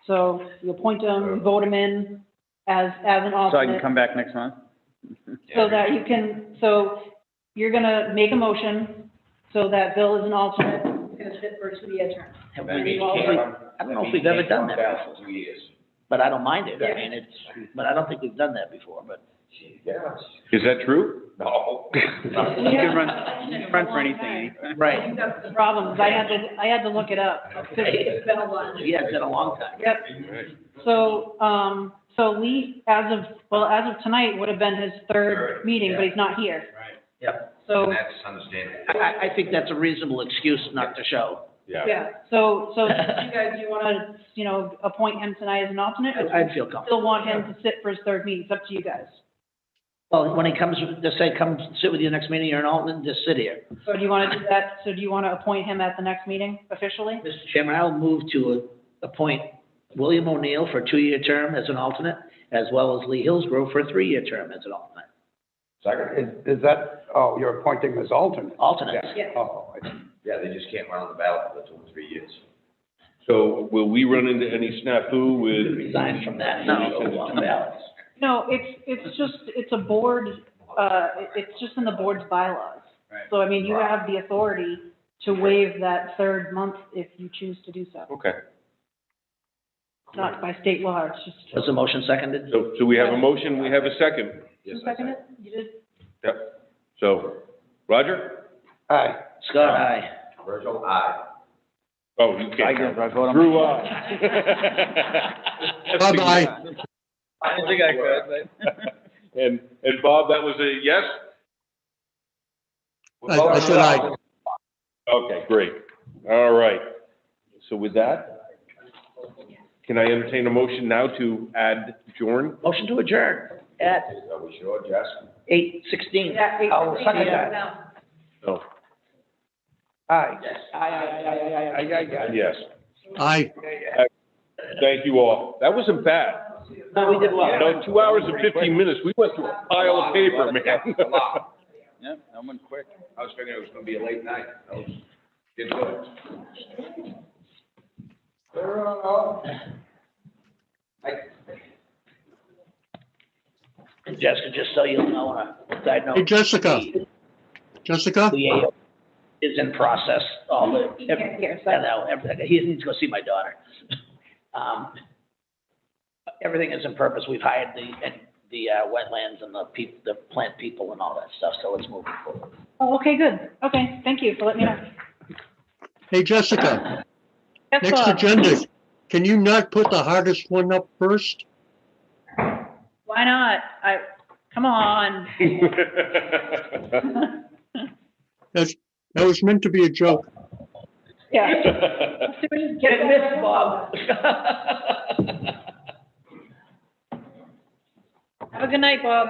So you appoint him, vote him in as an alternate. So I can come back next month? So that you can, so you're gonna make a motion so that Bill is an alternate, gonna sit for a 2-year term. Have That we- means I you can't- don't know if we've ever done that Ballot before, for 2 years. but I don't mind it. I Yeah. mean, but I don't think we've done that before, but. Yeah. Is that true? No. You can run for anything. I Right. think that's the problem, is I had to look it up, because it's been a while. Yeah, it's been a long time. Yep. So Lee, as of tonight, would have been his third meeting, but he's not here. Right. Yep. So, And that's understandable. I think that's a reasonable excuse not to show. yeah, so you guys, you wanna, appoint him tonight as an alternate? Or I'd feel comfortable. still want him to sit for his third meeting? It's up to you guys. Well, when he comes, just say, come sit with you next meeting, you're an alternate, just sit here. So do you wanna do that? So do you wanna appoint him at the next meeting officially? Mr. Chairman, I'll move to appoint William O'Neill for a 2-year term as an alternate, as well as Lee Hillsgrove for a 3-year term as an alternate. Second. Is that, you're appointing him as alternate? Alternates. Yeah. Oh, I see. Yeah, they just can't run on the ballot for 2 or 3 years. So will we run into any snafu with? Resign from that, no, on the ballots. No, it's a board, it's just in the board's bylaws. Right. So, I mean, you have the authority to waive that third month if you choose to do so. Okay, Not by state law, it's just. Was the motion seconded? so we have a motion, we have a second. Who seconded it? You did? Yep. So, Roger? Aye. Scott, aye. Virgil, aye. Oh, you I can't. guess I vote on. Drew, aye. Bye-bye. I didn't think I could, but. And Bob, that was a yes? I said aye. Okay, great. All right. So with that, can I entertain a motion now to add Jorn? Motion to adjourn at Are we sure, Jess? 8:16. Yeah, I'll second that. No. Aye. Aye. Yes. Aye. Thank you all. That wasn't bad. No, we did well. 2 hours and 15 minutes. We went through a pile of paper, man. Yep, that went quick. I was figuring it was gonna be a late night. I was getting good. And Jessica, just so you know, side note. Hey, Jessica. Jessica? The AO is in process, all the, Here, so- everything, he needs to go see my daughter. Everything is in purpose, we've hired the wetlands and the plant people and all that stuff, so it's moving forward. Oh, okay, good. Okay, thank you for letting me know. Hey, Jessica, Yes, next Bob. agenda, can you not put the hardest one up first? Why not? Come on. That was meant to be a joke. Yeah. Get this, Bob. Have a good night, Bob.